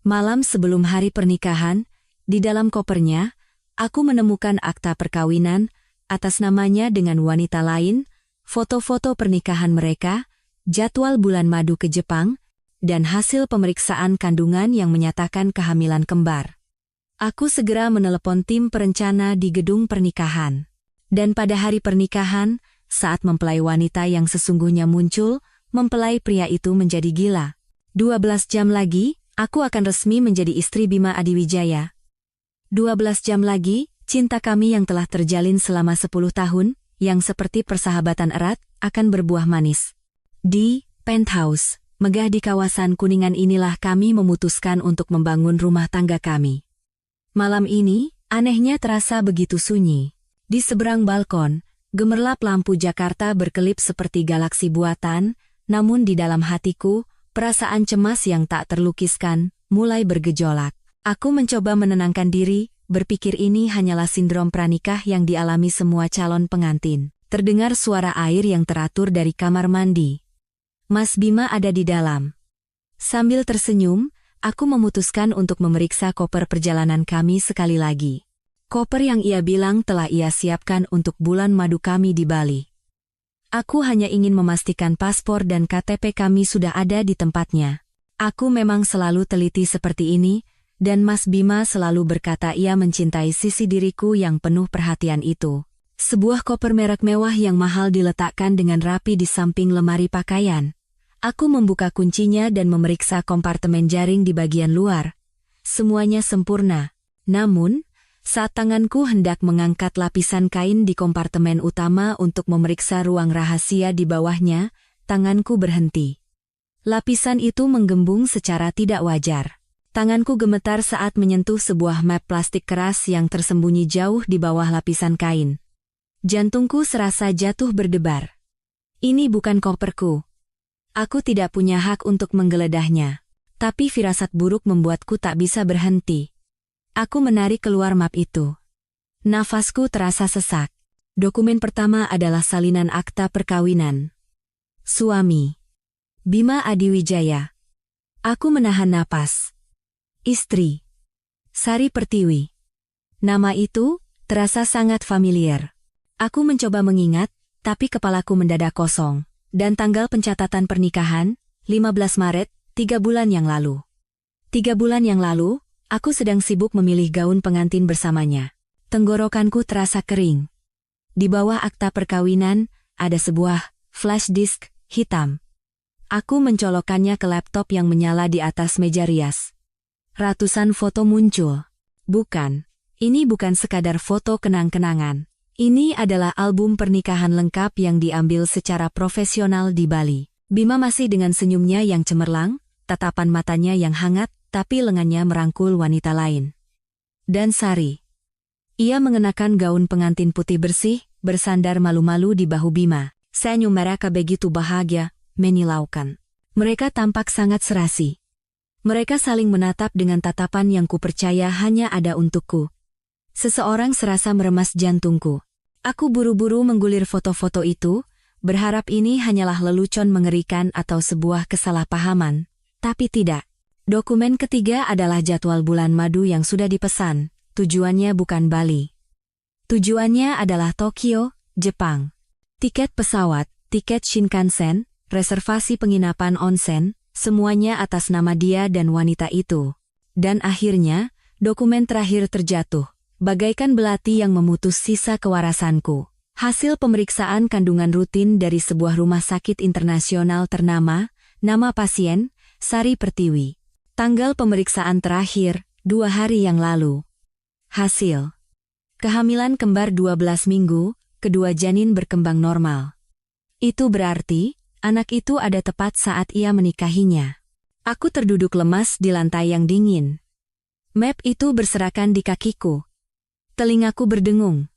Malam sebelum hari pernikahan, di dalam kopernya, aku menemukan akta perkawinan, atas namanya dengan wanita lain, foto-foto pernikahan mereka, jadwal bulan madu ke Jepang, dan hasil pemeriksaan kandungan yang menyatakan kehamilan kembar. Aku segera menelepon tim perencana di gedung pernikahan. Dan pada hari pernikahan, saat mempelai wanita yang sesungguhnya muncul, mempelai pria itu menjadi gila. 12 jam lagi, aku akan resmi menjadi istri Bima Adiwijaya. 12 jam lagi, cinta kami yang telah terjalin selama 10 tahun, yang seperti persahabatan erat, akan berbuah manis. Di penthouse, megah di kawasan Kuningan inilah kami memutuskan untuk membangun rumah tangga kami. Malam ini, anehnya terasa begitu sunyi. Di seberang balkon, gemerlap lampu Jakarta berkelip seperti galaksi buatan, namun di dalam hatiku, perasaan cemas yang tak terlukiskan, mulai bergejolak. Aku mencoba menenangkan diri, berpikir ini hanyalah sindrom pranikah yang dialami semua calon pengantin. Terdengar suara air yang teratur dari kamar mandi. Mas Bima ada di dalam. Sambil tersenyum, aku memutuskan untuk memeriksa koper perjalanan kami sekali lagi. Koper yang ia bilang telah ia siapkan untuk bulan madu kami di Bali. Aku hanya ingin memastikan paspor dan KTP kami sudah ada di tempatnya. Aku memang selalu teliti seperti ini, dan Mas Bima selalu berkata ia mencintai sisi diriku yang penuh perhatian itu. Sebuah koper merek mewah yang mahal diletakkan dengan rapi di samping lemari pakaian. Aku membuka kuncinya dan memeriksa kompartemen jaring di bagian luar. Semuanya sempurna. Namun, saat tanganku hendak mengangkat lapisan kain di kompartemen utama untuk memeriksa ruang rahasia di bawahnya, tanganku berhenti. Lapisan itu menggembung secara tidak wajar. Tanganku gemetar saat menyentuh sebuah map plastik keras yang tersembunyi jauh di bawah lapisan kain. Jantungku serasa jatuh berdebar. Ini bukan koperku. Aku tidak punya hak untuk menggeledahnya. Tapi firasat buruk membuatku tak bisa berhenti. Aku menarik keluar map itu. Nafasku terasa sesak. Dokumen pertama adalah salinan akta perkawinan. Suami. Bima Adiwijaya. Aku menahan napas. Istri. Sari Pertiwi. Nama itu terasa sangat familiar. Aku mencoba mengingat, tapi kepalaku mendadak kosong. Dan tanggal pencatatan pernikahan, 15 Maret, 3 bulan yang lalu. 3 bulan yang lalu, aku sedang sibuk memilih gaun pengantin bersamanya. Tenggorokanku terasa kering. Di bawah akta perkawinan, ada sebuah flash disk hitam. Aku mencolokkannya ke laptop yang menyala di atas meja rias. Ratusan foto muncul. Bukan, ini bukan sekadar foto kenang-kenangan. Ini adalah album pernikahan lengkap yang diambil secara profesional di Bali. Bima masih dengan senyumnya yang cemerlang, tatapan matanya yang hangat, tapi lengannya merangkul wanita lain. Dan Sari. Ia mengenakan gaun pengantin putih bersih, bersandar malu-malu di bahu Bima. Senyum mereka begitu bahagia, menilaukan. Mereka tampak sangat serasi. Mereka saling menatap dengan tatapan yang kupercaya hanya ada untukku. Seseorang serasa meremas jantungku. Aku buru-buru menggulir foto-foto itu, berharap ini hanyalah lelucon mengerikan atau sebuah kesalahpahaman. Tapi tidak. Dokumen ketiga adalah jadwal bulan madu yang sudah dipesan. Tujuannya bukan Bali. Tujuannya adalah Tokyo, Jepang. Tiket pesawat, tiket Shinkansen, reservasi penginapan onsen, semuanya atas nama dia dan wanita itu. Dan akhirnya, dokumen terakhir terjatuh. Bagaikan belati yang memutus sisa kewarasanku. Hasil pemeriksaan kandungan rutin dari sebuah rumah sakit internasional ternama, nama pasien, Sari Pertiwi. Tanggal pemeriksaan terakhir, 2 hari yang lalu. Hasil. Kehamilan kembar 12 minggu, kedua janin berkembang normal. Itu berarti, anak itu ada tepat saat ia menikahinya. Aku terduduk lemas di lantai yang dingin. Map itu berserakan di kakiku. Telingaku berdengung.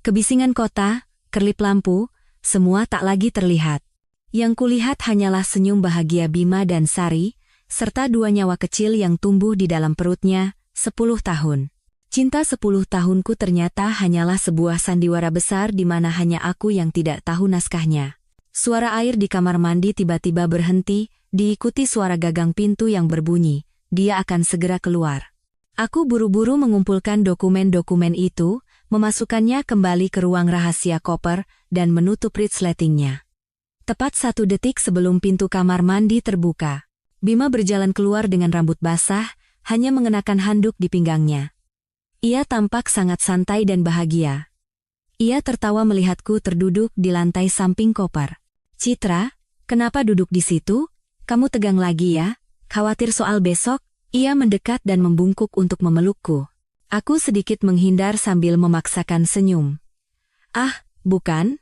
Kebisingan kota, kerlip lampu, semua tak lagi terlihat. Yang kulihat hanyalah senyum bahagia Bima dan Sari, serta 2 nyawa kecil yang tumbuh di dalam perutnya, 10 tahun. Cinta 10 tahunku ternyata hanyalah sebuah sandiwara besar di mana hanya aku yang tidak tahu naskahnya. Suara air di kamar mandi tiba-tiba berhenti, diikuti suara gagang pintu yang berbunyi, dia akan segera keluar. Aku buru-buru mengumpulkan dokumen-dokumen itu, memasukkannya kembali ke ruang rahasia koper, dan menutup resletingnya. Tepat 1 detik sebelum pintu kamar mandi terbuka, Bima berjalan keluar dengan rambut basah, hanya mengenakan handuk di pinggangnya. Ia tampak sangat santai dan bahagia. Ia tertawa melihatku terduduk di lantai samping koper. "Citra, kenapa duduk di situ? Kamu tegang lagi ya? Khawatir soal besok?" Ia mendekat dan membungkuk untuk memelukku. Aku sedikit menghindar sambil memaksakan senyum. "Ah, bukan.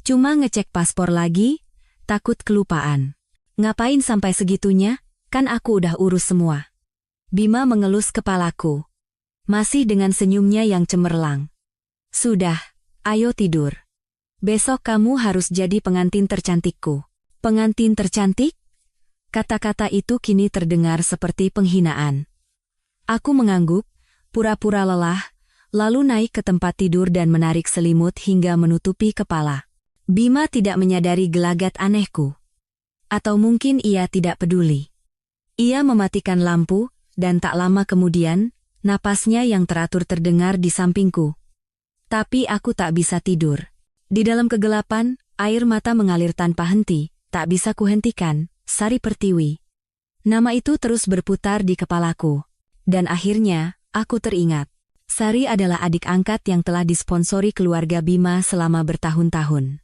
Cuma ngecek paspor lagi, takut kelupaan." "Ngapain sampai segitunya? Kan aku udah urus semua." Bima mengelus kepalaku, masih dengan senyumnya yang cemerlang. "Sudah, ayo tidur. Besok kamu harus jadi pengantin tercantikku." "Pengantin tercantik?" Kata-kata itu kini terdengar seperti penghinaan. Aku mengangguk, pura-pura lelah, lalu naik ke tempat tidur dan menarik selimut hingga menutupi kepala. Bima tidak menyadari gelagat anehku. Atau mungkin ia tidak peduli. Ia mematikan lampu, dan tak lama kemudian, napasnya yang teratur terdengar di sampingku. Tapi aku tak bisa tidur. Di dalam kegelapan, air mata mengalir tanpa henti, tak bisa kuhentikan. Sari Pertiwi. Nama itu terus berputar di kepalaku. Dan akhirnya, aku teringat. Sari adalah adik angkat yang telah disponsori keluarga Bima selama bertahun-tahun.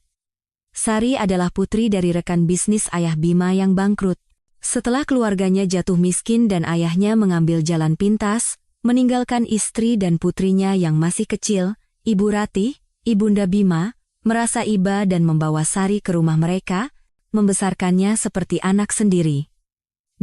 Sari adalah putri dari rekan bisnis ayah Bima yang bangkrut. Setelah keluarganya jatuh miskin dan ayahnya mengambil jalan pintas, meninggalkan istri dan putrinya yang masih kecil, Ibu Ratih, ibunda Bima, merasa iba dan membawa Sari ke rumah mereka, membesarkannya seperti anak sendiri.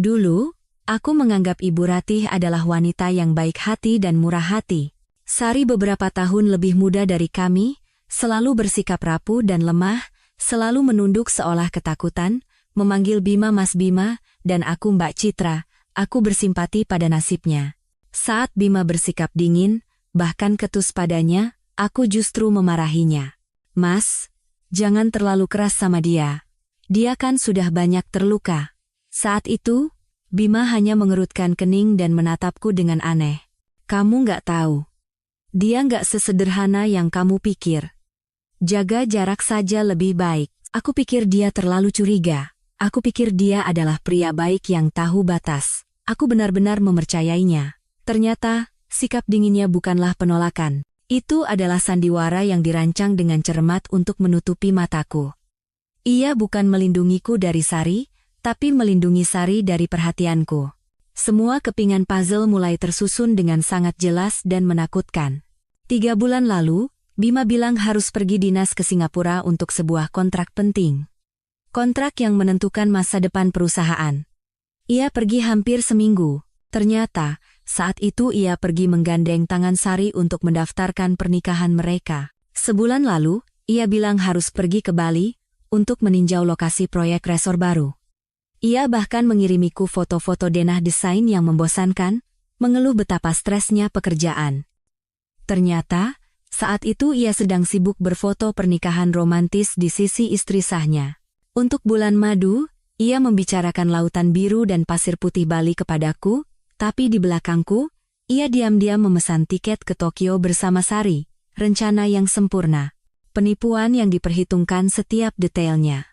Dulu, aku menganggap Ibu Ratih adalah wanita yang baik hati dan murah hati. Sari beberapa tahun lebih muda dari kami, selalu bersikap rapuh dan lemah, selalu menunduk seolah ketakutan, memanggil Bima Mas Bima, dan aku Mbak Citra. Aku bersimpati pada nasibnya. Saat Bima bersikap dingin, bahkan ketus padanya, aku justru memarahinya. "Mas, jangan terlalu keras sama dia. Dia kan sudah banyak terluka." Saat itu, Bima hanya mengerutkan kening dan menatapku dengan aneh. "Kamu nggak tahu. Dia nggak sesederhana yang kamu pikir. Jaga jarak saja lebih baik." Aku pikir dia terlalu curiga. Aku pikir dia adalah pria baik yang tahu batas. Aku benar-benar mempercayainya. Ternyata, sikap dinginnya bukanlah penolakan. Itu adalah sandiwara yang dirancang dengan cermat untuk menutupi mataku. Ia bukan melindungiku dari Sari, tapi melindungi Sari dari perhatianku. Semua kepingan puzzle mulai tersusun dengan sangat jelas dan menakutkan. 3 bulan lalu, Bima bilang harus pergi dinas ke Singapura untuk sebuah kontrak penting. Kontrak yang menentukan masa depan perusahaan. Ia pergi hampir seminggu. Ternyata, saat itu ia pergi menggandeng tangan Sari untuk mendaftarkan pernikahan mereka. Sebulan lalu, ia bilang harus pergi ke Bali untuk meninjau lokasi proyek resor baru. Ia bahkan mengirimiku foto-foto denah desain yang membosankan, mengeluh betapa stresnya pekerjaan. Ternyata, saat itu ia sedang sibuk berfoto pernikahan romantis di sisi istri sahnya. Untuk bulan madu, ia membicarakan lautan biru dan pasir putih Bali kepadaku, tapi di belakangku, ia diam-diam memesan tiket ke Tokyo bersama Sari, rencana yang sempurna. Penipuan yang diperhitungkan setiap detailnya.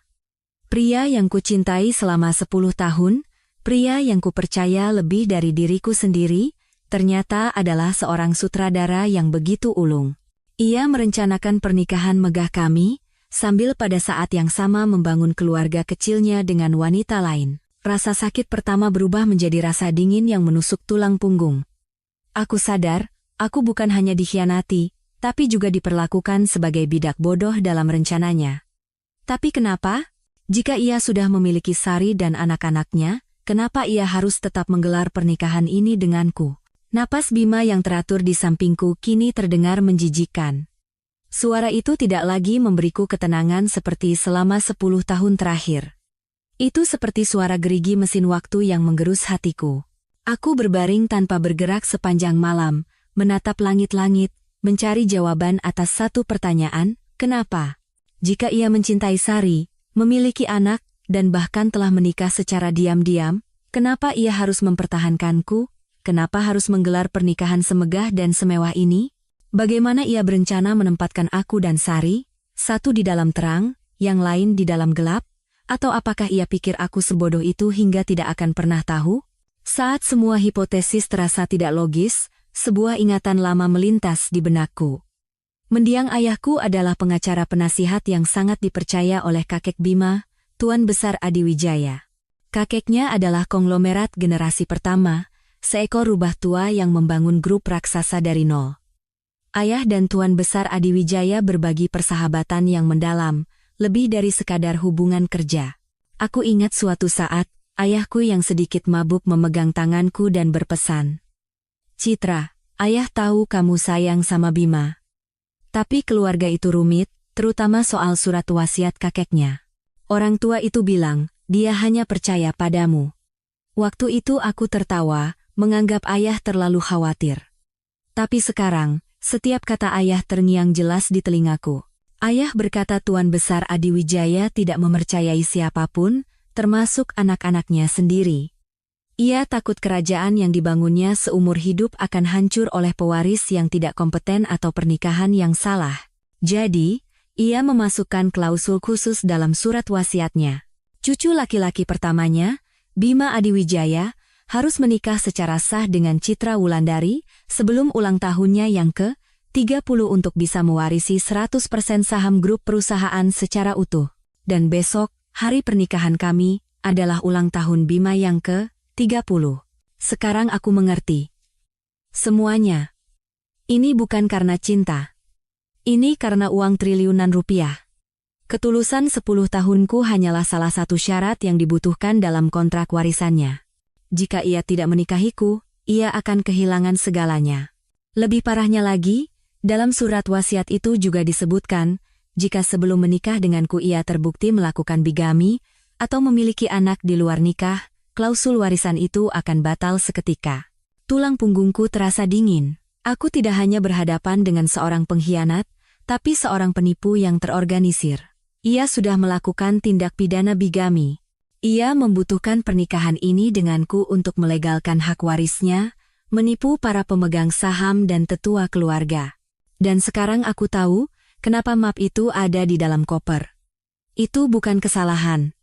Pria yang kucintai selama 10 tahun, pria yang kupercaya lebih dari diriku sendiri, ternyata adalah seorang sutradara yang begitu ulung. Ia merencanakan pernikahan megah kami, sambil pada saat yang sama membangun keluarga kecilnya dengan wanita lain. Rasa sakit pertama berubah menjadi rasa dingin yang menusuk tulang punggung. Aku sadar, aku bukan hanya dikhianati, tapi juga diperlakukan sebagai bidak bodoh dalam rencananya. Tapi kenapa? Jika ia sudah memiliki Sari dan anak-anaknya, kenapa ia harus tetap menggelar pernikahan ini denganku? Napas Bima yang teratur di sampingku kini terdengar menjijikkan. Suara itu tidak lagi memberiku ketenangan seperti selama 10 tahun terakhir. Itu seperti suara gerigi mesin waktu yang menggerus hatiku. Aku berbaring tanpa bergerak sepanjang malam, menatap langit-langit, mencari jawaban atas satu pertanyaan, kenapa? Jika ia mencintai Sari, memiliki anak, dan bahkan telah menikah secara diam-diam, Kenapa ia harus mempertahankanku? Kenapa harus menggelar pernikahan semegah dan semewah ini? Bagaimana ia berencana menempatkan aku dan Sari, satu di dalam terang, yang lain di dalam gelap? Atau apakah ia pikir aku sebodoh itu hingga tidak akan pernah tahu? Saat semua hipotesis terasa tidak logis, sebuah ingatan lama melintas di benakku. Mendiang ayahku adalah pengacara penasihat yang sangat dipercaya oleh kakek Bima, Tuan Besar Adiwijaya. Kakeknya adalah konglomerat generasi pertama, seekor rubah tua yang membangun grup raksasa dari nol. Ayah dan Tuan Besar Adiwijaya berbagi persahabatan yang mendalam, lebih dari sekadar hubungan kerja. Aku ingat suatu saat, ayahku yang sedikit mabuk memegang tanganku dan berpesan, "Citra, ayah tahu kamu sayang sama Bima. Tapi keluarga itu rumit, terutama soal surat wasiat kakeknya. Orang tua itu bilang, dia hanya percaya padamu." Waktu itu aku tertawa, menganggap ayah terlalu khawatir. Tapi sekarang, setiap kata ayah terngiang jelas di telingaku. Ayah berkata Tuan Besar Adiwijaya tidak mempercayai siapapun, termasuk anak-anaknya sendiri. Ia takut kerajaan yang dibangunnya seumur hidup akan hancur oleh pewaris yang tidak kompeten atau pernikahan yang salah. Jadi, ia memasukkan klausul khusus dalam surat wasiatnya. Cucu laki-laki pertamanya, Bima Adiwijaya, harus menikah secara sah dengan Citra Wulandari sebelum ulang tahunnya yang ke-30 untuk bisa mewarisi 100% saham grup perusahaan secara utuh. Dan besok, hari pernikahan kami, adalah ulang tahun Bima yang ke-30. Sekarang aku mengerti. Semuanya. Ini bukan karena cinta. Ini karena uang triliunan rupiah. Ketulusan 10 tahunku hanyalah salah satu syarat yang dibutuhkan dalam kontrak warisannya. Jika ia tidak menikahiku, ia akan kehilangan segalanya. Lebih parahnya lagi, dalam surat wasiat itu juga disebutkan, jika sebelum menikah denganku ia terbukti melakukan bigami, atau memiliki anak di luar nikah, klausul warisan itu akan batal seketika. Tulang punggungku terasa dingin. Aku tidak hanya berhadapan dengan seorang pengkhianat, tapi seorang penipu yang terorganisir. Ia sudah melakukan tindak pidana bigami. Ia membutuhkan pernikahan ini denganku untuk melegalkan hak warisnya, menipu para pemegang saham dan tetua keluarga. Dan sekarang aku tahu, kenapa map itu ada di dalam koper. Itu bukan kesalahan.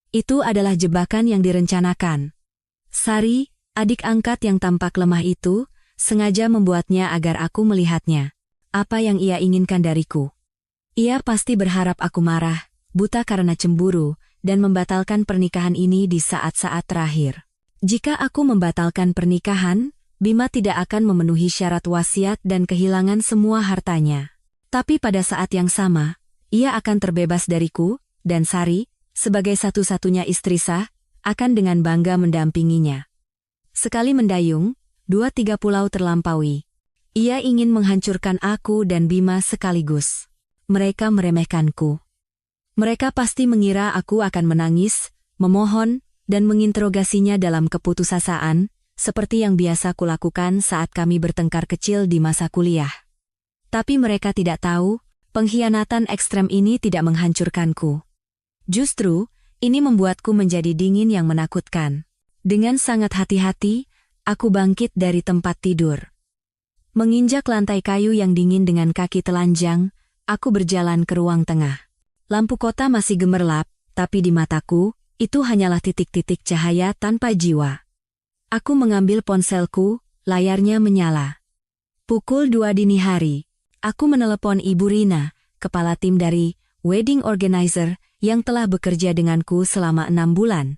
Itu adalah jebakan yang direncanakan. Sari, adik angkat yang tampak lemah itu, sengaja membuatnya agar aku melihatnya. Apa yang ia inginkan dariku? Ia pasti berharap aku marah, buta karena cemburu, dan membatalkan pernikahan ini di saat-saat terakhir. Jika aku membatalkan pernikahan, Bima tidak akan memenuhi syarat wasiat dan kehilangan semua hartanya. Tapi pada saat yang sama, ia akan terbebas dariku, dan Sari, sebagai satu-satunya istri sah, akan dengan bangga mendampinginya. Sekali mendayung, 2-3 pulau terlampaui. Ia ingin menghancurkan aku dan Bima sekaligus. Mereka meremehkanku. Mereka pasti mengira aku akan menangis, memohon, dan menginterogasinya dalam keputusasaan, seperti yang biasa kulakukan saat kami bertengkar kecil di masa kuliah. Tapi mereka tidak tahu, pengkhianatan ekstrem ini tidak menghancurkanku. Justru, ini membuatku menjadi dingin yang menakutkan. Dengan sangat hati-hati, aku bangkit dari tempat tidur. Menginjak lantai kayu yang dingin dengan kaki telanjang, aku berjalan ke ruang tengah. Lampu kota masih gemerlap, tapi di mataku, itu hanyalah titik-titik cahaya tanpa jiwa. Aku mengambil ponselku, layarnya menyala. Pukul 2 dini hari, aku menelepon Ibu Rina, kepala tim dari Wedding Organizer, yang telah bekerja denganku selama 6 bulan.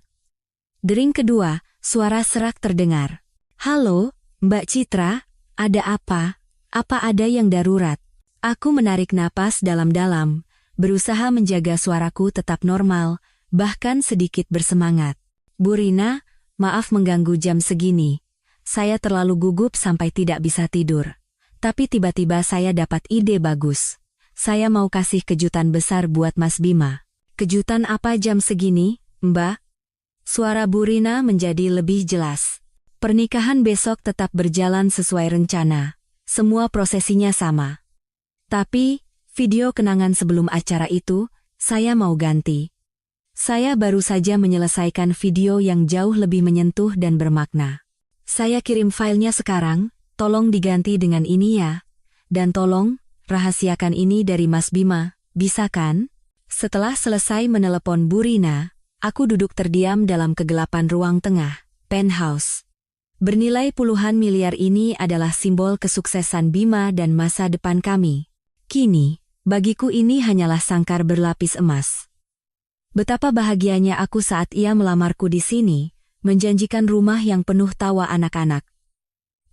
Dering kedua, suara serak terdengar. "Halo, Mbak Citra, ada apa? Apa ada yang darurat?" Aku menarik napas dalam-dalam, berusaha menjaga suaraku tetap normal, bahkan sedikit bersemangat. "Bu Rina, maaf mengganggu jam segini. Saya terlalu gugup sampai tidak bisa tidur. Tapi tiba-tiba saya dapat ide bagus. Saya mau kasih kejutan besar buat Mas Bima." "Kejutan apa jam segini, Mbak?" Suara Bu Rina menjadi lebih jelas. "Pernikahan besok tetap berjalan sesuai rencana. Semua prosesinya sama. Tapi, video kenangan sebelum acara itu, saya mau ganti. Saya baru saja menyelesaikan video yang jauh lebih menyentuh dan bermakna. Saya kirim filenya sekarang, tolong diganti dengan ini ya. Dan tolong, rahasiakan ini dari Mas Bima, bisa kan? Setelah selesai menelepon Bu Rina, aku duduk terdiam dalam kegelapan ruang tengah, penthouse. Bernilai puluhan miliar ini adalah simbol kesuksesan Bima dan masa depan kami. Kini, bagiku ini hanyalah sangkar berlapis emas. Betapa bahagianya aku saat ia melamarku di sini, menjanjikan rumah yang penuh tawa anak-anak.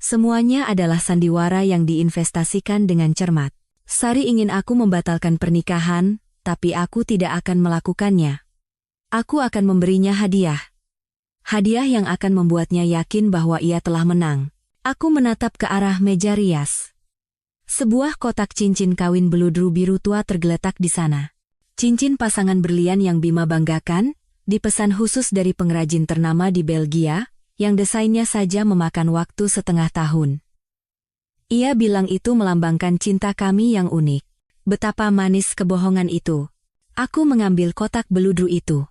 Semuanya adalah sandiwara yang diinvestasikan dengan cermat. Sari ingin aku membatalkan pernikahan, tapi aku tidak akan melakukannya. Aku akan memberinya hadiah. Hadiah yang akan membuatnya yakin bahwa ia telah menang. Aku menatap ke arah meja rias. Sebuah kotak cincin kawin beludru biru tua tergeletak di sana. Cincin pasangan berlian yang Bima banggakan, dipesan khusus dari pengrajin ternama di Belgia, yang desainnya saja memakan waktu setengah tahun. Ia bilang itu melambangkan cinta kami yang unik. Betapa manis kebohongan itu. Aku mengambil kotak beludru itu.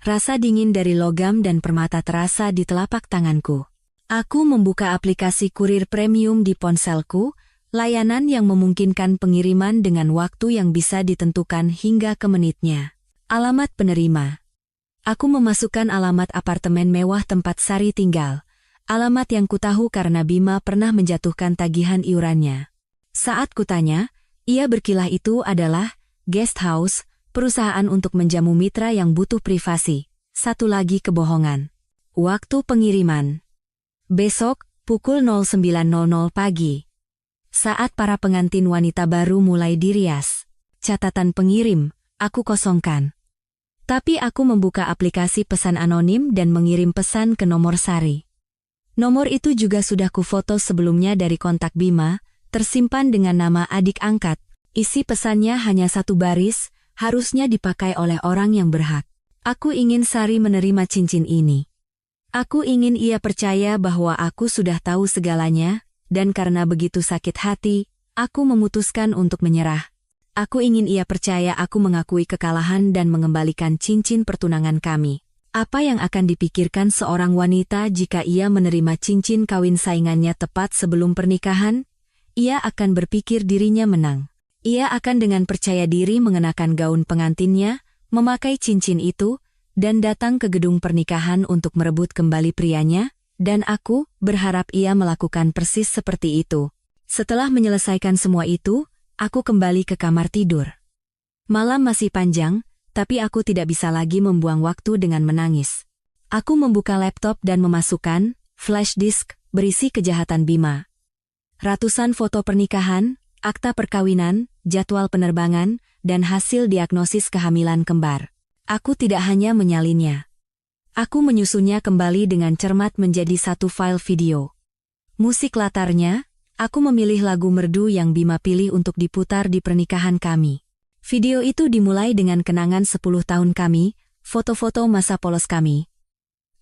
Rasa dingin dari logam dan permata terasa di telapak tanganku. Aku membuka aplikasi kurir premium di ponselku, layanan yang memungkinkan pengiriman dengan waktu yang bisa ditentukan hingga ke menitnya. Alamat penerima. Aku memasukkan alamat apartemen mewah tempat Sari tinggal. Alamat yang kutahu karena Bima pernah menjatuhkan tagihan iurannya. Saat kutanya, ia berkilah itu adalah guest house, perusahaan untuk menjamu mitra yang butuh privasi. Satu lagi kebohongan. Waktu pengiriman. Besok, pukul 09.00 pagi. Saat para pengantin wanita baru mulai dirias. Catatan pengirim, aku kosongkan. Tapi aku membuka aplikasi pesan anonim dan mengirim pesan ke nomor Sari. Nomor itu juga sudah kufoto sebelumnya dari kontak Bima, tersimpan dengan nama adik angkat. Isi pesannya hanya satu baris, harusnya dipakai oleh orang yang berhak. Aku ingin Sari menerima cincin ini. Aku ingin ia percaya bahwa aku sudah tahu segalanya, dan karena begitu sakit hati, aku memutuskan untuk menyerah. Aku ingin ia percaya aku mengakui kekalahan dan mengembalikan cincin pertunangan kami. Apa yang akan dipikirkan seorang wanita jika ia menerima cincin kawin saingannya tepat sebelum pernikahan? Ia akan berpikir dirinya menang. Ia akan dengan percaya diri mengenakan gaun pengantinnya, memakai cincin itu, dan datang ke gedung pernikahan untuk merebut kembali prianya, dan aku berharap ia melakukan persis seperti itu. Setelah menyelesaikan semua itu, aku kembali ke kamar tidur. Malam masih panjang, tapi aku tidak bisa lagi membuang waktu dengan menangis. Aku membuka laptop dan memasukkan flash disk berisi kejahatan Bima. Ratusan foto pernikahan, akta perkawinan, jadwal penerbangan, dan hasil diagnosis kehamilan kembar. Aku tidak hanya menyalinnya. Aku menyusunnya kembali dengan cermat menjadi satu file video. Musik latarnya, aku memilih lagu merdu yang Bima pilih untuk diputar di pernikahan kami. Video itu dimulai dengan kenangan 10 tahun kami, foto-foto masa polos kami.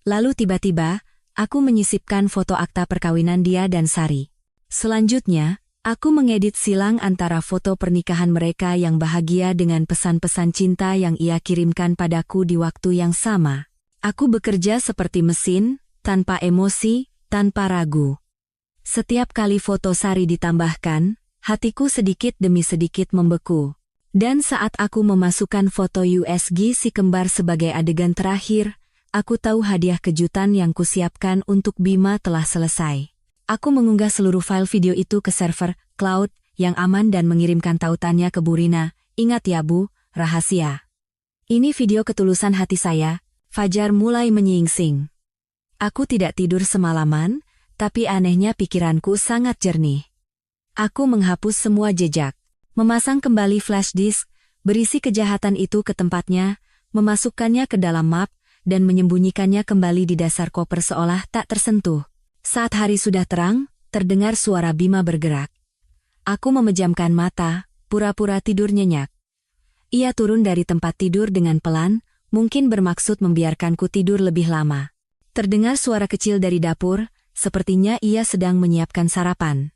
Lalu tiba-tiba, aku menyisipkan foto akta perkawinan dia dan Sari. Selanjutnya, aku mengedit silang antara foto pernikahan mereka yang bahagia dengan pesan-pesan cinta yang ia kirimkan padaku di waktu yang sama. Aku bekerja seperti mesin, tanpa emosi, tanpa ragu. Setiap kali foto Sari ditambahkan, hatiku sedikit demi sedikit membeku. Dan saat aku memasukkan foto USG si kembar sebagai adegan terakhir, aku tahu hadiah kejutan yang kusiapkan untuk Bima telah selesai. Aku mengunggah seluruh file video itu ke server cloud yang aman dan mengirimkan tautannya ke Bu Rina. Ingat ya Bu, rahasia. Ini video ketulusan hati saya. Fajar mulai menyingsing. Aku tidak tidur semalaman, tapi anehnya pikiranku sangat jernih. Aku menghapus semua jejak, memasang kembali flash disk, berisi kejahatan itu ke tempatnya, memasukkannya ke dalam map, dan menyembunyikannya kembali di dasar koper seolah tak tersentuh. Saat hari sudah terang, terdengar suara Bima bergerak. Aku memejamkan mata, pura-pura tidur nyenyak. Ia turun dari tempat tidur dengan pelan, mungkin bermaksud membiarkanku tidur lebih lama. Terdengar suara kecil dari dapur, sepertinya ia sedang menyiapkan sarapan.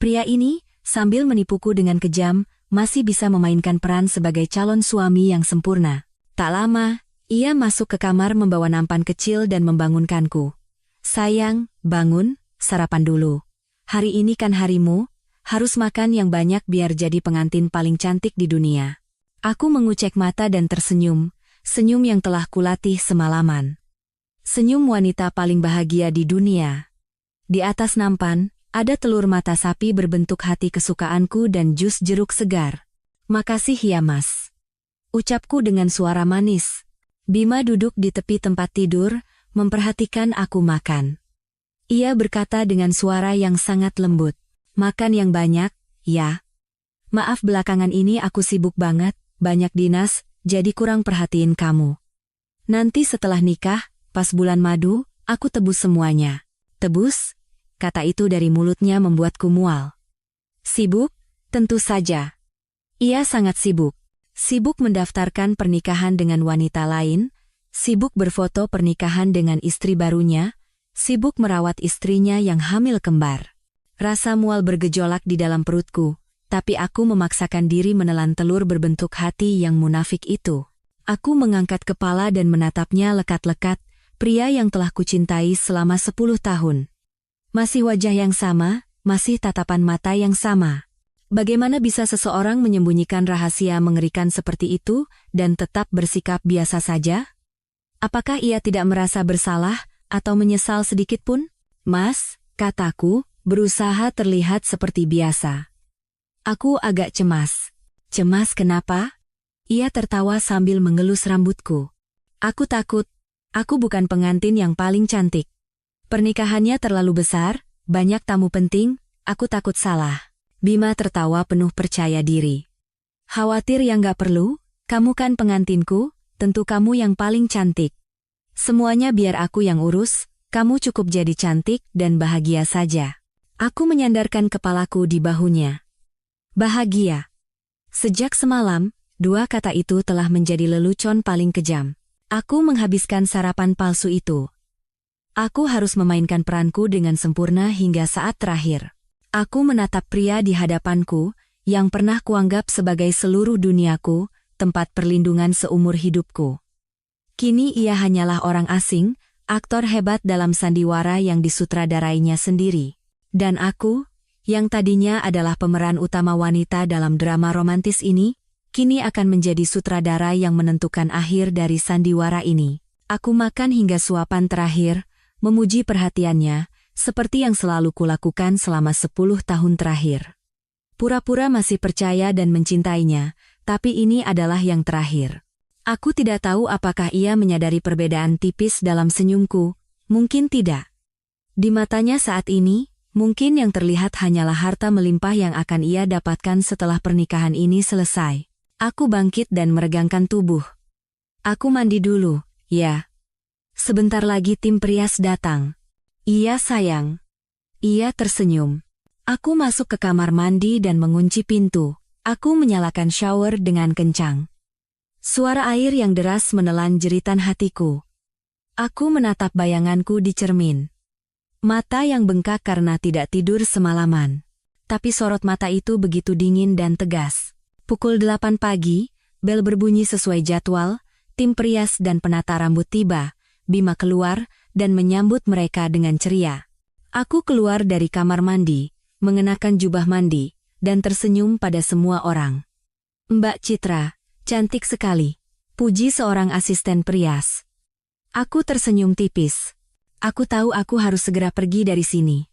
Pria ini, sambil menipuku dengan kejam, masih bisa memainkan peran sebagai calon suami yang sempurna. Tak lama, Ia masuk ke kamar membawa nampan kecil dan membangunkanku. Sayang, bangun, sarapan dulu. Hari ini kan harimu, harus makan yang banyak biar jadi pengantin paling cantik di dunia. Aku mengucek mata dan tersenyum, senyum yang telah kulatih semalaman. Senyum wanita paling bahagia di dunia. Di atas nampan, ada telur mata sapi berbentuk hati kesukaanku dan jus jeruk segar. Makasih ya mas. Ucapku dengan suara manis. Bima duduk di tepi tempat tidur, memperhatikan aku makan. Ia berkata dengan suara yang sangat lembut. Makan yang banyak, ya. Maaf belakangan ini aku sibuk banget, banyak dinas, jadi kurang perhatiin kamu. Nanti setelah nikah, pas bulan madu, aku tebus semuanya. Tebus? Kata itu dari mulutnya membuatku mual. Sibuk? Tentu saja. Ia sangat sibuk. Sibuk mendaftarkan pernikahan dengan wanita lain, sibuk berfoto pernikahan dengan istri barunya, sibuk merawat istrinya yang hamil kembar. Rasa mual bergejolak di dalam perutku, tapi aku memaksakan diri menelan telur berbentuk hati yang munafik itu. Aku mengangkat kepala dan menatapnya lekat-lekat, pria yang telah kucintai selama 10 tahun. Masih wajah yang sama, masih tatapan mata yang sama. Bagaimana bisa seseorang menyembunyikan rahasia mengerikan seperti itu dan tetap bersikap biasa saja? Apakah ia tidak merasa bersalah atau menyesal sedikit pun? Mas, kataku, berusaha terlihat seperti biasa. Aku agak cemas. Cemas kenapa? Ia tertawa sambil mengelus rambutku. Aku takut. Aku bukan pengantin yang paling cantik. Pernikahannya terlalu besar, banyak tamu penting, aku takut salah. Bima tertawa penuh percaya diri. Khawatir yang gak perlu, kamu kan pengantinku, tentu kamu yang paling cantik. Semuanya biar aku yang urus, kamu cukup jadi cantik dan bahagia saja. Aku menyandarkan kepalaku di bahunya. Bahagia. Sejak semalam, dua kata itu telah menjadi lelucon paling kejam. Aku menghabiskan sarapan palsu itu. Aku harus memainkan peranku dengan sempurna hingga saat terakhir. Aku menatap pria di hadapanku, yang pernah kuanggap sebagai seluruh duniaku, tempat perlindungan seumur hidupku. Kini ia hanyalah orang asing, aktor hebat dalam sandiwara yang disutradarainya sendiri. Dan aku, yang tadinya adalah pemeran utama wanita dalam drama romantis ini, kini akan menjadi sutradara yang menentukan akhir dari sandiwara ini. Aku makan hingga suapan terakhir, memuji perhatiannya, seperti yang selalu kulakukan selama 10 tahun terakhir. Pura-pura masih percaya dan mencintainya, tapi ini adalah yang terakhir. Aku tidak tahu apakah ia menyadari perbedaan tipis dalam senyumku, mungkin tidak. Di matanya saat ini, mungkin yang terlihat hanyalah harta melimpah yang akan ia dapatkan setelah pernikahan ini selesai. Aku bangkit dan meregangkan tubuh. Aku mandi dulu, ya. Sebentar lagi tim perias datang. Iya sayang. Ia tersenyum. Aku masuk ke kamar mandi dan mengunci pintu. Aku menyalakan shower dengan kencang. Suara air yang deras menelan jeritan hatiku. Aku menatap bayanganku di cermin. Mata yang bengkak karena tidak tidur semalaman. Tapi sorot mata itu begitu dingin dan tegas. Pukul 8 pagi, bel berbunyi sesuai jadwal, tim perias dan penata rambut tiba. Bima keluar dan menyambut mereka dengan ceria. Aku keluar dari kamar mandi, mengenakan jubah mandi, dan tersenyum pada semua orang. Mbak Citra, cantik sekali, puji seorang asisten perias. Aku tersenyum tipis. Aku tahu aku harus segera pergi dari sini.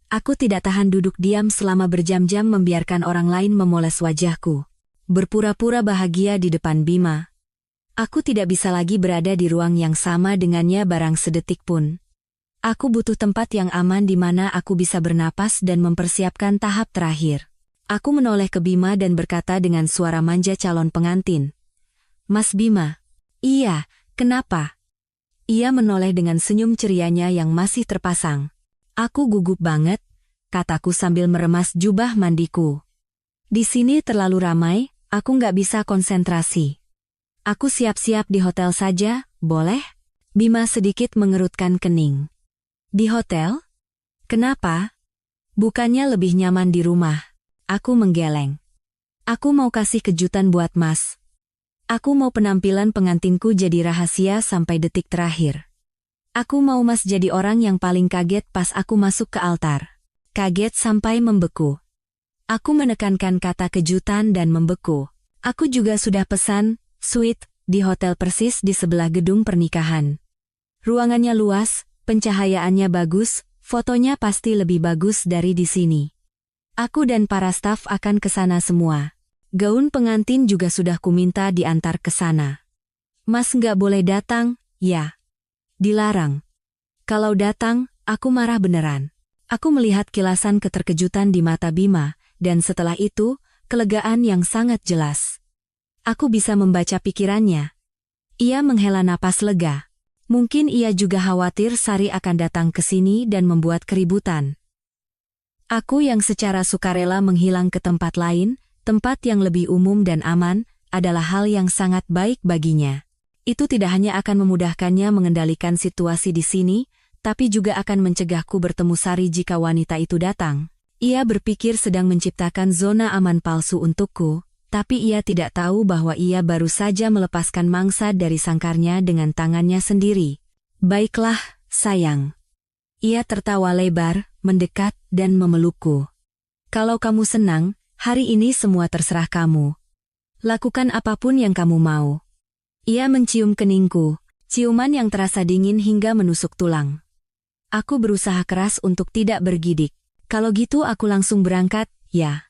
Aku tidak tahan duduk diam selama berjam-jam membiarkan orang lain memoles wajahku. Berpura-pura bahagia di depan Bima. Aku tidak bisa lagi berada di ruang yang sama dengannya barang sedetik pun. Aku butuh tempat yang aman di mana aku bisa bernapas dan mempersiapkan tahap terakhir. Aku menoleh ke Bima dan berkata dengan suara manja calon pengantin. Mas Bima. Iya, kenapa? Ia menoleh dengan senyum cerianya yang masih terpasang. Aku gugup banget, kataku sambil meremas jubah mandiku. Di sini terlalu ramai, aku nggak bisa konsentrasi. Aku siap-siap di hotel saja, boleh? Bima sedikit mengerutkan kening. Di hotel? Kenapa? Bukannya lebih nyaman di rumah? Aku menggeleng. Aku mau kasih kejutan buat Mas. Aku mau penampilan pengantinku jadi rahasia sampai detik terakhir. Aku mau Mas jadi orang yang paling kaget pas aku masuk ke altar. Kaget sampai membeku. Aku menekankan kata kejutan dan membeku. Aku juga sudah pesan suite di hotel persis di sebelah gedung pernikahan. Ruangannya luas, pencahayaannya bagus, fotonya pasti lebih bagus dari di sini. Aku dan para staf akan ke sana semua. Gaun pengantin juga sudah kuminta diantar ke sana. Mas nggak boleh datang, ya? Dilarang. Kalau datang, aku marah beneran. Aku melihat kilasan keterkejutan di mata Bima, dan setelah itu, kelegaan yang sangat jelas. Aku bisa membaca pikirannya. Ia menghela napas lega. Mungkin ia juga khawatir Sari akan datang ke sini dan membuat keributan. Aku yang secara sukarela menghilang ke tempat lain, tempat yang lebih umum dan aman, adalah hal yang sangat baik baginya. Itu tidak hanya akan memudahkannya mengendalikan situasi di sini, tapi juga akan mencegahku bertemu Sari jika wanita itu datang. Ia berpikir sedang menciptakan zona aman palsu untukku, tapi ia tidak tahu bahwa ia baru saja melepaskan mangsa dari sangkarnya dengan tangannya sendiri. Baiklah, sayang. Ia tertawa lebar, mendekat, dan memelukku. Kalau kamu senang, hari ini semua terserah kamu. Lakukan apapun yang kamu mau. Ia mencium keningku, ciuman yang terasa dingin hingga menusuk tulang. Aku berusaha keras untuk tidak bergidik. Kalau gitu aku langsung berangkat, ya.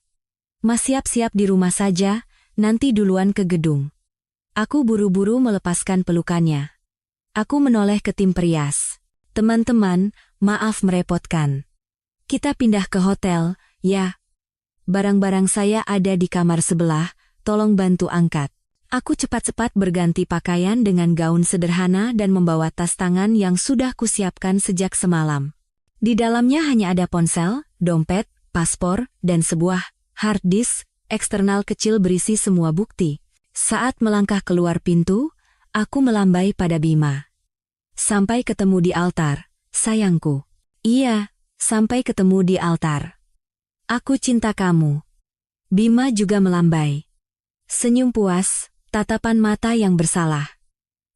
Mas siap-siap di rumah saja, nanti duluan ke gedung. Aku buru-buru melepaskan pelukannya. Aku menoleh ke tim perias. Teman-teman, maaf merepotkan. Kita pindah ke hotel, ya. Barang-barang saya ada di kamar sebelah, tolong bantu angkat. Aku cepat-cepat berganti pakaian dengan gaun sederhana dan membawa tas tangan yang sudah kusiapkan sejak semalam. Di dalamnya hanya ada ponsel, dompet, paspor, dan sebuah hard disk eksternal kecil berisi semua bukti. Saat melangkah keluar pintu, aku melambai pada Bima. Sampai ketemu di altar, sayangku. Iya, sampai ketemu di altar. Aku cinta kamu. Bima juga melambai. Senyum puas, tatapan mata yang bersalah.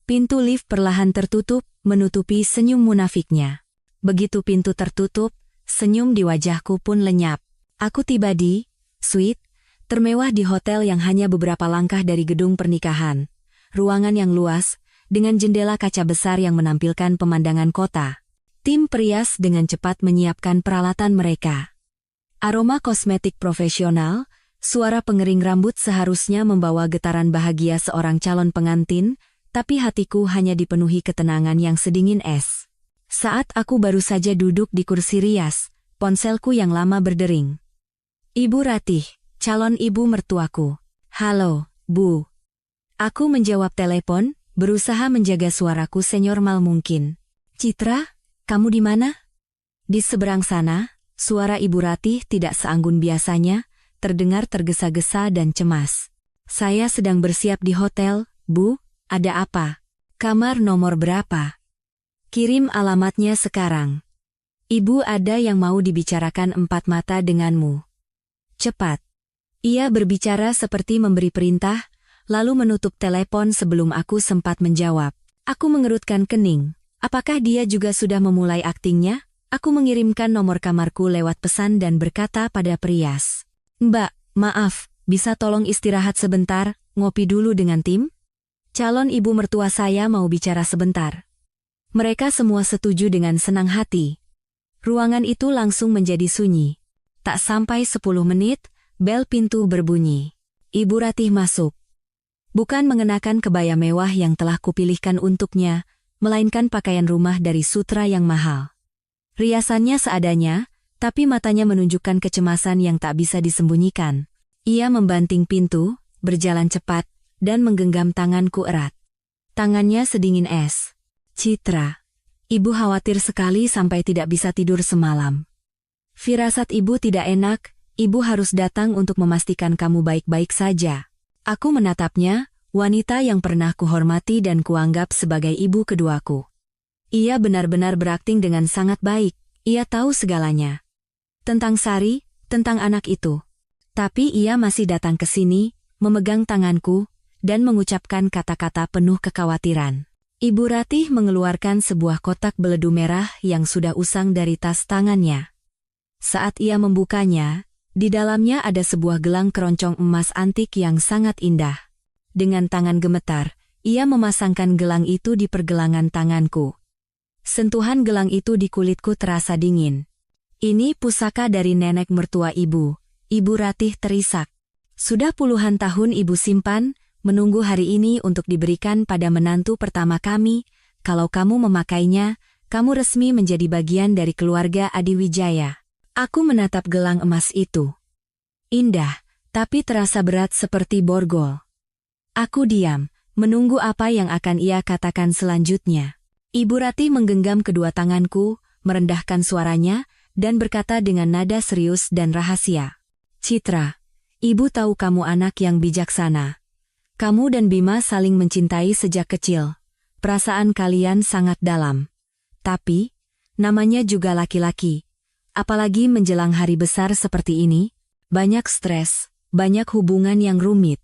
Pintu lift perlahan tertutup, menutupi senyum munafiknya. Begitu pintu tertutup, senyum di wajahku pun lenyap. Aku tiba di suite termewah di hotel yang hanya beberapa langkah dari gedung pernikahan. Ruangan yang luas, dengan jendela kaca besar yang menampilkan pemandangan kota. Tim perias dengan cepat menyiapkan peralatan mereka. Aroma kosmetik profesional, suara pengering rambut seharusnya membawa getaran bahagia seorang calon pengantin, tapi hatiku hanya dipenuhi ketenangan yang sedingin es. Saat aku baru saja duduk di kursi rias, ponselku yang lama berdering. Ibu Ratih, calon ibu mertuaku. Halo, Bu. Aku menjawab telepon, berusaha menjaga suaraku senormal mungkin. Citra, kamu di mana? Di seberang sana, suara Ibu Ratih tidak seanggun biasanya, terdengar tergesa-gesa dan cemas. Saya sedang bersiap di hotel, Bu, ada apa? Kamar nomor berapa? Kirim alamatnya sekarang. Ibu ada yang mau dibicarakan empat mata denganmu. Cepat. Ia berbicara seperti memberi perintah, lalu menutup telepon sebelum aku sempat menjawab. Aku mengerutkan kening. Apakah dia juga sudah memulai aktingnya? Aku mengirimkan nomor kamarku lewat pesan dan berkata pada perias. Mbak, maaf, bisa tolong istirahat sebentar, ngopi dulu dengan tim? Calon ibu mertua saya mau bicara sebentar. Mereka semua setuju dengan senang hati. Ruangan itu langsung menjadi sunyi. Tak sampai 10 menit, bel pintu berbunyi. Ibu Ratih masuk. Bukan mengenakan kebaya mewah yang telah kupilihkan untuknya, melainkan pakaian rumah dari sutra yang mahal. Riasannya seadanya, tapi matanya menunjukkan kecemasan yang tak bisa disembunyikan. Ia membanting pintu, berjalan cepat, dan menggenggam tanganku erat. Tangannya sedingin es. Citra, ibu khawatir sekali sampai tidak bisa tidur semalam. Firasat ibu tidak enak, ibu harus datang untuk memastikan kamu baik-baik saja. Aku menatapnya, wanita yang pernah kuhormati dan kuanggap sebagai ibu keduaku. Ia benar-benar berakting dengan sangat baik, ia tahu segalanya. Tentang Sari, tentang anak itu. Tapi ia masih datang ke sini, memegang tanganku, dan mengucapkan kata-kata penuh kekhawatiran. Ibu Ratih mengeluarkan sebuah kotak beledu merah yang sudah usang dari tas tangannya. Saat ia membukanya, di dalamnya ada sebuah gelang keroncong emas antik yang sangat indah. Dengan tangan gemetar, ia memasangkan gelang itu di pergelangan tanganku. Sentuhan gelang itu di kulitku terasa dingin. Ini pusaka dari nenek mertua ibu. Ibu Ratih terisak. Sudah puluhan tahun ibu simpan, menunggu hari ini untuk diberikan pada menantu pertama kami. Kalau kamu memakainya, kamu resmi menjadi bagian dari keluarga Adiwijaya. Aku menatap gelang emas itu. Indah, tapi terasa berat seperti borgol. Aku diam, menunggu apa yang akan ia katakan selanjutnya. Ibu Ratih menggenggam kedua tanganku, merendahkan suaranya, dan berkata dengan nada serius dan rahasia. Citra, ibu tahu kamu anak yang bijaksana. Kamu dan Bima saling mencintai sejak kecil. Perasaan kalian sangat dalam. Tapi, namanya juga laki-laki. Apalagi menjelang hari besar seperti ini, banyak stres, banyak hubungan yang rumit.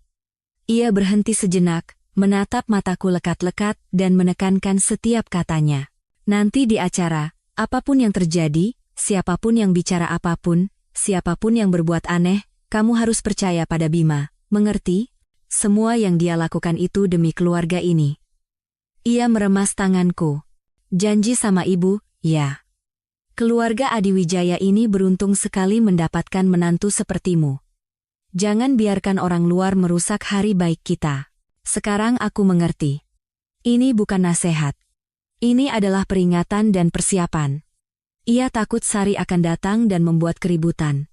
Ia berhenti sejenak, menatap mataku lekat-lekat dan menekankan setiap katanya. Nanti di acara, apapun yang terjadi, siapapun yang bicara apapun, siapapun yang berbuat aneh, kamu harus percaya pada Bima, mengerti? Semua yang dia lakukan itu demi keluarga ini. Ia meremas tanganku. Janji sama ibu, ya. Keluarga Adiwijaya ini beruntung sekali mendapatkan menantu sepertimu. Jangan biarkan orang luar merusak hari baik kita. Sekarang aku mengerti. Ini bukan nasihat. Ini adalah peringatan dan persiapan. Ia takut Sari akan datang dan membuat keributan.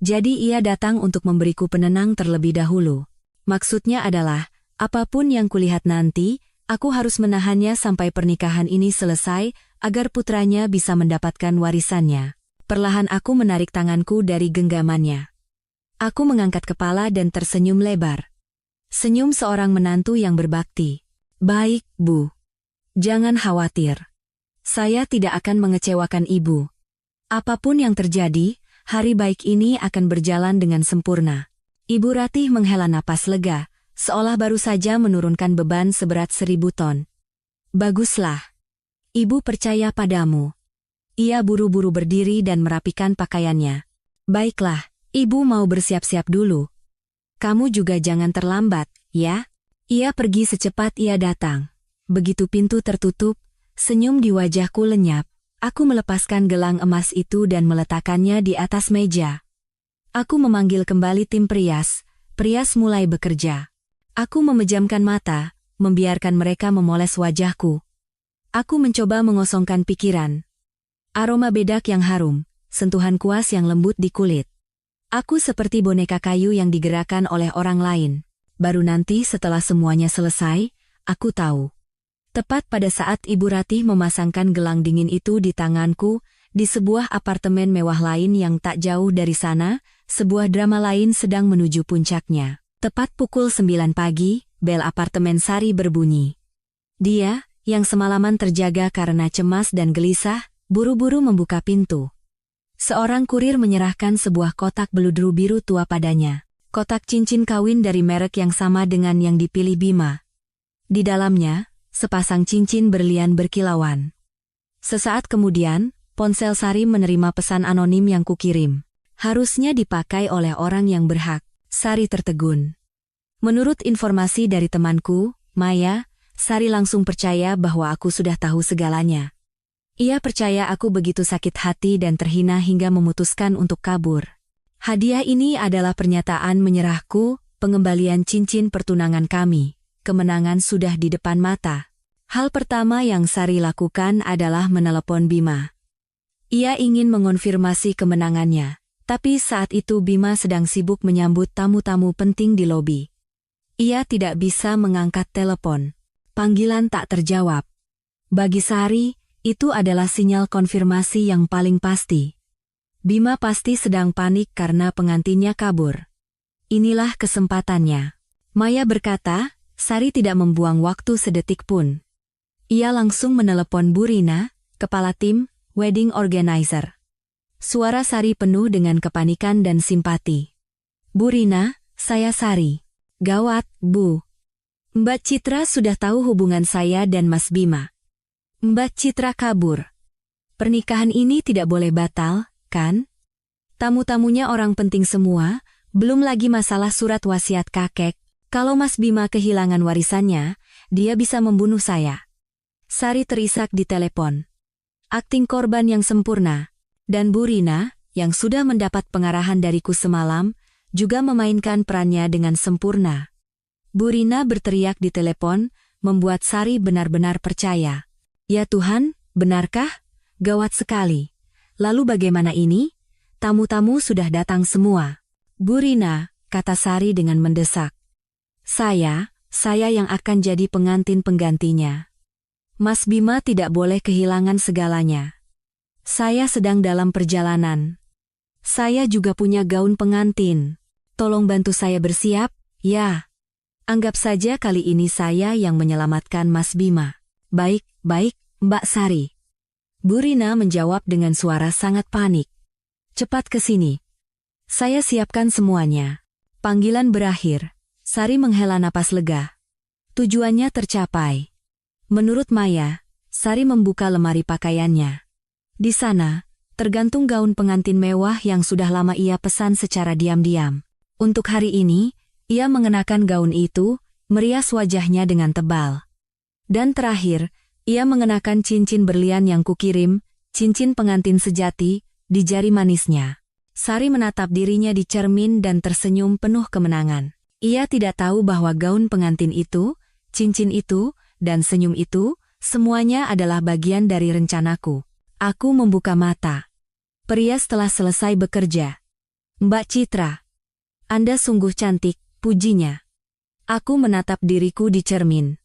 Jadi ia datang untuk memberiku penenang terlebih dahulu. Maksudnya adalah, apapun yang kulihat nanti, aku harus menahannya sampai pernikahan ini selesai, agar putranya bisa mendapatkan warisannya. Perlahan aku menarik tanganku dari genggamannya. Aku mengangkat kepala dan tersenyum lebar. Senyum seorang menantu yang berbakti. Baik, Bu. Jangan khawatir. Saya tidak akan mengecewakan ibu. Apapun yang terjadi, hari baik ini akan berjalan dengan sempurna. Ibu Ratih menghela napas lega, seolah baru saja menurunkan beban seberat 1000 ton. Baguslah. Ibu percaya padamu. Ia buru-buru berdiri dan merapikan pakaiannya. Baiklah, ibu mau bersiap-siap dulu. Kamu juga jangan terlambat, ya? Ia pergi secepat ia datang. Begitu pintu tertutup, senyum di wajahku lenyap. Aku melepaskan gelang emas itu dan meletakkannya di atas meja. Aku memanggil kembali tim Prias. Prias mulai bekerja. Aku memejamkan mata, membiarkan mereka memoles wajahku. Aku mencoba mengosongkan pikiran. Aroma bedak yang harum, sentuhan kuas yang lembut di kulit. Aku seperti boneka kayu yang digerakkan oleh orang lain. Baru nanti setelah semuanya selesai, aku tahu. Tepat pada saat Ibu Ratih memasangkan gelang dingin itu di tanganku, di sebuah apartemen mewah lain yang tak jauh dari sana, sebuah drama lain sedang menuju puncaknya. Tepat pukul 9 pagi, bel apartemen Sari berbunyi. Dia, yang semalaman terjaga karena cemas dan gelisah, buru-buru membuka pintu. Seorang kurir menyerahkan sebuah kotak beludru biru tua padanya. Kotak cincin kawin dari merek yang sama dengan yang dipilih Bima. Di dalamnya, sepasang cincin berlian berkilauan. Sesaat kemudian, ponsel Sari menerima pesan anonim yang kukirim. Harusnya dipakai oleh orang yang berhak. Sari tertegun. Menurut informasi dari temanku, Maya, Sari langsung percaya bahwa aku sudah tahu segalanya. Ia percaya aku begitu sakit hati dan terhina hingga memutuskan untuk kabur. Hadiah ini adalah pernyataan menyerahku, pengembalian cincin pertunangan kami. Kemenangan sudah di depan mata. Hal pertama yang Sari lakukan adalah menelepon Bima. Ia ingin mengonfirmasi kemenangannya, tapi saat itu Bima sedang sibuk menyambut tamu-tamu penting di lobi. Ia tidak bisa mengangkat telepon. Panggilan tak terjawab. Bagi Sari, itu adalah sinyal konfirmasi yang paling pasti. Bima pasti sedang panik karena pengantinnya kabur. Inilah kesempatannya. Maya berkata, Sari tidak membuang waktu sedetik pun. Ia langsung menelepon Bu Rina, kepala tim, wedding organizer. Suara Sari penuh dengan kepanikan dan simpati. Bu Rina, saya Sari. Gawat, Bu. Mbak Citra sudah tahu hubungan saya dan Mas Bima. Mbak Citra kabur. Pernikahan ini tidak boleh batal, kan? Tamu-tamunya orang penting semua, belum lagi masalah surat wasiat kakek. Kalau Mas Bima kehilangan warisannya, dia bisa membunuh saya. Sari terisak di telepon. Akting korban yang sempurna. Dan Bu Rina, yang sudah mendapat pengarahan dariku semalam, juga memainkan perannya dengan sempurna. Bu Rina berteriak di telepon, membuat Sari benar-benar percaya. Ya Tuhan, benarkah? Gawat sekali. Lalu bagaimana ini? Tamu-tamu sudah datang semua. Bu Rina, kata Sari dengan mendesak. Saya yang akan jadi pengantin penggantinya. Mas Bima tidak boleh kehilangan segalanya. Saya sedang dalam perjalanan. Saya juga punya gaun pengantin. Tolong bantu saya bersiap, ya. Anggap saja kali ini saya yang menyelamatkan Mas Bima. Baik, Mbak Sari. Bu Rina menjawab dengan suara sangat panik. Cepat ke sini. Saya siapkan semuanya. Panggilan berakhir. Sari menghela napas lega. Tujuannya tercapai. Menurut Maya, Sari membuka lemari pakaiannya. Di sana, tergantung gaun pengantin mewah yang sudah lama ia pesan secara diam-diam. Untuk hari ini, ia mengenakan gaun itu, merias wajahnya dengan tebal. Dan terakhir, ia mengenakan cincin berlian yang kukirim, cincin pengantin sejati, di jari manisnya. Sari menatap dirinya di cermin dan tersenyum penuh kemenangan. Ia tidak tahu bahwa gaun pengantin itu, cincin itu, dan senyum itu, semuanya adalah bagian dari rencanaku. Aku membuka mata. Perias telah selesai bekerja. Mbak Citra, Anda sungguh cantik, pujinya. Aku menatap diriku di cermin.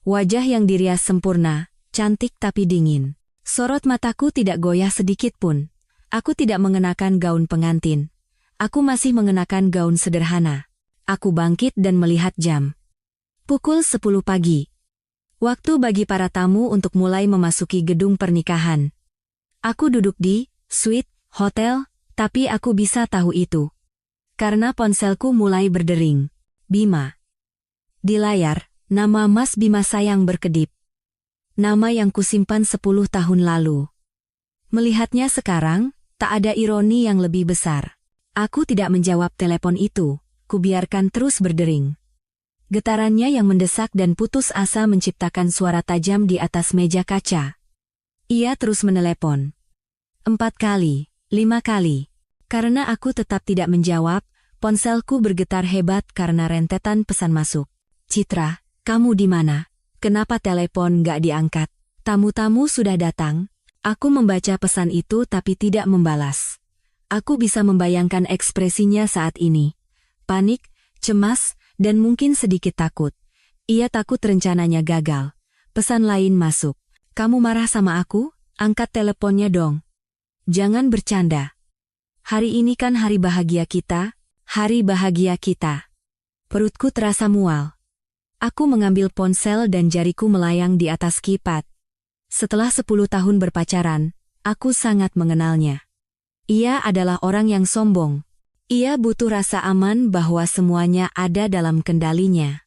Wajah yang dirias sempurna, cantik tapi dingin. Sorot mataku tidak goyah sedikit pun. Aku tidak mengenakan gaun pengantin. Aku masih mengenakan gaun sederhana. Aku bangkit dan melihat jam. Pukul 10 pagi. Waktu bagi para tamu untuk mulai memasuki gedung pernikahan. Aku duduk di suite hotel, tapi aku bisa tahu itu. Karena ponselku mulai berdering. Bima. Di layar, nama Mas Bima sayang berkedip. Nama yang kusimpan 10 tahun lalu. Melihatnya sekarang, tak ada ironi yang lebih besar. Aku tidak menjawab telepon itu, kubiarkan terus berdering. Getarannya yang mendesak dan putus asa menciptakan suara tajam di atas meja kaca. Ia terus menelepon. 4 kali, 5 kali. Karena aku tetap tidak menjawab, ponselku bergetar hebat karena rentetan pesan masuk. Citra, kamu di mana? Kenapa telepon gak diangkat? Tamu-tamu sudah datang. Aku membaca pesan itu tapi tidak membalas. Aku bisa membayangkan ekspresinya saat ini. Panik, cemas, dan mungkin sedikit takut. Ia takut rencananya gagal. Pesan lain masuk. Kamu marah sama aku? Angkat teleponnya dong. Jangan bercanda. Hari ini kan hari bahagia kita, hari bahagia kita. Perutku terasa mual. Aku mengambil ponsel dan jariku melayang di atas keypad. Setelah 10 tahun berpacaran, aku sangat mengenalnya. Ia adalah orang yang sombong. Ia butuh rasa aman bahwa semuanya ada dalam kendalinya.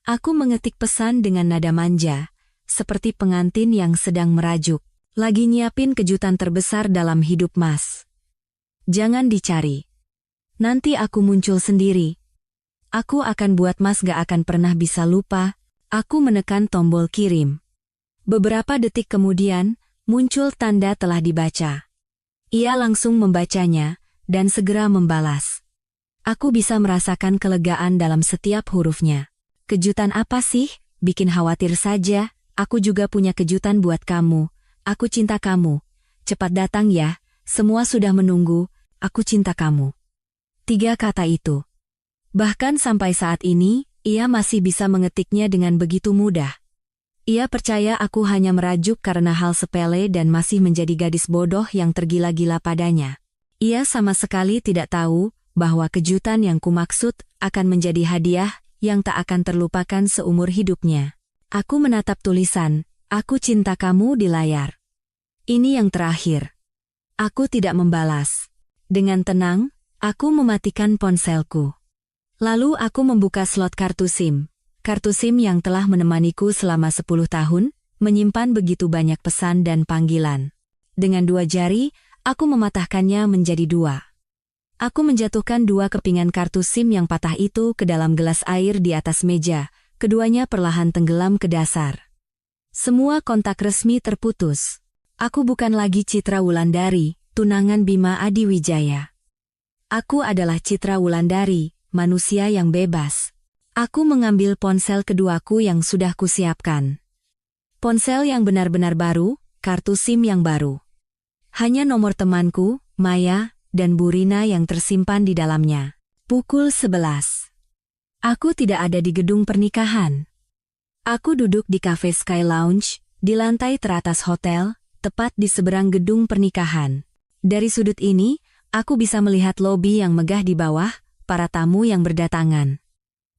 Aku mengetik pesan dengan nada manja, seperti pengantin yang sedang merajuk. Lagi nyiapin kejutan terbesar dalam hidup Mas. Jangan dicari. Nanti aku muncul sendiri. Aku akan buat Mas gak akan pernah bisa lupa. Aku menekan tombol kirim. Beberapa detik kemudian, muncul tanda telah dibaca. Ia langsung membacanya, dan segera membalas. Aku bisa merasakan kelegaan dalam setiap hurufnya. Kejutan apa sih? Bikin khawatir saja. Aku juga punya kejutan buat kamu. Aku cinta kamu. Cepat datang ya, semua sudah menunggu. Aku cinta kamu. 3 kata itu. Bahkan sampai saat ini, ia masih bisa mengetiknya dengan begitu mudah. Ia percaya aku hanya merajuk karena hal sepele dan masih menjadi gadis bodoh yang tergila-gila padanya. Ia sama sekali tidak tahu bahwa kejutan yang kumaksud akan menjadi hadiah yang tak akan terlupakan seumur hidupnya. Aku menatap tulisan, "Aku cinta kamu" di layar. Ini yang terakhir. Aku tidak membalas. Dengan tenang, aku mematikan ponselku. Lalu aku membuka slot kartu SIM. kartu SIM yang telah menemaniku selama 10 tahun, menyimpan begitu banyak pesan dan panggilan. Dengan 2 jari, aku mematahkannya menjadi 2. Aku menjatuhkan 2 kepingan kartu SIM yang patah itu ke dalam gelas air di atas meja, keduanya perlahan tenggelam ke dasar. Semua kontak resmi terputus. Aku bukan lagi Citra Wulandari, tunangan Bima Adiwijaya. Aku adalah Citra Wulandari, manusia yang bebas. Aku mengambil ponsel keduaku yang sudah kusiapkan. Ponsel yang benar-benar baru, kartu SIM yang baru. Hanya nomor temanku, Maya, dan Burina yang tersimpan di dalamnya. Pukul 11. Aku tidak ada di gedung pernikahan. Aku duduk di Cafe Sky Lounge, di lantai teratas hotel, tepat di seberang gedung pernikahan. Dari sudut ini, aku bisa melihat lobi yang megah di bawah, para tamu yang berdatangan.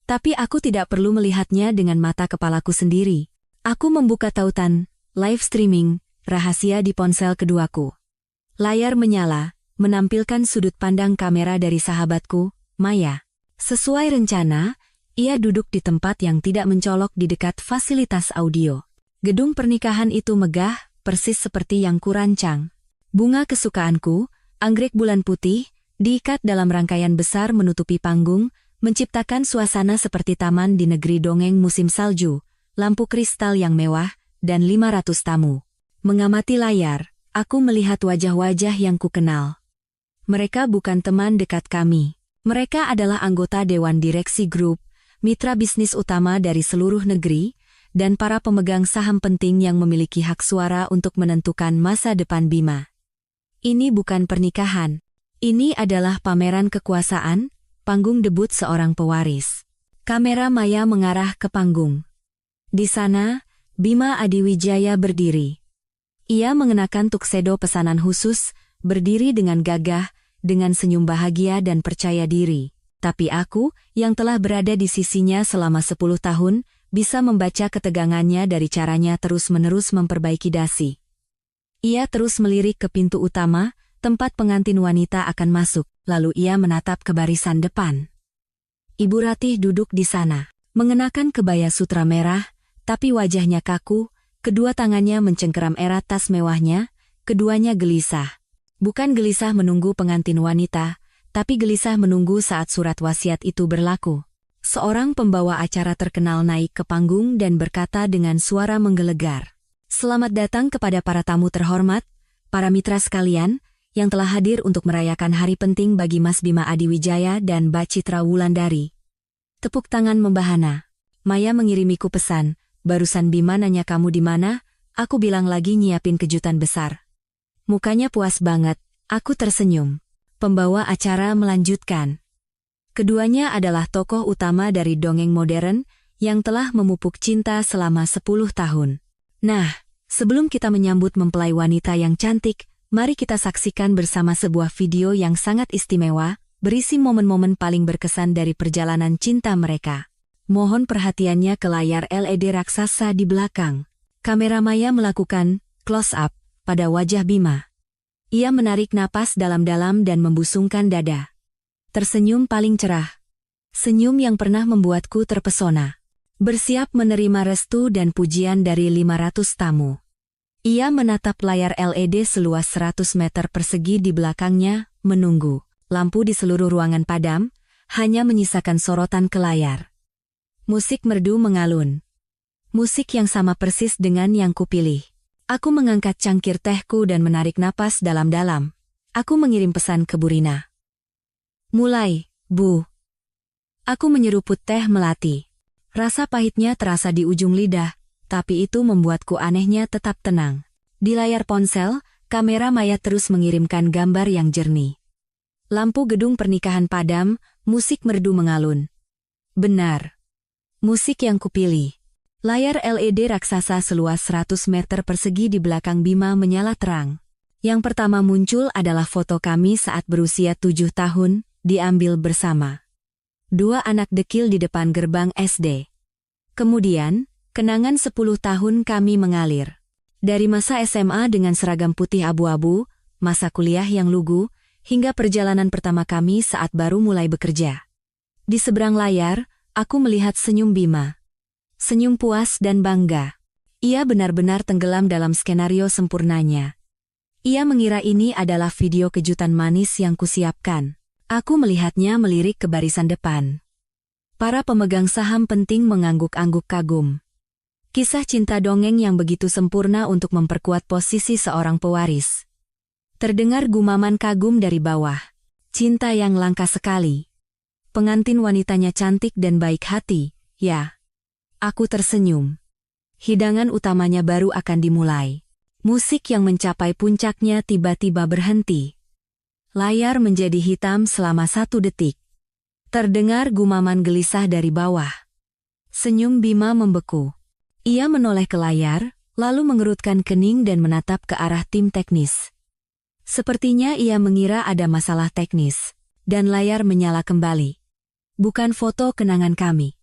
Tapi aku tidak perlu melihatnya dengan mata kepalaku sendiri. Aku membuka tautan, live streaming, rahasia di ponsel keduaku. Layar menyala, menampilkan sudut pandang kamera dari sahabatku, Maya. Sesuai rencana, ia duduk di tempat yang tidak mencolok di dekat fasilitas audio. Gedung pernikahan itu megah, persis seperti yang kurancang. Bunga kesukaanku, anggrek bulan putih, diikat dalam rangkaian besar menutupi panggung, menciptakan suasana seperti taman di negeri dongeng musim salju, lampu kristal yang mewah, dan 500 tamu. Mengamati layar, aku melihat wajah-wajah yang kukenal. Mereka bukan teman dekat kami. Mereka adalah anggota Dewan Direksi Grup, mitra bisnis utama dari seluruh negeri, dan para pemegang saham penting yang memiliki hak suara untuk menentukan masa depan Bima. Ini bukan pernikahan. Ini adalah pameran kekuasaan, panggung debut seorang pewaris. Kamera Maya mengarah ke panggung. Di sana, Bima Adiwijaya berdiri. Ia mengenakan tuxedo pesanan khusus, berdiri dengan gagah, dengan senyum bahagia dan percaya diri. Tapi aku, yang telah berada di sisinya selama 10 tahun, bisa membaca ketegangannya dari caranya terus-menerus memperbaiki dasi. Ia terus melirik ke pintu utama, tempat pengantin wanita akan masuk, lalu ia menatap ke barisan depan. Ibu Ratih duduk di sana, mengenakan kebaya sutra merah, tapi wajahnya kaku, kedua tangannya mencengkeram erat tas mewahnya, keduanya gelisah. Bukan gelisah menunggu pengantin wanita, tapi gelisah menunggu saat surat wasiat itu berlaku. Seorang pembawa acara terkenal naik ke panggung dan berkata dengan suara menggelegar. Selamat datang kepada para tamu terhormat, para mitra sekalian, yang telah hadir untuk merayakan hari penting bagi Mas Bima Adiwijaya dan Mbak Citra Wulandari. Tepuk tangan membahana. Maya mengirimiku pesan, barusan Bima nanya kamu di mana, aku bilang lagi nyiapin kejutan besar. Mukanya puas banget, aku tersenyum. Pembawa acara melanjutkan. Keduanya adalah tokoh utama dari dongeng modern yang telah memupuk cinta selama 10 tahun. Nah, sebelum kita menyambut mempelai wanita yang cantik, mari kita saksikan bersama sebuah video yang sangat istimewa, berisi momen-momen paling berkesan dari perjalanan cinta mereka. Mohon perhatiannya ke layar LED raksasa di belakang. Kamera Maya melakukan close-up pada wajah Bima. Ia menarik napas dalam-dalam dan membusungkan dada. Tersenyum paling cerah. Senyum yang pernah membuatku terpesona. Bersiap menerima restu dan pujian dari 500 tamu. Ia menatap layar LED seluas 100 meter persegi di belakangnya, menunggu. Lampu di seluruh ruangan padam, hanya menyisakan sorotan ke layar. Musik merdu mengalun. Musik yang sama persis dengan yang kupilih. Aku mengangkat cangkir tehku dan menarik napas dalam-dalam. Aku mengirim pesan ke Burina. Mulai, Bu. Aku menyeruput teh melati. Rasa pahitnya terasa di ujung lidah, tapi itu membuatku anehnya tetap tenang. Di layar ponsel, kamera Maya terus mengirimkan gambar yang jernih. Lampu gedung pernikahan padam, musik merdu mengalun. Benar. Musik yang kupilih. Layar LED raksasa seluas 100 meter persegi di belakang Bima menyala terang. Yang pertama muncul adalah foto kami saat berusia 7 tahun, diambil bersama. 2 anak dekil di depan gerbang SD. Kemudian, kenangan 10 tahun kami mengalir. Dari masa SMA dengan seragam putih abu-abu, masa kuliah yang lugu, hingga perjalanan pertama kami saat baru mulai bekerja. Di seberang layar, aku melihat senyum Bima. Senyum puas dan bangga. Ia benar-benar tenggelam dalam skenario sempurnanya. Ia mengira ini adalah video kejutan manis yang kusiapkan. Aku melihatnya melirik ke barisan depan. Para pemegang saham penting mengangguk-angguk kagum. Kisah cinta dongeng yang begitu sempurna untuk memperkuat posisi seorang pewaris. Terdengar gumaman kagum dari bawah. Cinta yang langka sekali. Pengantin wanitanya cantik dan baik hati, ya. Aku tersenyum. Hidangan utamanya baru akan dimulai. Musik yang mencapai puncaknya tiba-tiba berhenti. Layar menjadi hitam selama 1 detik. Terdengar gumaman gelisah dari bawah. Senyum Bima membeku. Ia menoleh ke layar, lalu mengerutkan kening dan menatap ke arah tim teknis. Sepertinya ia mengira ada masalah teknis, dan layar menyala kembali. Bukan foto kenangan kami,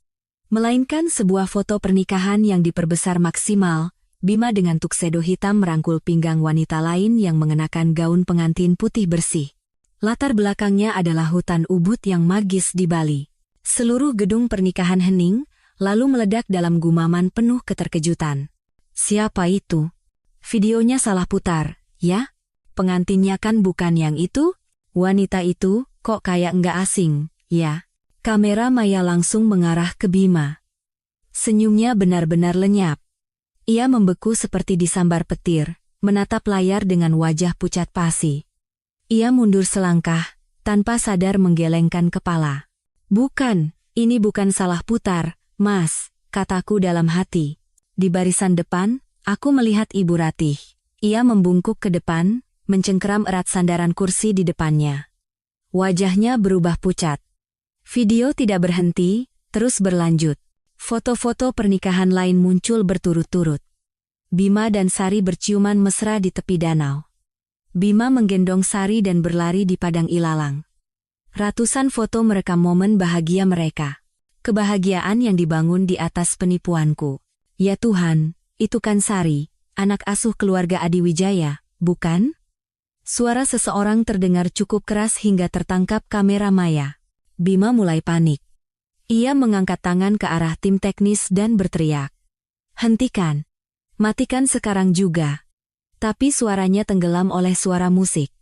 melainkan sebuah foto pernikahan yang diperbesar maksimal. Bima dengan tuxedo hitam merangkul pinggang wanita lain yang mengenakan gaun pengantin putih bersih. Latar belakangnya adalah hutan ubud yang magis di Bali. Seluruh gedung pernikahan hening, lalu meledak dalam gumaman penuh keterkejutan. Siapa itu? Videonya salah putar, ya? Pengantinnya kan bukan yang itu? Wanita itu, kok kayak nggak asing, ya? Kamera maya langsung mengarah ke Bima. Senyumnya benar-benar lenyap. Ia membeku seperti disambar petir, menatap layar dengan wajah pucat pasi. Ia mundur selangkah, tanpa sadar menggelengkan kepala. Bukan, ini bukan salah putar, Mas, kataku dalam hati. Di barisan depan, aku melihat Ibu Ratih. Ia membungkuk ke depan, mencengkeram erat sandaran kursi di depannya. Wajahnya berubah pucat. Video tidak berhenti, terus berlanjut. Foto-foto pernikahan lain muncul berturut-turut. Bima dan Sari berciuman mesra di tepi danau. Bima menggendong Sari dan berlari di padang ilalang. Ratusan foto merekam momen bahagia mereka. Kebahagiaan yang dibangun di atas penipuanku. Ya Tuhan, itu kan Sari, anak asuh keluarga Adiwijaya, bukan? Suara seseorang terdengar cukup keras hingga tertangkap kamera maya. Bima mulai panik. Ia mengangkat tangan ke arah tim teknis dan berteriak. Hentikan. Matikan sekarang juga. Tapi suaranya tenggelam oleh suara musik.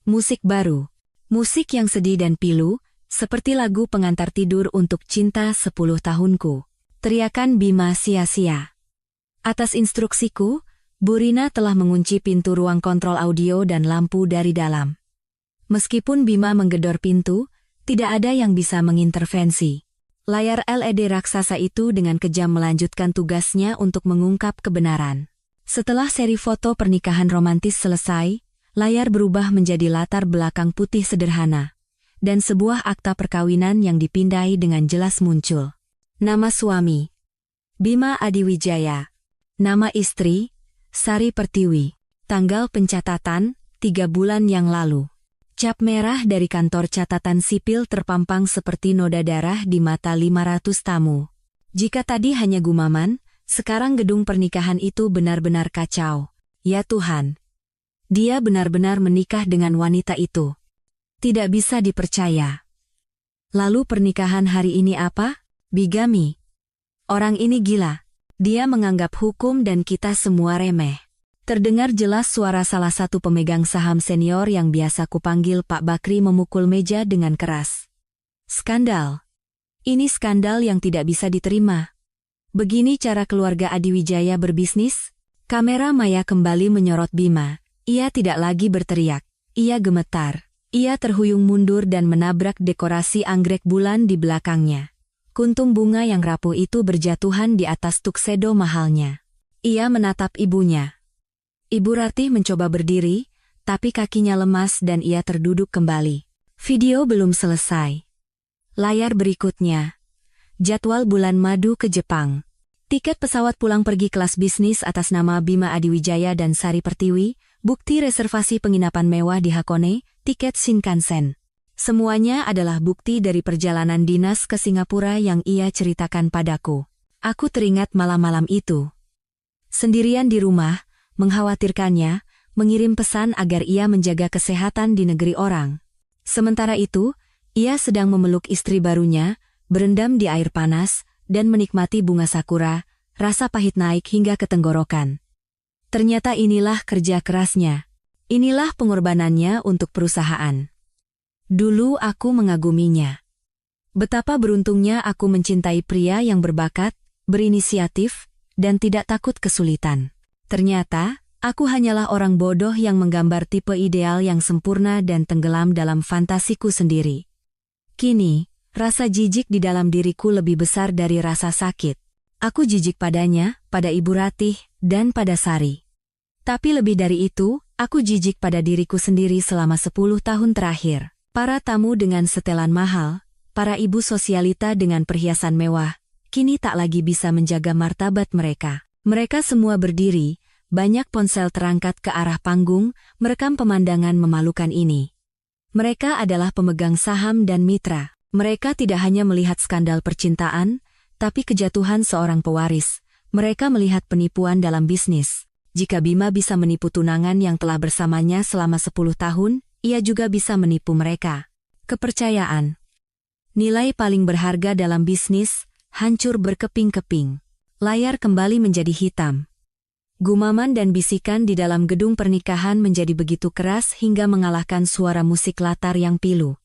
Musik baru. Musik yang sedih dan pilu, seperti lagu pengantar tidur untuk cinta 10 tahunku. Teriakan Bima sia-sia. Atas instruksiku, Bu Rina telah mengunci pintu ruang kontrol audio dan lampu dari dalam. Meskipun Bima menggedor pintu, tidak ada yang bisa mengintervensi. Layar LED raksasa itu dengan kejam melanjutkan tugasnya untuk mengungkap kebenaran. Setelah seri foto pernikahan romantis selesai, layar berubah menjadi latar belakang putih sederhana, dan sebuah akta perkawinan yang dipindai dengan jelas muncul. Nama suami, Bima Adiwijaya. Nama istri, Sari Pertiwi. Tanggal pencatatan, 3 bulan yang lalu. Cap merah dari kantor catatan sipil terpampang seperti noda darah di mata 500 tamu. Jika tadi hanya gumaman, sekarang gedung pernikahan itu benar-benar kacau. Ya Tuhan. Dia benar-benar menikah dengan wanita itu. Tidak bisa dipercaya. Lalu pernikahan hari ini apa? Bigami. Orang ini gila. Dia menganggap hukum dan kita semua remeh. Terdengar jelas suara salah satu pemegang saham senior yang biasa kupanggil Pak Bakri memukul meja dengan keras. Skandal. Ini skandal yang tidak bisa diterima. Begini cara keluarga Adiwijaya berbisnis? Kamera maya kembali menyorot Bima. Ia tidak lagi berteriak. Ia gemetar. Ia terhuyung mundur dan menabrak dekorasi anggrek bulan di belakangnya. Kuntum bunga yang rapuh itu berjatuhan di atas tuxedo mahalnya. Ia menatap ibunya. Ibu Ratih mencoba berdiri, tapi kakinya lemas dan ia terduduk kembali. Video belum selesai. Layar berikutnya. Jadwal bulan madu ke Jepang. Tiket pesawat pulang pergi kelas bisnis atas nama Bima Adiwijaya dan Sari Pertiwi, bukti reservasi penginapan mewah di Hakone, tiket Shinkansen. Semuanya adalah bukti dari perjalanan dinas ke Singapura yang ia ceritakan padaku. Aku teringat malam-malam itu. Sendirian di rumah, mengkhawatirkannya, mengirim pesan agar ia menjaga kesehatan di negeri orang. Sementara itu, ia sedang memeluk istri barunya, berendam di air panas, dan menikmati bunga sakura, rasa pahit naik hingga ke tenggorokan. Ternyata inilah kerja kerasnya. Inilah pengorbanannya untuk perusahaan. Dulu aku mengaguminya. Betapa beruntungnya aku mencintai pria yang berbakat, berinisiatif, dan tidak takut kesulitan. Ternyata, aku hanyalah orang bodoh yang menggambar tipe ideal yang sempurna dan tenggelam dalam fantasiku sendiri. Kini, rasa jijik di dalam diriku lebih besar dari rasa sakit. Aku jijik padanya, pada Ibu Ratih, dan pada Sari. Tapi lebih dari itu, aku jijik pada diriku sendiri selama 10 tahun terakhir. Para tamu dengan setelan mahal, para ibu sosialita dengan perhiasan mewah, kini tak lagi bisa menjaga martabat mereka. Mereka semua berdiri, banyak ponsel terangkat ke arah panggung, merekam pemandangan memalukan ini. Mereka adalah pemegang saham dan mitra. Mereka tidak hanya melihat skandal percintaan, tapi kejatuhan seorang pewaris. Mereka melihat penipuan dalam bisnis. Jika Bima bisa menipu tunangan yang telah bersamanya selama 10 tahun, ia juga bisa menipu mereka. Kepercayaan. Nilai paling berharga dalam bisnis, hancur berkeping-keping. Layar kembali menjadi hitam. Gumaman dan bisikan di dalam gedung pernikahan menjadi begitu keras hingga mengalahkan suara musik latar yang pilu.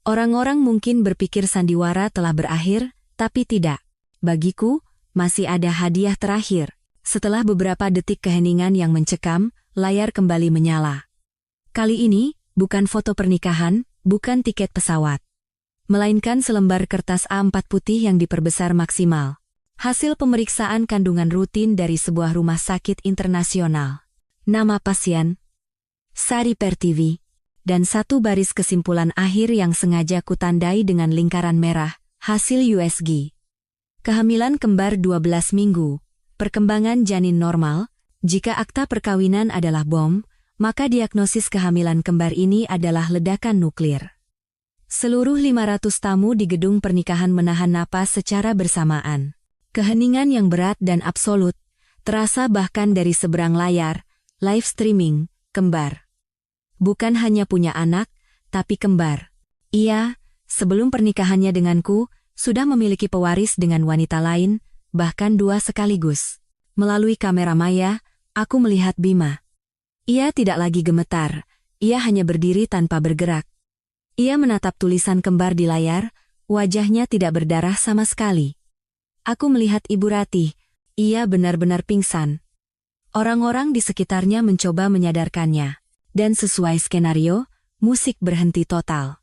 Orang-orang mungkin berpikir sandiwara telah berakhir, tapi tidak. Bagiku, masih ada hadiah terakhir. Setelah beberapa detik keheningan yang mencekam, layar kembali menyala. Kali ini, bukan foto pernikahan, bukan tiket pesawat. Melainkan selembar kertas A4 putih yang diperbesar maksimal. Hasil pemeriksaan kandungan rutin dari sebuah rumah sakit internasional. Nama pasien, Sari Pertiwi, dan satu baris kesimpulan akhir yang sengaja kutandai dengan lingkaran merah, hasil USG. Kehamilan kembar 12 minggu, perkembangan janin normal. Jika akta perkawinan adalah bom, maka diagnosis kehamilan kembar ini adalah ledakan nuklir. Seluruh 500 tamu di gedung pernikahan menahan napas secara bersamaan. Keheningan yang berat dan absolut, terasa bahkan dari seberang layar, live streaming, kembar. Bukan hanya punya anak, tapi kembar. Ia, sebelum pernikahannya denganku, sudah memiliki pewaris dengan wanita lain, bahkan 2 sekaligus. Melalui kamera maya, aku melihat Bima. Ia tidak lagi gemetar, ia hanya berdiri tanpa bergerak. Ia menatap tulisan kembar di layar, wajahnya tidak berdarah sama sekali. Aku melihat Ibu Ratih, ia benar-benar pingsan. Orang-orang di sekitarnya mencoba menyadarkannya. Dan sesuai skenario, musik berhenti total.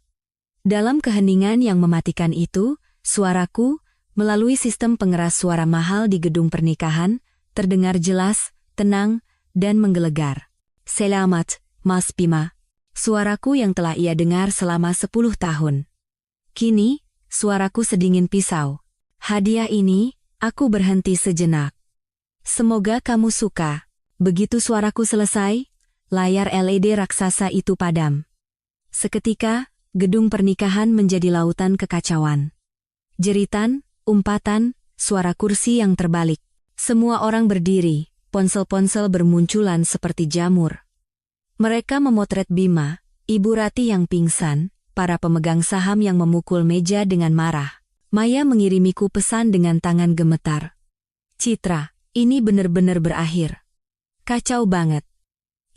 Dalam keheningan yang mematikan itu, suaraku, melalui sistem pengeras suara mahal di gedung pernikahan, terdengar jelas, tenang, dan menggelegar. Selamat, Mas Bima. Suaraku yang telah ia dengar selama 10 tahun. Kini, suaraku sedingin pisau. Hadiah ini, aku berhenti sejenak. Semoga kamu suka. Begitu suaraku selesai, layar LED raksasa itu padam. Seketika, gedung pernikahan menjadi lautan kekacauan. Jeritan, umpatan, suara kursi yang terbalik. Semua orang berdiri, ponsel-ponsel bermunculan seperti jamur. Mereka memotret Bima, Ibu Ratih yang pingsan, para pemegang saham yang memukul meja dengan marah. Maya mengirimiku pesan dengan tangan gemetar. Citra, ini benar-benar berakhir. Kacau banget.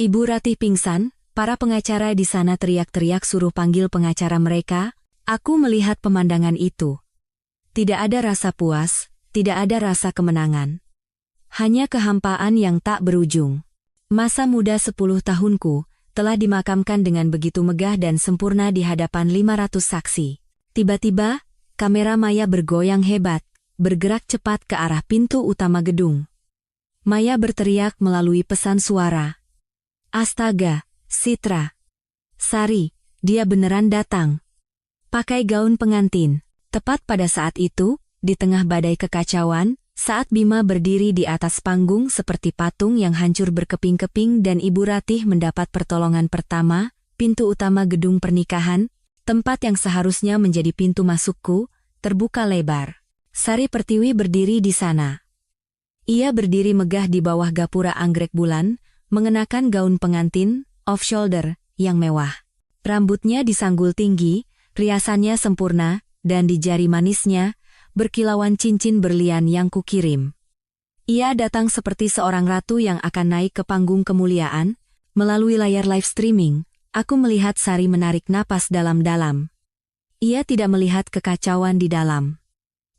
Ibu Ratih pingsan, para pengacara di sana teriak-teriak suruh panggil pengacara mereka. Aku melihat pemandangan itu. Tidak ada rasa puas, tidak ada rasa kemenangan. Hanya kehampaan yang tak berujung. Masa muda 10 tahunku, telah dimakamkan dengan begitu megah dan sempurna di hadapan 500 saksi. Tiba-tiba, kamera Maya bergoyang hebat, bergerak cepat ke arah pintu utama gedung. Maya berteriak melalui pesan suara. Astaga, Citra. Sari, dia beneran datang. Pakai gaun pengantin. Tepat pada saat itu, di tengah badai kekacauan, saat Bima berdiri di atas panggung seperti patung yang hancur berkeping-keping dan Ibu Ratih mendapat pertolongan pertama, pintu utama gedung pernikahan, tempat yang seharusnya menjadi pintu masukku, terbuka lebar. Sari Pertiwi berdiri di sana. Ia berdiri megah di bawah gapura anggrek bulan, mengenakan gaun pengantin, off-shoulder, yang mewah. Rambutnya disanggul tinggi, riasannya sempurna, dan di jari manisnya, berkilauan cincin berlian yang kukirim. Ia datang seperti seorang ratu yang akan naik ke panggung kemuliaan. Melalui layar live streaming, aku melihat Sari menarik napas dalam-dalam. Ia tidak melihat kekacauan di dalam.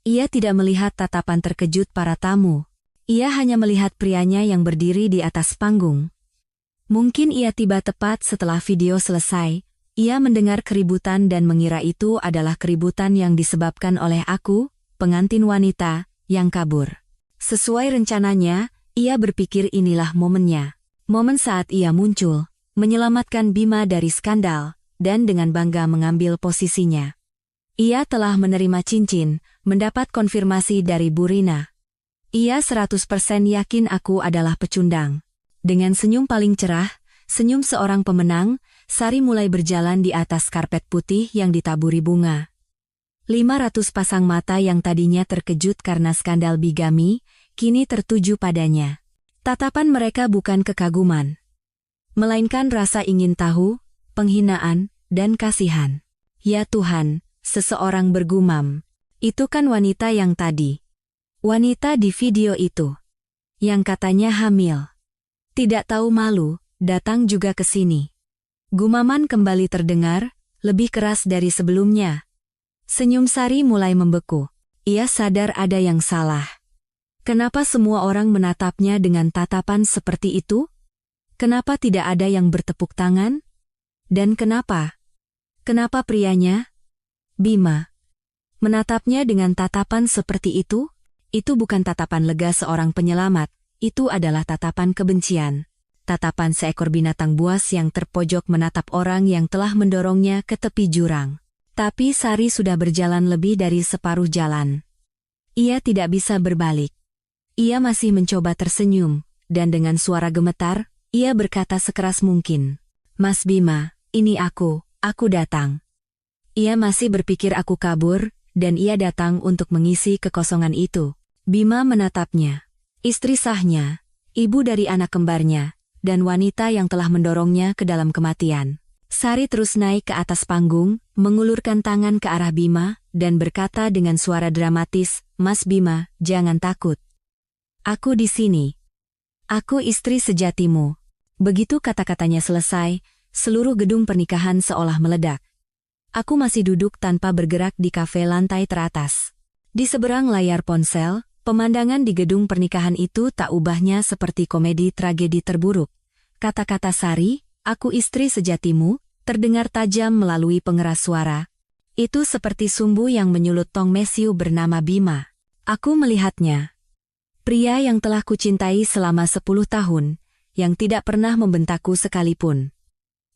Ia tidak melihat tatapan terkejut para tamu. Ia hanya melihat prianya yang berdiri di atas panggung. Mungkin ia tiba tepat setelah video selesai. Ia mendengar keributan dan mengira itu adalah keributan yang disebabkan oleh aku, pengantin wanita, yang kabur. Sesuai rencananya, ia berpikir inilah momennya. Momen saat ia muncul, menyelamatkan Bima dari skandal, dan dengan bangga mengambil posisinya. Ia telah menerima cincin, mendapat konfirmasi dari Bu Rina. Ia 100% yakin aku adalah pecundang. Dengan senyum paling cerah, senyum seorang pemenang, Sari mulai berjalan di atas karpet putih yang ditaburi bunga. 500 pasang mata yang tadinya terkejut karena skandal bigami, kini tertuju padanya. Tatapan mereka bukan kekaguman, melainkan rasa ingin tahu, penghinaan, dan kasihan. Ya Tuhan, seseorang bergumam. Itu kan wanita yang tadi. Wanita di video itu. Yang katanya hamil. Tidak tahu malu, datang juga ke sini. Gumaman kembali terdengar, lebih keras dari sebelumnya. Senyum Sari mulai membeku. Ia sadar ada yang salah. Kenapa semua orang menatapnya dengan tatapan seperti itu? Kenapa tidak ada yang bertepuk tangan? Dan kenapa? Kenapa prianya, Bima, menatapnya dengan tatapan seperti itu? Itu bukan tatapan lega seorang penyelamat, itu adalah tatapan kebencian. Tatapan seekor binatang buas yang terpojok menatap orang yang telah mendorongnya ke tepi jurang. Tapi Sari sudah berjalan lebih dari separuh jalan. Ia tidak bisa berbalik. Ia masih mencoba tersenyum, dan dengan suara gemetar, ia berkata sekeras mungkin. Mas Bima, ini aku datang. Ia masih berpikir aku kabur, dan ia datang untuk mengisi kekosongan itu. Bima menatapnya. Istri sahnya, ibu dari anak kembarnya, dan wanita yang telah mendorongnya ke dalam kematian. Sari terus naik ke atas panggung, mengulurkan tangan ke arah Bima, dan berkata dengan suara dramatis, Mas Bima, jangan takut. Aku di sini. Aku istri sejatimu. Begitu kata-katanya selesai, seluruh gedung pernikahan seolah meledak. Aku masih duduk tanpa bergerak di kafe lantai teratas. Di seberang layar ponsel, pemandangan di gedung pernikahan itu tak ubahnya seperti komedi tragedi terburuk. Kata-kata Sari, aku istri sejatimu, terdengar tajam melalui pengeras suara. Itu seperti sumbu yang menyulut tong mesiu bernama Bima. Aku melihatnya. Pria yang telah kucintai selama 10 tahun, yang tidak pernah membentakku sekalipun.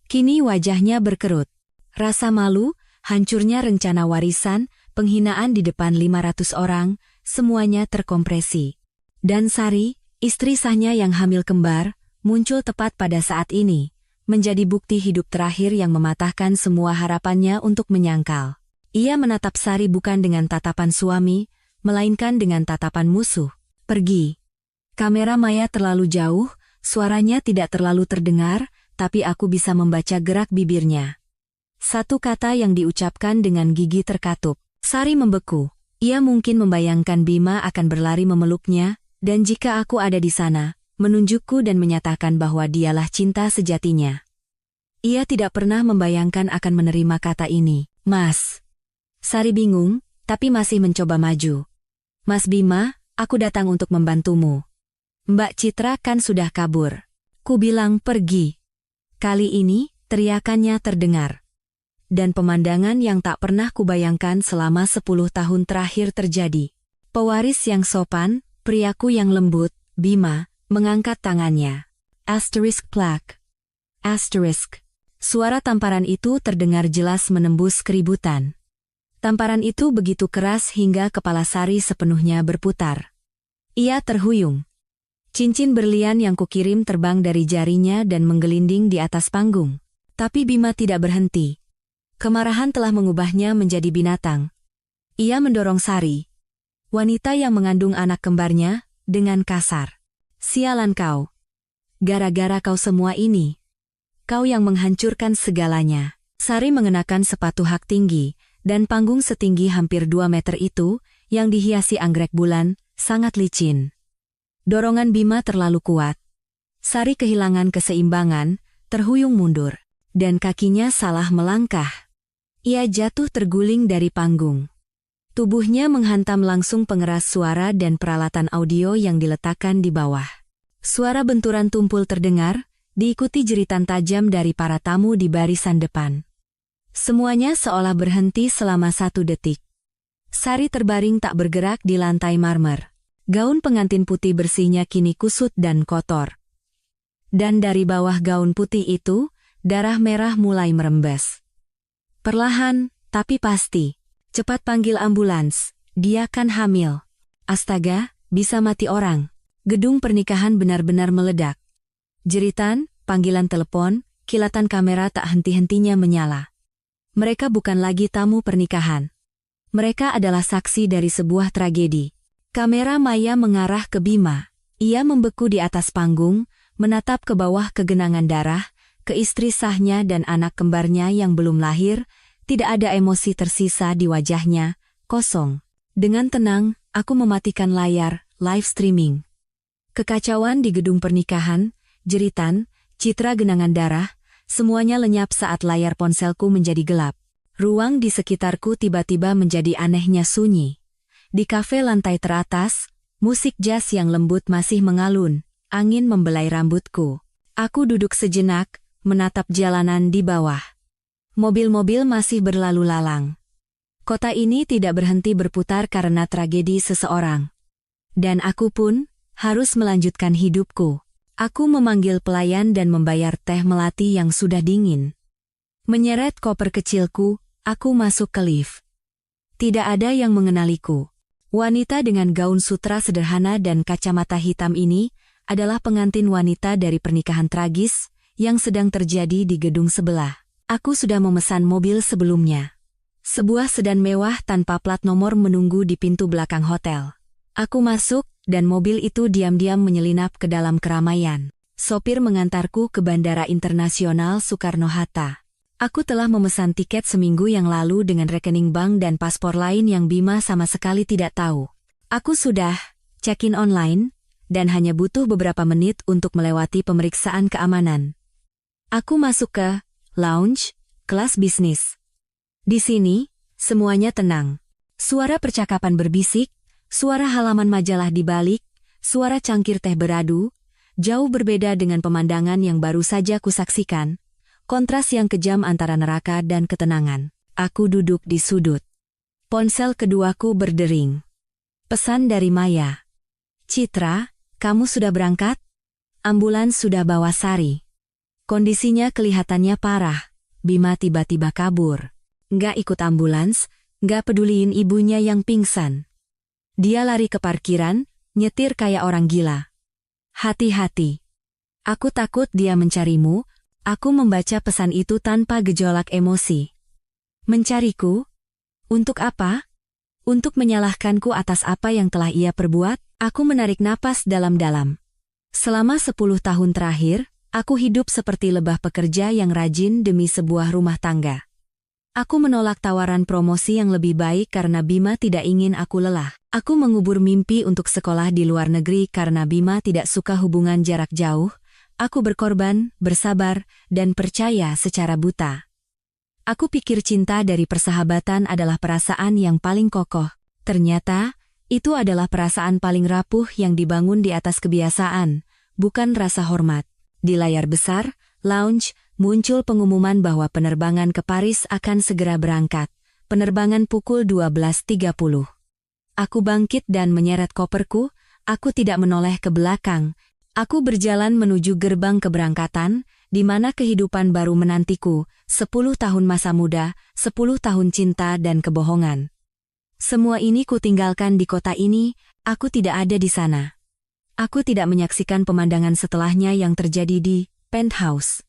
Kini wajahnya berkerut. Rasa malu, hancurnya rencana warisan, penghinaan di depan 500 orang, semuanya terkompresi. Dan Sari, istri sahnya yang hamil kembar, muncul tepat pada saat ini, menjadi bukti hidup terakhir yang mematahkan semua harapannya untuk menyangkal. Ia menatap Sari bukan dengan tatapan suami, melainkan dengan tatapan musuh. Pergi. Kamera Maya terlalu jauh, suaranya tidak terlalu terdengar, tapi aku bisa membaca gerak bibirnya. Satu kata yang diucapkan dengan gigi terkatup. Sari membeku. Ia mungkin membayangkan Bima akan berlari memeluknya, dan jika aku ada di sana, menunjukku dan menyatakan bahwa dialah cinta sejatinya. Ia tidak pernah membayangkan akan menerima kata ini. Mas. Sari bingung, tapi masih mencoba maju. Mas Bima, aku datang untuk membantumu. Mbak Citra kan sudah kabur. Ku bilang pergi. Kali ini, teriakannya terdengar. Dan pemandangan yang tak pernah kubayangkan selama 10 tahun terakhir terjadi. Pewaris yang sopan, priaku yang lembut, Bima, mengangkat tangannya. Asterisk plaque. Asterisk. Suara tamparan itu terdengar jelas menembus keributan. Tamparan itu begitu keras hingga kepala Sari sepenuhnya berputar. Ia terhuyung. Cincin berlian yang kukirim terbang dari jarinya dan menggelinding di atas panggung. Tapi Bima tidak berhenti. Kemarahan telah mengubahnya menjadi binatang. Ia mendorong Sari, wanita yang mengandung anak kembarnya, dengan kasar. Sialan kau. Gara-gara kau semua ini. Kau yang menghancurkan segalanya. Sari mengenakan sepatu hak tinggi, dan panggung setinggi hampir 2 meter itu, yang dihiasi anggrek bulan, sangat licin. Dorongan Bima terlalu kuat. Sari kehilangan keseimbangan, terhuyung mundur, dan kakinya salah melangkah. Ia jatuh terguling dari panggung. Tubuhnya menghantam langsung pengeras suara dan peralatan audio yang diletakkan di bawah. Suara benturan tumpul terdengar, diikuti jeritan tajam dari para tamu di barisan depan. Semuanya seolah berhenti selama 1 detik. Sari terbaring tak bergerak di lantai marmer. Gaun pengantin putih bersihnya kini kusut dan kotor. Dan dari bawah gaun putih itu, darah merah mulai merembes. Perlahan, tapi pasti. Cepat panggil ambulans, dia kan hamil. Astaga, bisa mati orang. Gedung pernikahan benar-benar meledak. Jeritan, panggilan telepon, kilatan kamera tak henti-hentinya menyala. Mereka bukan lagi tamu pernikahan. Mereka adalah saksi dari sebuah tragedi. Kamera maya mengarah ke Bima. Ia membeku di atas panggung, menatap ke bawah kegenangan darah, ke istri sahnya dan anak kembarnya yang belum lahir. Tidak ada emosi tersisa di wajahnya, kosong. Dengan tenang, aku mematikan layar, live streaming. Kekacauan di gedung pernikahan, jeritan, citra genangan darah, semuanya lenyap saat layar ponselku menjadi gelap. Ruang di sekitarku tiba-tiba menjadi anehnya sunyi. Di kafe lantai teratas, musik jazz yang lembut masih mengalun, angin membelai rambutku. Aku duduk sejenak, menatap jalanan di bawah. Mobil-mobil masih berlalu lalang. Kota ini tidak berhenti berputar karena tragedi seseorang. Dan aku pun harus melanjutkan hidupku. Aku memanggil pelayan dan membayar teh melati yang sudah dingin. Menyeret koper kecilku, aku masuk ke lift. Tidak ada yang mengenaliku. Wanita dengan gaun sutra sederhana dan kacamata hitam ini adalah pengantin wanita dari pernikahan tragis yang sedang terjadi di gedung sebelah. Aku sudah memesan mobil sebelumnya. Sebuah sedan mewah tanpa plat nomor menunggu di pintu belakang hotel. Aku masuk, dan mobil itu diam-diam menyelinap ke dalam keramaian. Sopir mengantarku ke Bandara Internasional Soekarno-Hatta. Aku telah memesan tiket seminggu yang lalu dengan rekening bank dan paspor lain yang Bima sama sekali tidak tahu. Aku sudah check-in online, dan hanya butuh beberapa menit untuk melewati pemeriksaan keamanan. Aku masuk ke lounge, kelas bisnis. Di sini, semuanya tenang. Suara percakapan berbisik, suara halaman majalah di balik, suara cangkir teh beradu, jauh berbeda dengan pemandangan yang baru saja kusaksikan. Kontras yang kejam antara neraka dan ketenangan. Aku duduk di sudut. Ponsel keduaku berdering. Pesan dari Maya. Citra, kamu sudah berangkat? Ambulans sudah bawa Sari. Kondisinya kelihatannya parah. Bima tiba-tiba kabur. Nggak ikut ambulans, nggak peduliin ibunya yang pingsan. Dia lari ke parkiran, nyetir kayak orang gila. Hati-hati. Aku takut dia mencarimu. Aku membaca pesan itu tanpa gejolak emosi. Mencariku? Untuk apa? Untuk menyalahkanku atas apa yang telah ia perbuat? Aku menarik napas dalam-dalam. Selama 10 tahun terakhir, aku hidup seperti lebah pekerja yang rajin demi sebuah rumah tangga. Aku menolak tawaran promosi yang lebih baik karena Bima tidak ingin aku lelah. Aku mengubur mimpi untuk sekolah di luar negeri karena Bima tidak suka hubungan jarak jauh. Aku berkorban, bersabar, dan percaya secara buta. Aku pikir cinta dari persahabatan adalah perasaan yang paling kokoh. Ternyata, itu adalah perasaan paling rapuh yang dibangun di atas kebiasaan, bukan rasa hormat. Di layar besar, lounge, muncul pengumuman bahwa penerbangan ke Paris akan segera berangkat. Penerbangan pukul 12.30. Aku bangkit dan menyeret koperku, aku tidak menoleh ke belakang. Aku berjalan menuju gerbang keberangkatan, di mana kehidupan baru menantiku, 10 tahun masa muda, 10 tahun cinta dan kebohongan. Semua ini kutinggalkan di kota ini, aku tidak ada di sana. Aku tidak menyaksikan pemandangan setelahnya yang terjadi di penthouse.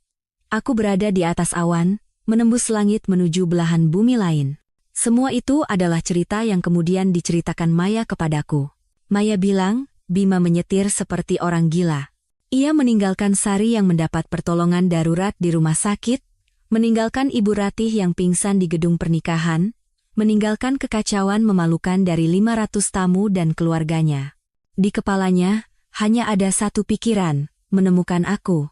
Aku berada di atas awan, menembus langit menuju belahan bumi lain. Semua itu adalah cerita yang kemudian diceritakan Maya kepadaku. Maya bilang, Bima menyetir seperti orang gila. Ia meninggalkan Sari yang mendapat pertolongan darurat di rumah sakit, meninggalkan Ibu Ratih yang pingsan di gedung pernikahan, meninggalkan kekacauan memalukan dari 500 tamu dan keluarganya. Di kepalanya, hanya ada satu pikiran, menemukan aku.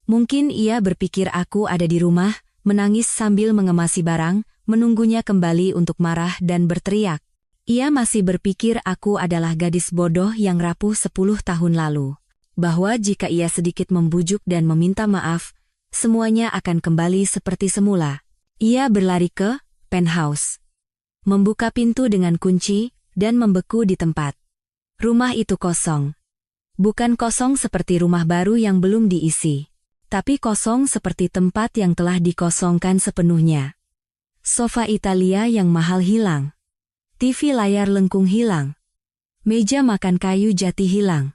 Mungkin ia berpikir aku ada di rumah, menangis sambil mengemasi barang, menunggunya kembali untuk marah dan berteriak. Ia masih berpikir aku adalah gadis bodoh yang rapuh 10 tahun lalu. Bahwa jika ia sedikit membujuk dan meminta maaf, semuanya akan kembali seperti semula. Ia berlari ke penthouse, membuka pintu dengan kunci, dan membeku di tempat. Rumah itu kosong. Bukan kosong seperti rumah baru yang belum diisi, tapi kosong seperti tempat yang telah dikosongkan sepenuhnya. Sofa Italia yang mahal hilang. TV layar lengkung hilang. Meja makan kayu jati hilang.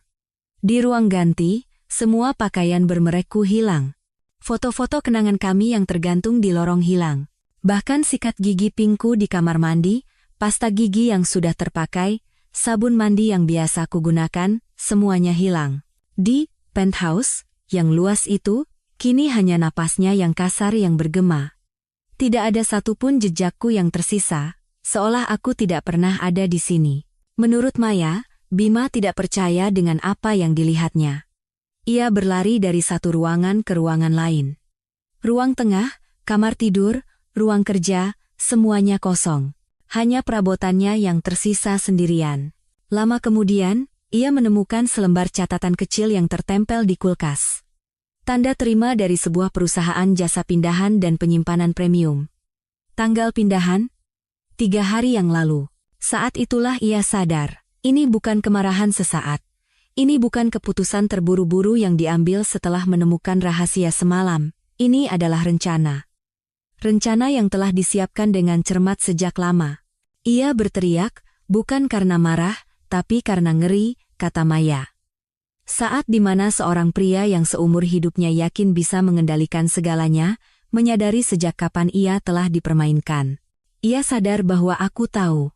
Di ruang ganti, semua pakaian bermerekku hilang. Foto-foto kenangan kami yang tergantung di lorong hilang. Bahkan sikat gigi pinkku di kamar mandi, pasta gigi yang sudah terpakai, sabun mandi yang biasa kugunakan, semuanya hilang. Di penthouse yang luas itu, kini hanya napasnya yang kasar yang bergema. Tidak ada satupun jejakku yang tersisa, seolah aku tidak pernah ada di sini. Menurut Maya, Bima tidak percaya dengan apa yang dilihatnya. Ia berlari dari satu ruangan ke ruangan lain. Ruang tengah, kamar tidur, ruang kerja, semuanya kosong. Hanya perabotannya yang tersisa sendirian. Lama kemudian, ia menemukan selembar catatan kecil yang tertempel di kulkas. Tanda terima dari sebuah perusahaan jasa pindahan dan penyimpanan premium. Tanggal pindahan? 3 hari yang lalu. Saat itulah ia sadar, ini bukan kemarahan sesaat. Ini bukan keputusan terburu-buru yang diambil setelah menemukan rahasia semalam. Ini adalah rencana. Rencana yang telah disiapkan dengan cermat sejak lama. Ia berteriak, bukan karena marah, tapi karena ngeri, kata Maya. Saat di mana seorang pria yang seumur hidupnya yakin bisa mengendalikan segalanya, menyadari sejak kapan ia telah dipermainkan. Ia sadar bahwa aku tahu.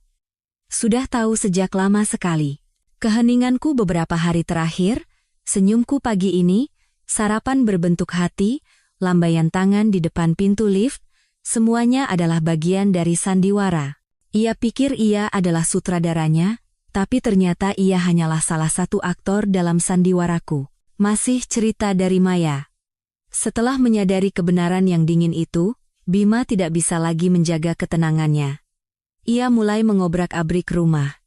Sudah tahu sejak lama sekali. Keheninganku beberapa hari terakhir, senyumku pagi ini, sarapan berbentuk hati, lambaian tangan di depan pintu lift, semuanya adalah bagian dari sandiwara. Ia pikir ia adalah sutradaranya, tapi ternyata ia hanyalah salah satu aktor dalam sandiwaraku. Masih cerita dari Maya. Setelah menyadari kebenaran yang dingin itu, Bima tidak bisa lagi menjaga ketenangannya. Ia mulai mengobrak-abrik rumah.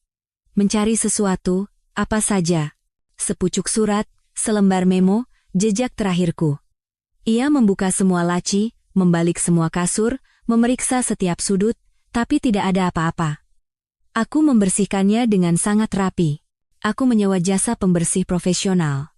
Mencari sesuatu, apa saja. Sepucuk surat, selembar memo, jejak terakhirku. Ia membuka semua laci, membalik semua kasur, memeriksa setiap sudut, tapi tidak ada apa-apa. Aku membersihkannya dengan sangat rapi. Aku menyewa jasa pembersih profesional.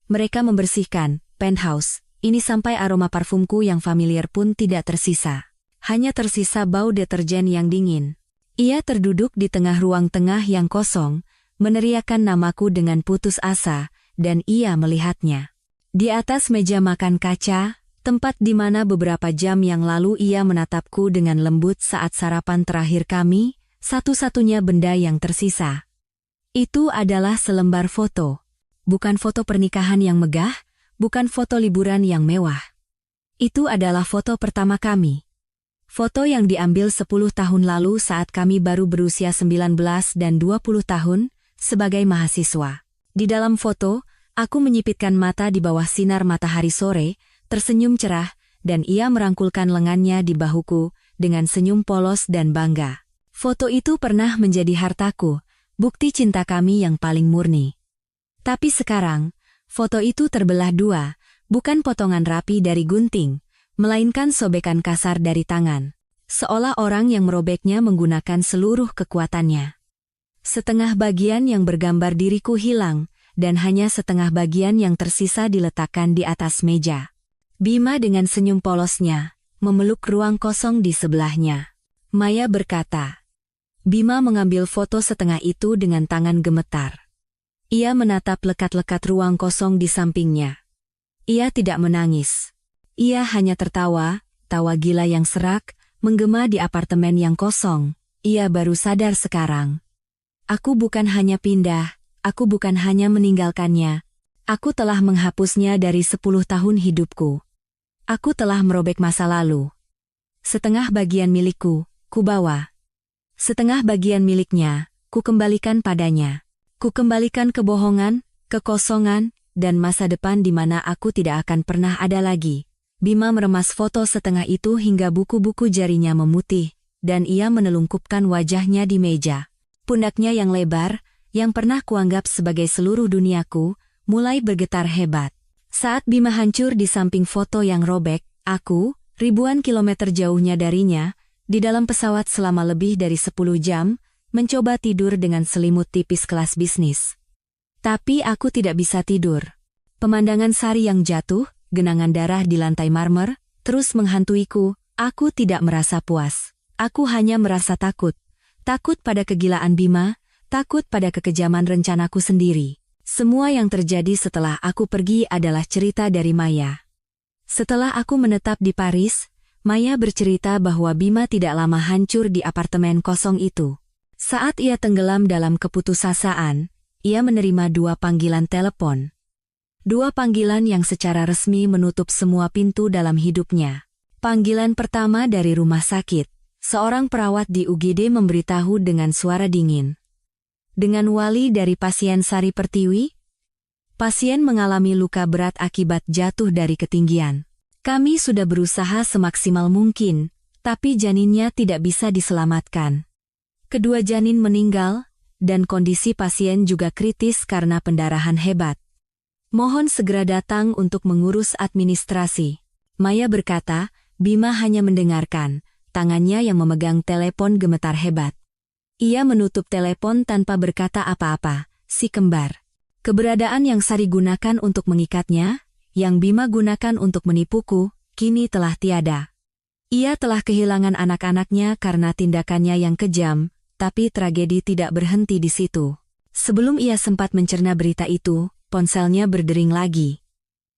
Mereka membersihkan penthouse ini sampai aroma parfumku yang familiar pun tidak tersisa. Hanya tersisa bau deterjen yang dingin. Ia terduduk di tengah ruang tengah yang kosong, meneriakkan namaku dengan putus asa, dan ia melihatnya. Di atas meja makan kaca, tempat di mana beberapa jam yang lalu ia menatapku dengan lembut saat sarapan terakhir kami, satu-satunya benda yang tersisa. Itu adalah selembar foto. Bukan foto pernikahan yang megah, bukan foto liburan yang mewah. Itu adalah foto pertama kami. Foto yang diambil 10 tahun lalu saat kami baru berusia 19 dan 20 tahun, sebagai mahasiswa. Di dalam foto, aku menyipitkan mata di bawah sinar matahari sore, tersenyum cerah, dan ia merangkulkan lengannya di bahuku, dengan senyum polos dan bangga. Foto itu pernah menjadi hartaku, bukti cinta kami yang paling murni. Tapi sekarang, foto itu terbelah dua, bukan potongan rapi dari gunting, melainkan sobekan kasar dari tangan. Seolah orang yang merobeknya menggunakan seluruh kekuatannya. Setengah bagian yang bergambar diriku hilang, dan hanya setengah bagian yang tersisa diletakkan di atas meja. Bima dengan senyum polosnya, memeluk ruang kosong di sebelahnya. Maya berkata. Bima mengambil foto setengah itu dengan tangan gemetar. Ia menatap lekat-lekat ruang kosong di sampingnya. Ia tidak menangis. Ia hanya tertawa, tawa gila yang serak, menggema di apartemen yang kosong. Ia baru sadar sekarang. Aku bukan hanya pindah, aku bukan hanya meninggalkannya. Aku telah menghapusnya dari 10 tahun hidupku. Aku telah merobek masa lalu. Setengah bagian milikku, ku bawa. Setengah bagian miliknya, ku kembalikan padanya. Ku kembalikan kebohongan, kekosongan, dan masa depan di mana aku tidak akan pernah ada lagi. Bima meremas foto setengah itu hingga buku-buku jarinya memutih, dan ia menelungkupkan wajahnya di meja. Pundaknya yang lebar, yang pernah kuanggap sebagai seluruh duniaku, mulai bergetar hebat. Saat Bima hancur di samping foto yang robek, aku, ribuan kilometer jauhnya darinya, di dalam pesawat selama lebih dari 10 jam, mencoba tidur dengan selimut tipis kelas bisnis. Tapi aku tidak bisa tidur. Pemandangan Sari yang jatuh, genangan darah di lantai marmer, terus menghantuiku. Aku tidak merasa puas. Aku hanya merasa takut. Takut pada kegilaan Bima, takut pada kekejaman rencanaku sendiri. Semua yang terjadi setelah aku pergi adalah cerita dari Maya. Setelah aku menetap di Paris, Maya bercerita bahwa Bima tidak lama hancur di apartemen kosong itu. Saat ia tenggelam dalam keputusasaan, ia menerima 2 panggilan telepon. 2 panggilan yang secara resmi menutup semua pintu dalam hidupnya. Panggilan pertama dari rumah sakit. Seorang perawat di UGD memberitahu dengan suara dingin. Dengan wali dari pasien Sari Pertiwi, pasien mengalami luka berat akibat jatuh dari ketinggian. Kami sudah berusaha semaksimal mungkin, tapi janinnya tidak bisa diselamatkan. Kedua janin meninggal, dan kondisi pasien juga kritis karena pendarahan hebat. Mohon segera datang untuk mengurus administrasi. Maya berkata, Bima hanya mendengarkan, tangannya yang memegang telepon gemetar hebat. Ia menutup telepon tanpa berkata apa-apa, si kembar. Keberadaan yang Sari gunakan untuk mengikatnya, yang Bima gunakan untuk menipuku, kini telah tiada. Ia telah kehilangan anak-anaknya karena tindakannya yang kejam, tapi tragedi tidak berhenti di situ. Sebelum ia sempat mencerna berita itu, ponselnya berdering lagi.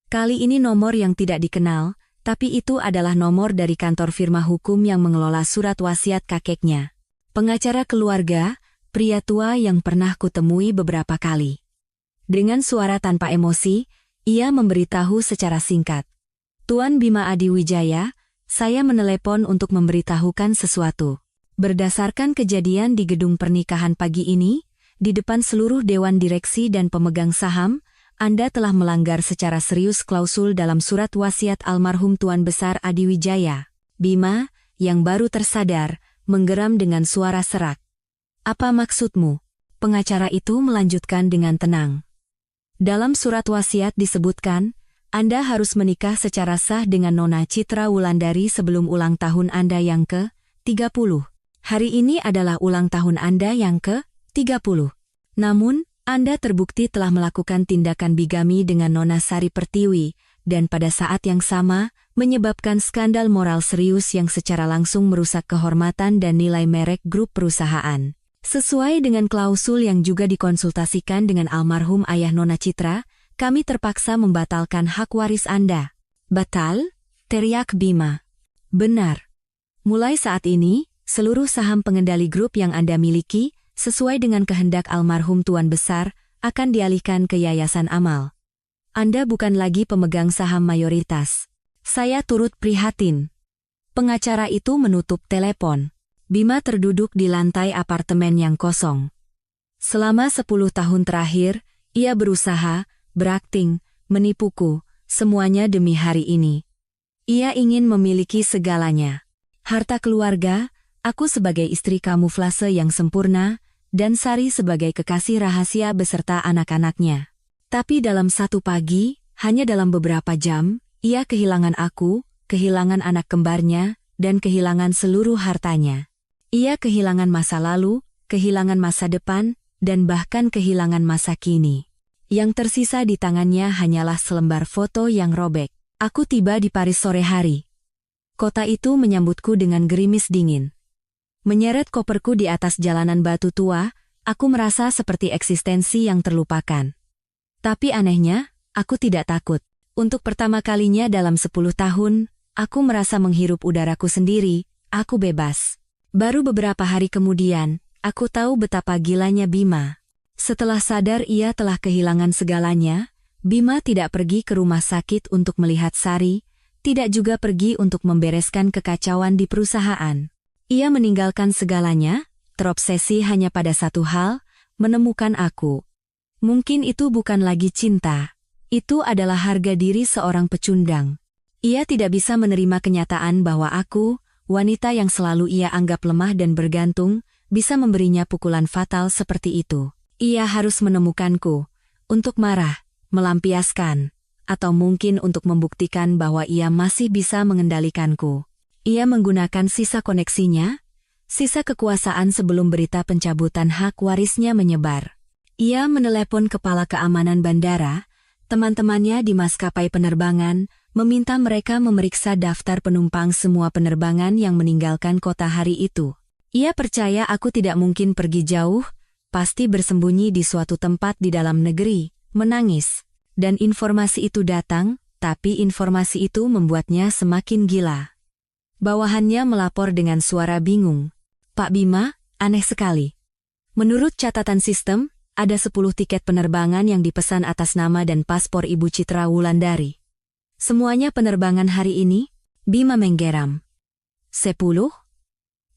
Kali ini nomor yang tidak dikenal, tapi itu adalah nomor dari kantor firma hukum yang mengelola surat wasiat kakeknya. Pengacara keluarga, pria tua yang pernah kutemui beberapa kali. Dengan suara tanpa emosi, ia memberitahu secara singkat. Tuan Bima Adiwijaya, saya menelepon untuk memberitahukan sesuatu. Berdasarkan kejadian di gedung pernikahan pagi ini, di depan seluruh dewan direksi dan pemegang saham, Anda telah melanggar secara serius klausul dalam surat wasiat almarhum Tuan Besar Adiwijaya. Bima, yang baru tersadar, menggeram dengan suara serak. Apa maksudmu? Pengacara itu melanjutkan dengan tenang. Dalam surat wasiat disebutkan, Anda harus menikah secara sah dengan Nona Citra Wulandari sebelum ulang tahun Anda yang ke-30. Hari ini adalah ulang tahun Anda yang ke-30. Namun, Anda terbukti telah melakukan tindakan bigami dengan Nona Sari Pertiwi, dan pada saat yang sama, menyebabkan skandal moral serius yang secara langsung merusak kehormatan dan nilai merek grup perusahaan. Sesuai dengan klausul yang juga dikonsultasikan dengan almarhum ayah Nona Citra, kami terpaksa membatalkan hak waris Anda. Batal? Teriak Bima. Benar. Mulai saat ini, seluruh saham pengendali grup yang Anda miliki, sesuai dengan kehendak almarhum Tuan Besar, akan dialihkan ke Yayasan Amal. Anda bukan lagi pemegang saham mayoritas. Saya turut prihatin. Pengacara itu menutup telepon. Bima terduduk di lantai apartemen yang kosong. Selama 10 tahun terakhir, ia berusaha, berakting, menipuku, semuanya demi hari ini. Ia ingin memiliki segalanya. Harta keluarga, aku sebagai istri kamuflase yang sempurna, dan Sari sebagai kekasih rahasia beserta anak-anaknya. Tapi dalam satu pagi, hanya dalam beberapa jam, ia kehilangan aku, kehilangan anak kembarnya, dan kehilangan seluruh hartanya. Ia kehilangan masa lalu, kehilangan masa depan, dan bahkan kehilangan masa kini. Yang tersisa di tangannya hanyalah selembar foto yang robek. Aku tiba di Paris sore hari. Kota itu menyambutku dengan gerimis dingin. Menyeret koperku di atas jalanan batu tua, aku merasa seperti eksistensi yang terlupakan. Tapi anehnya, aku tidak takut. Untuk pertama kalinya dalam 10 tahun, aku merasa menghirup udaraku sendiri, aku bebas. Baru beberapa hari kemudian, aku tahu betapa gilanya Bima. Setelah sadar ia telah kehilangan segalanya, Bima tidak pergi ke rumah sakit untuk melihat Sari, tidak juga pergi untuk membereskan kekacauan di perusahaan. Ia meninggalkan segalanya, terobsesi hanya pada satu hal, menemukan aku. Mungkin itu bukan lagi cinta. Itu adalah harga diri seorang pecundang. Ia tidak bisa menerima kenyataan bahwa aku, wanita yang selalu ia anggap lemah dan bergantung, bisa memberinya pukulan fatal seperti itu. Ia harus menemukanku, untuk marah, melampiaskan, atau mungkin untuk membuktikan bahwa ia masih bisa mengendalikanku. Ia menggunakan sisa koneksinya, sisa kekuasaan sebelum berita pencabutan hak warisnya menyebar. Ia menelepon kepala keamanan bandara, teman-temannya di maskapai penerbangan, meminta mereka memeriksa daftar penumpang semua penerbangan yang meninggalkan kota hari itu. Ia percaya aku tidak mungkin pergi jauh, pasti bersembunyi di suatu tempat di dalam negeri, menangis. Dan informasi itu datang, tapi informasi itu membuatnya semakin gila. Bawahannya melapor dengan suara bingung. Pak Bima, aneh sekali. Menurut catatan sistem, ada 10 tiket penerbangan yang dipesan atas nama dan paspor Ibu Citra Wulandari. Semuanya penerbangan hari ini? Bima menggeram. 10?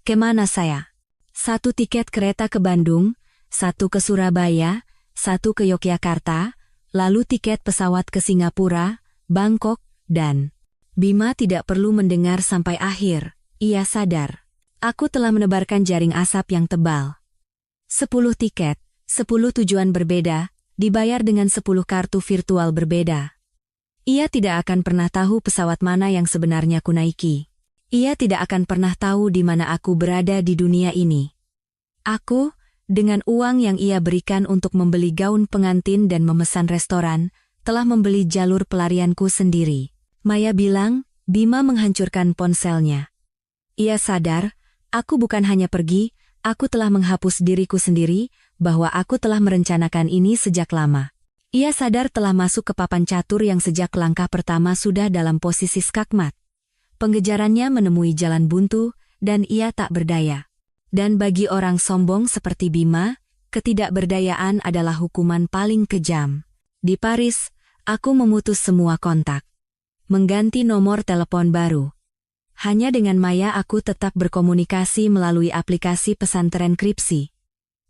Kemana saya? 1 tiket kereta ke Bandung, 1 ke Surabaya, 1 ke Yogyakarta, lalu tiket pesawat ke Singapura, Bangkok, dan... Bima tidak perlu mendengar sampai akhir. Ia sadar. Aku telah menebarkan jaring asap yang tebal. 10 tiket, 10 tujuan berbeda, dibayar dengan 10 kartu virtual berbeda. Ia tidak akan pernah tahu pesawat mana yang sebenarnya kunaiki. Ia tidak akan pernah tahu di mana aku berada di dunia ini. Aku, dengan uang yang ia berikan untuk membeli gaun pengantin dan memesan restoran, telah membeli jalur pelarianku sendiri. Maya bilang, Bima menghancurkan ponselnya. Ia sadar, aku bukan hanya pergi, aku telah menghapus diriku sendiri, bahwa aku telah merencanakan ini sejak lama. Ia sadar telah masuk ke papan catur yang sejak langkah pertama sudah dalam posisi skakmat. Pengejarannya menemui jalan buntu, dan ia tak berdaya. Dan bagi orang sombong seperti Bima, ketidakberdayaan adalah hukuman paling kejam. Di Paris, aku memutus semua kontak. Mengganti nomor telepon baru. Hanya dengan Maya aku tetap berkomunikasi melalui aplikasi pesan terenkripsi.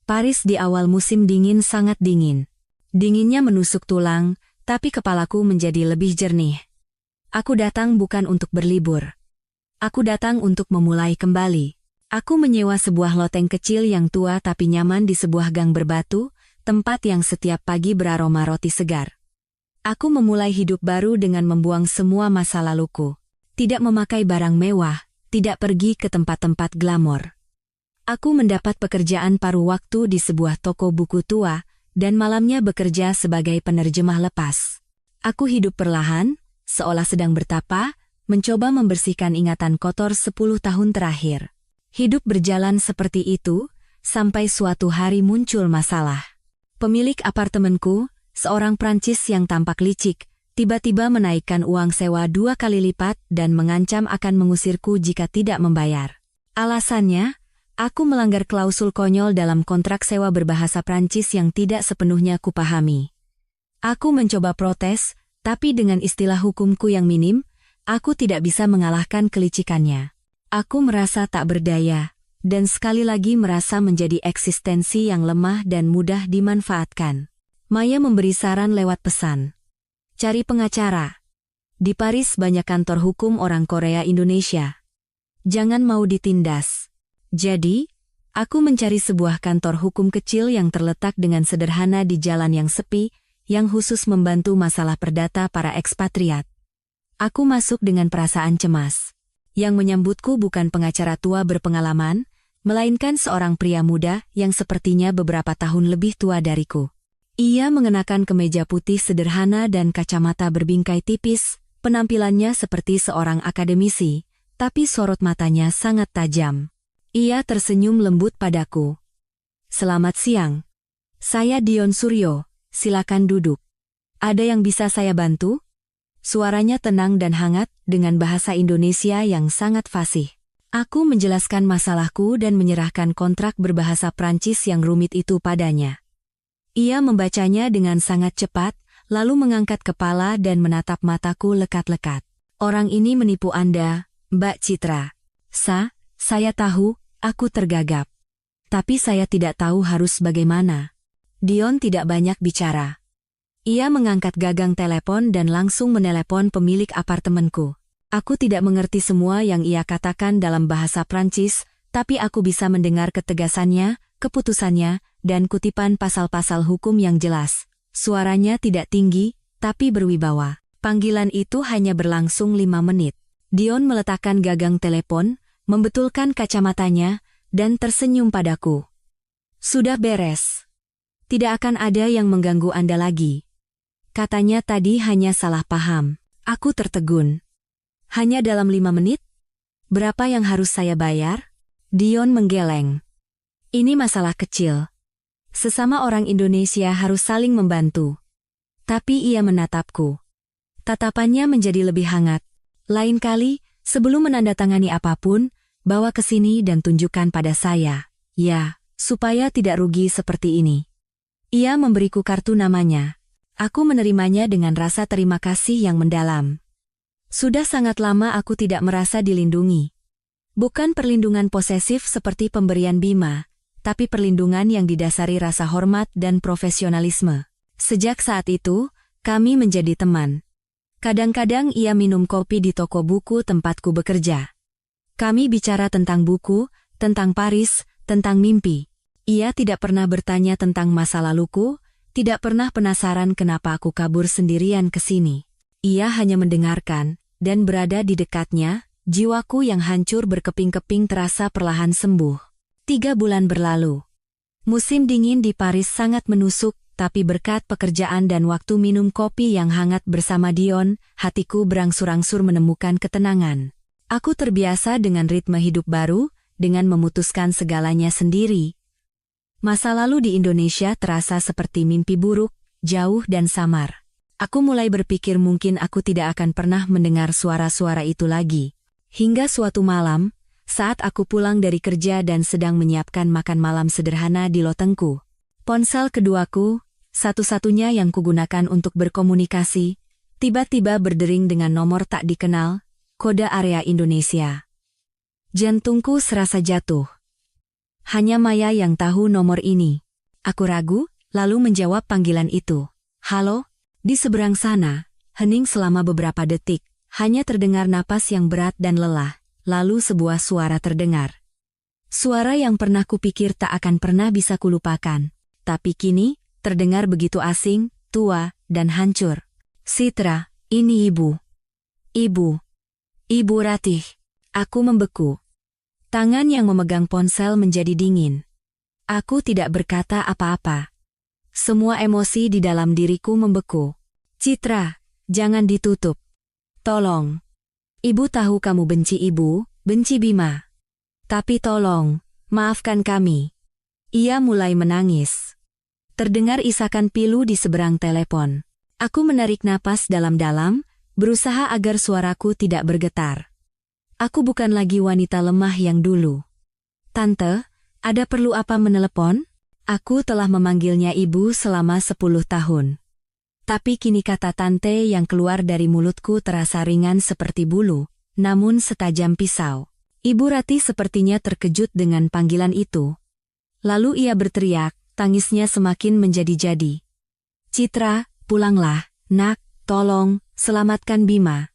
Paris di awal musim dingin sangat dingin. Dinginnya menusuk tulang, tapi kepalaku menjadi lebih jernih. Aku datang bukan untuk berlibur. Aku datang untuk memulai kembali. Aku menyewa sebuah loteng kecil yang tua tapi nyaman di sebuah gang berbatu, tempat yang setiap pagi beraroma roti segar. Aku memulai hidup baru dengan membuang semua masa laluku. Tidak memakai barang mewah, tidak pergi ke tempat-tempat glamor. Aku mendapat pekerjaan paruh waktu di sebuah toko buku tua, dan malamnya bekerja sebagai penerjemah lepas. Aku hidup perlahan, seolah sedang bertapa, mencoba membersihkan ingatan kotor 10 tahun terakhir. Hidup berjalan seperti itu, sampai suatu hari muncul masalah. Pemilik apartemenku, seorang Prancis yang tampak licik, tiba-tiba menaikkan uang sewa 2 kali lipat dan mengancam akan mengusirku jika tidak membayar. Alasannya, aku melanggar klausul konyol dalam kontrak sewa berbahasa Prancis yang tidak sepenuhnya kupahami. Aku mencoba protes, tapi dengan istilah hukumku yang minim, aku tidak bisa mengalahkan kelicikannya. Aku merasa tak berdaya, dan sekali lagi merasa menjadi eksistensi yang lemah dan mudah dimanfaatkan. Maya memberi saran lewat pesan. Cari pengacara. Di Paris banyak kantor hukum orang Korea Indonesia. Jangan mau ditindas. Jadi, aku mencari sebuah kantor hukum kecil yang terletak dengan sederhana di jalan yang sepi, yang khusus membantu masalah perdata para ekspatriat. Aku masuk dengan perasaan cemas. Yang menyambutku bukan pengacara tua berpengalaman, melainkan seorang pria muda yang sepertinya beberapa tahun lebih tua dariku. Ia mengenakan kemeja putih sederhana dan kacamata berbingkai tipis, penampilannya seperti seorang akademisi, tapi sorot matanya sangat tajam. Ia tersenyum lembut padaku. Selamat siang. Saya Dion Suryo, silakan duduk. Ada yang bisa saya bantu? Suaranya tenang dan hangat, dengan bahasa Indonesia yang sangat fasih. Aku menjelaskan masalahku dan menyerahkan kontrak berbahasa Prancis yang rumit itu padanya. Ia membacanya dengan sangat cepat, lalu mengangkat kepala dan menatap mataku lekat-lekat. Orang ini menipu Anda, Mbak Citra. Saya tahu, aku tergagap. Tapi saya tidak tahu harus bagaimana. Dion tidak banyak bicara. Ia mengangkat gagang telepon dan langsung menelepon pemilik apartemenku. Aku tidak mengerti semua yang ia katakan dalam bahasa Prancis, tapi aku bisa mendengar ketegasannya, keputusannya, dan kutipan pasal-pasal hukum yang jelas. Suaranya tidak tinggi, tapi berwibawa. Panggilan itu hanya berlangsung 5 menit. Dion meletakkan gagang telepon, membetulkan kacamatanya, dan tersenyum padaku. Sudah beres. Tidak akan ada yang mengganggu Anda lagi. Katanya tadi hanya salah paham. Aku tertegun. Hanya dalam 5 menit? Berapa yang harus saya bayar? Dion menggeleng. Ini masalah kecil. Sesama orang Indonesia harus saling membantu. Tapi ia menatapku. Tatapannya menjadi lebih hangat. Lain kali, sebelum menandatangani apapun, bawa ke sini dan tunjukkan pada saya. Ya, supaya tidak rugi seperti ini. Ia memberiku kartu namanya. Aku menerimanya dengan rasa terima kasih yang mendalam. Sudah sangat lama aku tidak merasa dilindungi. Bukan perlindungan posesif seperti pemberian bima, tapi perlindungan yang didasari rasa hormat dan profesionalisme. Sejak saat itu, kami menjadi teman. Kadang-kadang ia minum kopi di toko buku tempatku bekerja. Kami bicara tentang buku, tentang Paris, tentang mimpi. Ia tidak pernah bertanya tentang masa laluku, tidak pernah penasaran kenapa aku kabur sendirian ke sini. Ia hanya mendengarkan, dan berada di dekatnya, jiwaku yang hancur berkeping-keping terasa perlahan sembuh. 3 bulan berlalu. Musim dingin di Paris sangat menusuk, tapi berkat pekerjaan dan waktu minum kopi yang hangat bersama Dion, hatiku berangsur-angsur menemukan ketenangan. Aku terbiasa dengan ritme hidup baru, dengan memutuskan segalanya sendiri. Masa lalu di Indonesia terasa seperti mimpi buruk, jauh dan samar. Aku mulai berpikir mungkin aku tidak akan pernah mendengar suara-suara itu lagi. Hingga suatu malam, saat aku pulang dari kerja dan sedang menyiapkan makan malam sederhana di lotengku. Ponsel keduaku, satu-satunya yang kugunakan untuk berkomunikasi, tiba-tiba berdering dengan nomor tak dikenal, kode area Indonesia. Jantungku serasa jatuh. Hanya Maya yang tahu nomor ini. Aku ragu, lalu menjawab panggilan itu. Halo? Di seberang sana, hening selama beberapa detik, hanya terdengar napas yang berat dan lelah, lalu sebuah suara terdengar. Suara yang pernah kupikir tak akan pernah bisa kulupakan, tapi kini, terdengar begitu asing, tua, dan hancur. Citra, ini ibu. Ibu. Ibu Ratih. Aku membeku. Tangan yang memegang ponsel menjadi dingin. Aku tidak berkata apa-apa. Semua emosi di dalam diriku membeku. Citra, jangan ditutup. Tolong. Ibu tahu kamu benci ibu, benci Bima. Tapi tolong, maafkan kami. Ia mulai menangis. Terdengar isakan pilu di seberang telepon. Aku menarik napas dalam-dalam, berusaha agar suaraku tidak bergetar. Aku bukan lagi wanita lemah yang dulu. Tante, ada perlu apa menelepon? Aku telah memanggilnya ibu selama 10 tahun. Tapi kini kata tante yang keluar dari mulutku terasa ringan seperti bulu, namun setajam pisau. Ibu Rati sepertinya terkejut dengan panggilan itu. Lalu ia berteriak, tangisnya semakin menjadi-jadi. Citra, pulanglah, nak, tolong, selamatkan Bima.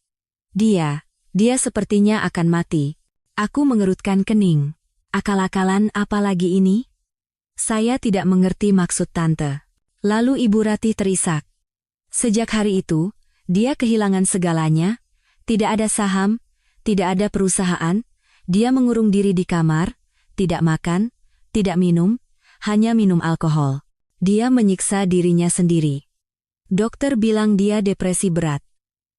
Dia sepertinya akan mati. Aku mengerutkan kening. Akal-akalan apa lagi ini? Saya tidak mengerti maksud tante. Lalu Ibu Rati terisak. Sejak hari itu, dia kehilangan segalanya, tidak ada saham, tidak ada perusahaan, dia mengurung diri di kamar, tidak makan, tidak minum, hanya minum alkohol. Dia menyiksa dirinya sendiri. Dokter bilang dia depresi berat.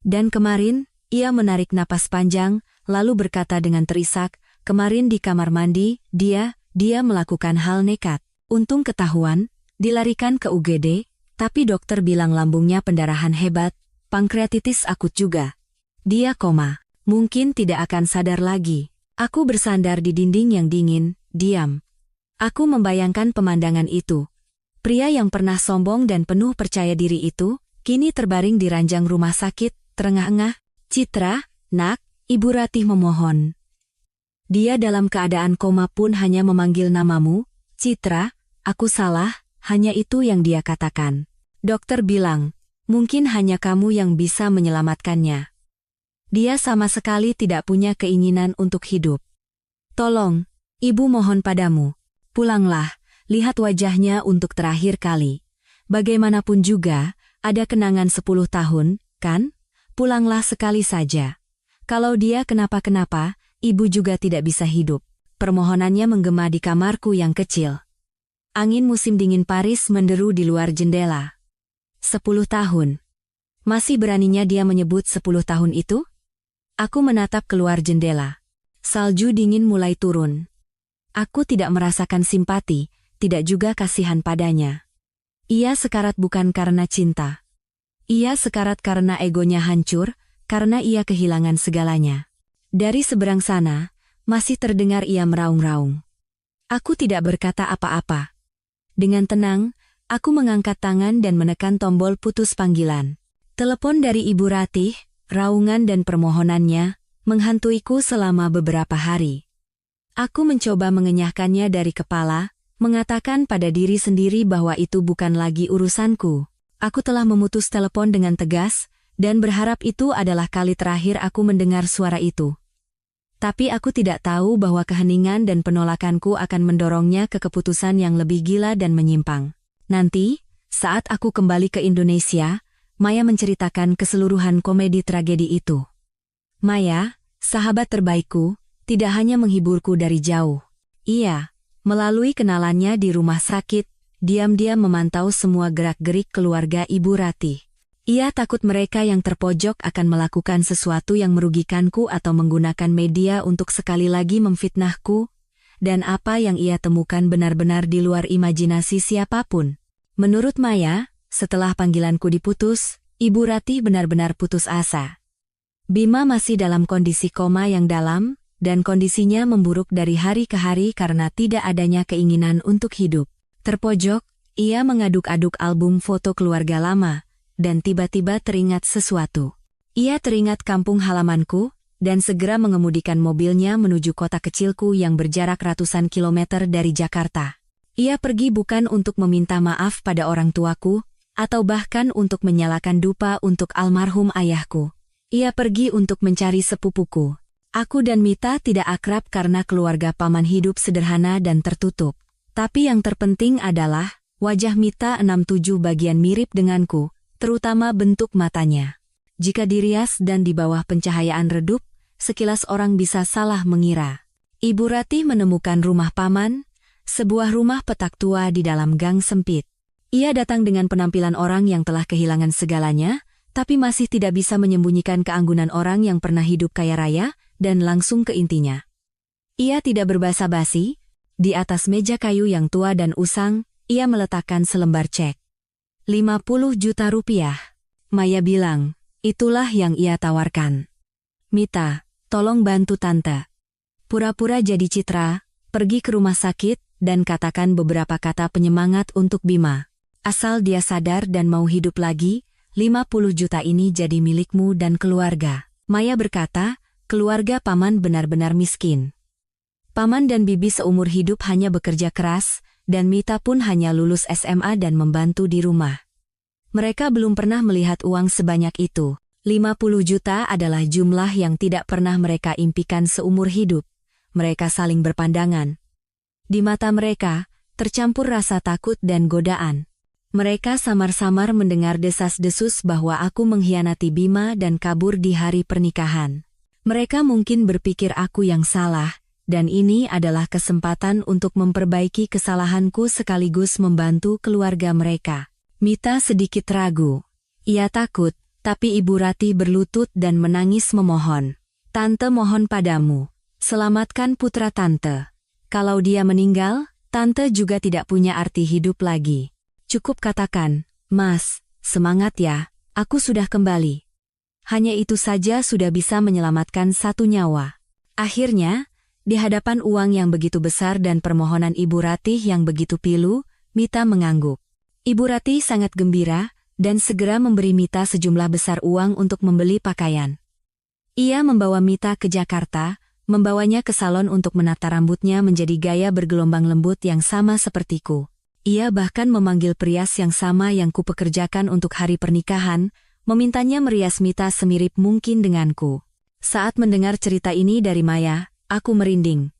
Dan kemarin, ia menarik napas panjang, lalu berkata dengan terisak, kemarin di kamar mandi, dia melakukan hal nekat. Untung ketahuan, dilarikan ke UGD, tapi dokter bilang lambungnya pendarahan hebat, pankreatitis akut juga. Dia koma, mungkin tidak akan sadar lagi. Aku bersandar di dinding yang dingin, diam. Aku membayangkan pemandangan itu. Pria yang pernah sombong dan penuh percaya diri itu, kini terbaring di ranjang rumah sakit, terengah-engah. Citra, nak, Ibu Ratih memohon. Dia dalam keadaan koma pun hanya memanggil namamu, Citra, aku salah, hanya itu yang dia katakan. Dokter bilang, mungkin hanya kamu yang bisa menyelamatkannya. Dia sama sekali tidak punya keinginan untuk hidup. Tolong, ibu mohon padamu. Pulanglah, lihat wajahnya untuk terakhir kali. Bagaimanapun juga, ada kenangan 10 tahun, kan? Pulanglah sekali saja. Kalau dia kenapa-kenapa, ibu juga tidak bisa hidup. Permohonannya menggema di kamarku yang kecil. Angin musim dingin Paris menderu di luar jendela. 10 tahun. Masih beraninya dia menyebut 10 tahun itu? Aku menatap keluar jendela. Salju dingin mulai turun. Aku tidak merasakan simpati, tidak juga kasihan padanya. Ia sekarat bukan karena cinta. Ia sekarat karena egonya hancur, karena ia kehilangan segalanya. Dari seberang sana, masih terdengar ia meraung-raung. Aku tidak berkata apa-apa. Dengan tenang, aku mengangkat tangan dan menekan tombol putus panggilan. Telepon dari Ibu Ratih, raungan dan permohonannya, menghantuiku selama beberapa hari. Aku mencoba mengenyahkannya dari kepala, mengatakan pada diri sendiri bahwa itu bukan lagi urusanku. Aku telah memutus telepon dengan tegas, dan berharap itu adalah kali terakhir aku mendengar suara itu. Tapi aku tidak tahu bahwa keheningan dan penolakanku akan mendorongnya ke keputusan yang lebih gila dan menyimpang. Nanti, saat aku kembali ke Indonesia, Maya menceritakan keseluruhan komedi tragedi itu. Maya, sahabat terbaikku, tidak hanya menghiburku dari jauh. Ia, melalui kenalannya di rumah sakit, diam-diam memantau semua gerak-gerik keluarga Ibu Ratih. Ia takut mereka yang terpojok akan melakukan sesuatu yang merugikanku atau menggunakan media untuk sekali lagi memfitnahku, dan apa yang ia temukan benar-benar di luar imajinasi siapapun. Menurut Maya, setelah panggilanku diputus, Ibu Ratih benar-benar putus asa. Bima masih dalam kondisi koma yang dalam, dan kondisinya memburuk dari hari ke hari karena tidak adanya keinginan untuk hidup. Terpojok, ia mengaduk-aduk album foto keluarga lama, dan tiba-tiba teringat sesuatu. Ia teringat kampung halamanku, dan segera mengemudikan mobilnya menuju kota kecilku yang berjarak ratusan kilometer dari Jakarta. Ia pergi bukan untuk meminta maaf pada orang tuaku, atau bahkan untuk menyalakan dupa untuk almarhum ayahku. Ia pergi untuk mencari sepupuku. Aku dan Mita tidak akrab karena keluarga paman hidup sederhana dan tertutup. Tapi yang terpenting adalah, wajah Mita 67 bagian mirip denganku, terutama bentuk matanya. Jika dirias dan di bawah pencahayaan redup, sekilas orang bisa salah mengira. Ibu Ratih menemukan rumah paman, sebuah rumah petak tua di dalam gang sempit. Ia datang dengan penampilan orang yang telah kehilangan segalanya, tapi masih tidak bisa menyembunyikan keanggunan orang yang pernah hidup kaya raya, dan langsung ke intinya. Ia tidak berbasa-basi, di atas meja kayu yang tua dan usang, ia meletakkan selembar cek. 50 juta rupiah. Maya bilang, itulah yang ia tawarkan. Mita, tolong bantu tante. Pura-pura jadi Citra, pergi ke rumah sakit, dan katakan beberapa kata penyemangat untuk Bima. Asal dia sadar dan mau hidup lagi, 50 juta ini jadi milikmu dan keluarga. Maya berkata, keluarga paman benar-benar miskin. Paman dan bibi seumur hidup hanya bekerja keras, dan Mita pun hanya lulus SMA dan membantu di rumah. Mereka belum pernah melihat uang sebanyak itu. 50 juta adalah jumlah yang tidak pernah mereka impikan seumur hidup. Mereka saling berpandangan. Di mata mereka, tercampur rasa takut dan godaan. Mereka samar-samar mendengar desas-desus bahwa aku mengkhianati Bima dan kabur di hari pernikahan. Mereka mungkin berpikir aku yang salah, dan ini adalah kesempatan untuk memperbaiki kesalahanku sekaligus membantu keluarga mereka. Mita sedikit ragu. Ia takut, tapi Ibu Ratih berlutut dan menangis memohon. Tante mohon padamu, selamatkan putra tante. Kalau dia meninggal, tante juga tidak punya arti hidup lagi. Cukup katakan, Mas, semangat ya, aku sudah kembali. Hanya itu saja sudah bisa menyelamatkan satu nyawa. Akhirnya, di hadapan uang yang begitu besar dan permohonan Ibu Ratih yang begitu pilu, Mita mengangguk. Ibu Ratih sangat gembira, dan segera memberi Mita sejumlah besar uang untuk membeli pakaian. Ia membawa Mita ke Jakarta, membawanya ke salon untuk menata rambutnya menjadi gaya bergelombang lembut yang sama sepertiku. Ia bahkan memanggil perias yang sama yang kupekerjakan untuk hari pernikahan, memintanya merias Mita semirip mungkin denganku. Saat mendengar cerita ini dari Maya, aku merinding.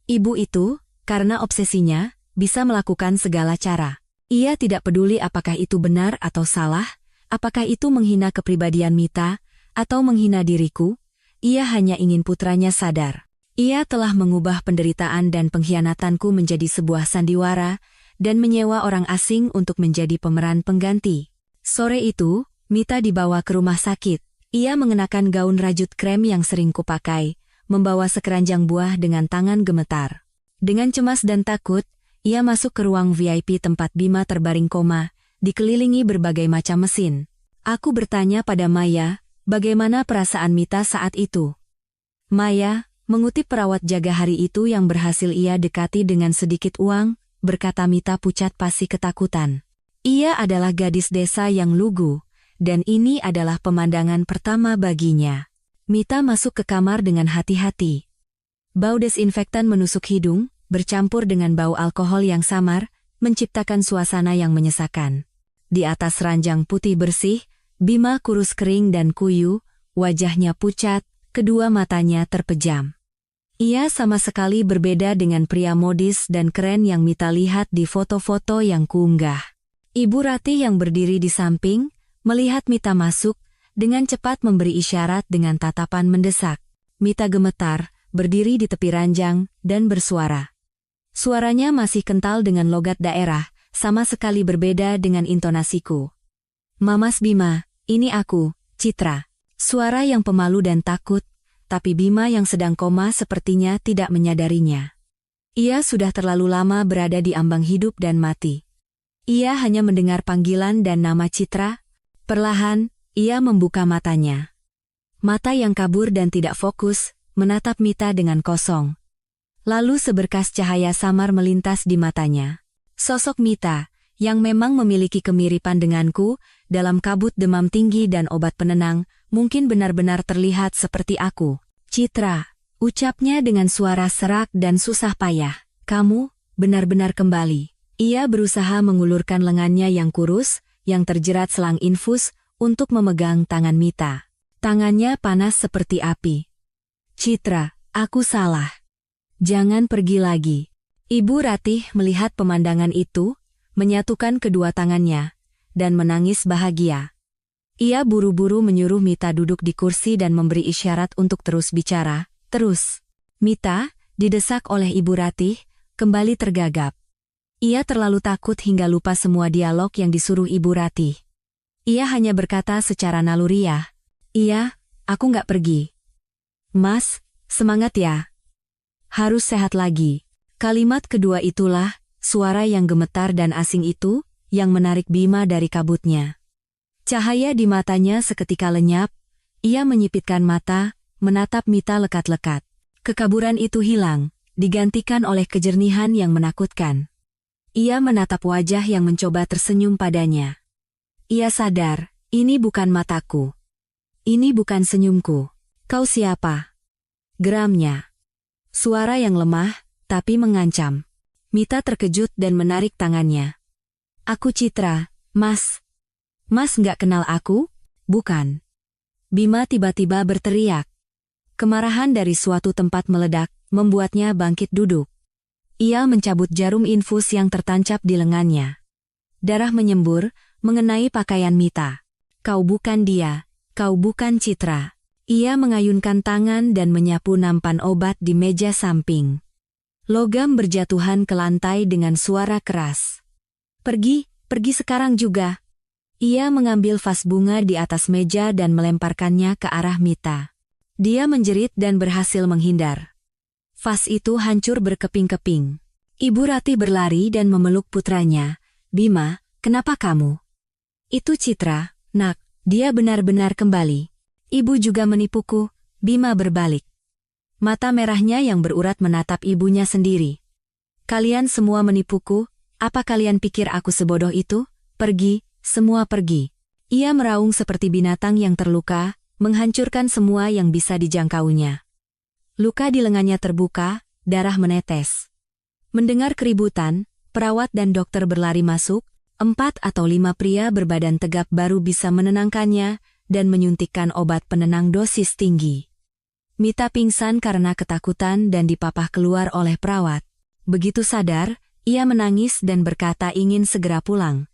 Ibu itu, karena obsesinya, bisa melakukan segala cara. Ia tidak peduli apakah itu benar atau salah, apakah itu menghina kepribadian Mita, atau menghina diriku. Ia hanya ingin putranya sadar. Ia telah mengubah penderitaan dan pengkhianatanku menjadi sebuah sandiwara, dan menyewa orang asing untuk menjadi pemeran pengganti. Sore itu, Mita dibawa ke rumah sakit. Ia mengenakan gaun rajut krem yang sering kupakai, membawa sekeranjang buah dengan tangan gemetar. Dengan cemas dan takut, ia masuk ke ruang VIP tempat Bima terbaring koma, dikelilingi berbagai macam mesin. Aku bertanya pada Maya, bagaimana perasaan Mita saat itu. Maya, mengutip perawat jaga hari itu yang berhasil ia dekati dengan sedikit uang, berkata Mita pucat pasi ketakutan. Ia adalah gadis desa yang lugu, dan ini adalah pemandangan pertama baginya. Mita masuk ke kamar dengan hati-hati. Bau desinfektan menusuk hidung, bercampur dengan bau alkohol yang samar, menciptakan suasana yang menyesakan. Di atas ranjang putih bersih, Bima kurus kering dan kuyu, wajahnya pucat, kedua matanya terpejam. Ia sama sekali berbeda dengan pria modis dan keren yang Mita lihat di foto-foto yang kuunggah. Ibu Ratih yang berdiri di samping, melihat Mita masuk, dengan cepat memberi isyarat dengan tatapan mendesak. Mita gemetar, berdiri di tepi ranjang, dan bersuara. Suaranya masih kental dengan logat daerah, sama sekali berbeda dengan intonasiku. Mamas Bima, ini aku, Citra. Suara yang pemalu dan takut, tapi Bima yang sedang koma sepertinya tidak menyadarinya. Ia sudah terlalu lama berada di ambang hidup dan mati. Ia hanya mendengar panggilan dan nama Citra. Perlahan, ia membuka matanya. Mata yang kabur dan tidak fokus, menatap Mita dengan kosong. Lalu seberkas cahaya samar melintas di matanya. Sosok Mita, yang memang memiliki kemiripan denganku, dalam kabut demam tinggi dan obat penenang, mungkin benar-benar terlihat seperti aku. Citra, ucapnya dengan suara serak dan susah payah. Kamu, benar-benar kembali. Ia berusaha mengulurkan lengannya yang kurus, yang terjerat selang infus, untuk memegang tangan Mita. Tangannya panas seperti api. Citra, aku salah. Jangan pergi lagi. Ibu Ratih melihat pemandangan itu, menyatukan kedua tangannya, dan menangis bahagia. Ia buru-buru menyuruh Mita duduk di kursi dan memberi isyarat untuk terus bicara. Terus. Mita, didesak oleh Ibu Ratih, kembali tergagap. Ia terlalu takut hingga lupa semua dialog yang disuruh Ibu Ratih. Ia hanya berkata secara naluriah, "Iya, aku nggak pergi." "Mas, semangat ya. Harus sehat lagi." Kalimat kedua itulah, suara yang gemetar dan asing itu, yang menarik Bima dari kabutnya. Cahaya di matanya seketika lenyap, ia menyipitkan mata, menatap Mita lekat-lekat. Kekaburan itu hilang, digantikan oleh kejernihan yang menakutkan. Ia menatap wajah yang mencoba tersenyum padanya. Ia sadar, ini bukan mataku. Ini bukan senyumku. Kau siapa? Geramnya. Suara yang lemah, tapi mengancam. Mita terkejut dan menarik tangannya. Aku Citra, Mas. Mas nggak kenal aku? Bukan. Bima tiba-tiba berteriak. Kemarahan dari suatu tempat meledak, membuatnya bangkit duduk. Ia mencabut jarum infus yang tertancap di lengannya. Darah menyembur, mengenai pakaian Mita. Kau bukan dia, kau bukan Citra. Ia mengayunkan tangan dan menyapu nampan obat di meja samping. Logam berjatuhan ke lantai dengan suara keras. Pergi sekarang juga. Ia mengambil vas bunga di atas meja dan melemparkannya ke arah Mita. Dia menjerit dan berhasil menghindar. Vas itu hancur berkeping-keping. Ibu Ratih berlari dan memeluk putranya. Bima, kenapa kamu? Itu Citra, nak, dia benar-benar kembali. Ibu juga menipuku, Bima berbalik. Mata merahnya yang berurat menatap ibunya sendiri. Kalian semua menipuku, apa kalian pikir aku sebodoh itu? Pergi, semua pergi. Ia meraung seperti binatang yang terluka, menghancurkan semua yang bisa dijangkaunya. Luka di lengannya terbuka, darah menetes. Mendengar keributan, perawat dan dokter berlari masuk. 4 atau 5 pria berbadan tegap baru bisa menenangkannya dan menyuntikkan obat penenang dosis tinggi. Mita pingsan karena ketakutan dan dipapah keluar oleh perawat. Begitu sadar, ia menangis dan berkata ingin segera pulang.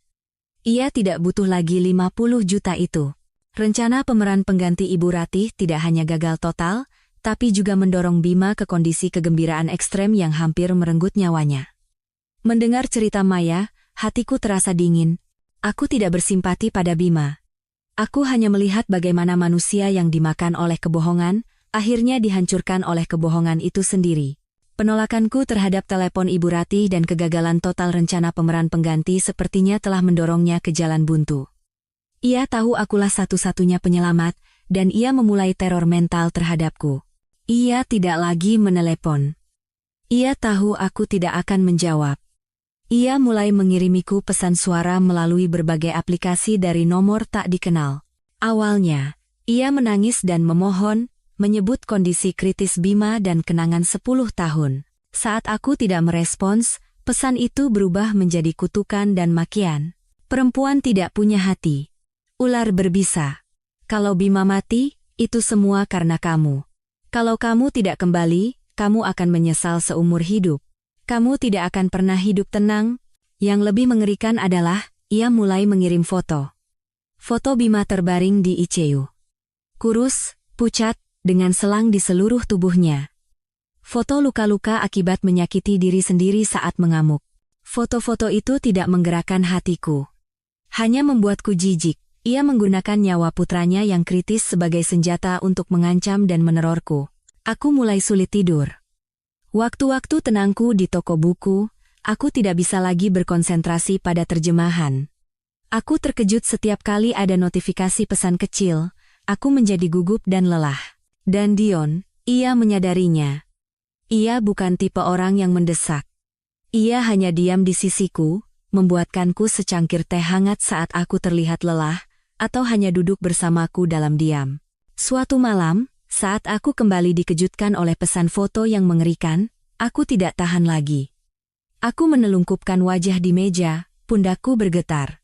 Ia tidak butuh lagi 50 juta itu. Rencana pemeran pengganti Ibu Ratih tidak hanya gagal total, tapi juga mendorong Bima ke kondisi kegembiraan ekstrem yang hampir merenggut nyawanya. Mendengar cerita Maya, hatiku terasa dingin. Aku tidak bersimpati pada Bima. Aku hanya melihat bagaimana manusia yang dimakan oleh kebohongan, akhirnya dihancurkan oleh kebohongan itu sendiri. Penolakanku terhadap telepon Ibu Ratih dan kegagalan total rencana pemeran pengganti sepertinya telah mendorongnya ke jalan buntu. Ia tahu akulah satu-satunya penyelamat, dan ia memulai teror mental terhadapku. Ia tidak lagi menelepon. Ia tahu aku tidak akan menjawab. Ia mulai mengirimiku pesan suara melalui berbagai aplikasi dari nomor tak dikenal. Awalnya, ia menangis dan memohon, menyebut kondisi kritis Bima dan kenangan 10 tahun. Saat aku tidak merespons, pesan itu berubah menjadi kutukan dan makian. Perempuan tidak punya hati. Ular berbisa. Kalau Bima mati, itu semua karena kamu. Kalau kamu tidak kembali, kamu akan menyesal seumur hidup. Kamu tidak akan pernah hidup tenang. Yang lebih mengerikan adalah, ia mulai mengirim foto. Foto Bima terbaring di ICU. Kurus, pucat, dengan selang di seluruh tubuhnya. Foto luka-luka akibat menyakiti diri sendiri saat mengamuk. Foto-foto itu tidak menggerakkan hatiku. Hanya membuatku jijik. Ia menggunakan nyawa putranya yang kritis sebagai senjata untuk mengancam dan menerorku. Aku mulai sulit tidur. Waktu-waktu tenangku di toko buku, aku tidak bisa lagi berkonsentrasi pada terjemahan. Aku terkejut setiap kali ada notifikasi pesan kecil, aku menjadi gugup dan lelah. Dan Dion, ia menyadarinya. Ia bukan tipe orang yang mendesak. Ia hanya diam di sisiku, membuatkanku secangkir teh hangat saat aku terlihat lelah, atau hanya duduk bersamaku dalam diam. Suatu malam, saat aku kembali dikejutkan oleh pesan foto yang mengerikan, aku tidak tahan lagi. Aku menelungkupkan wajah di meja, pundakku bergetar.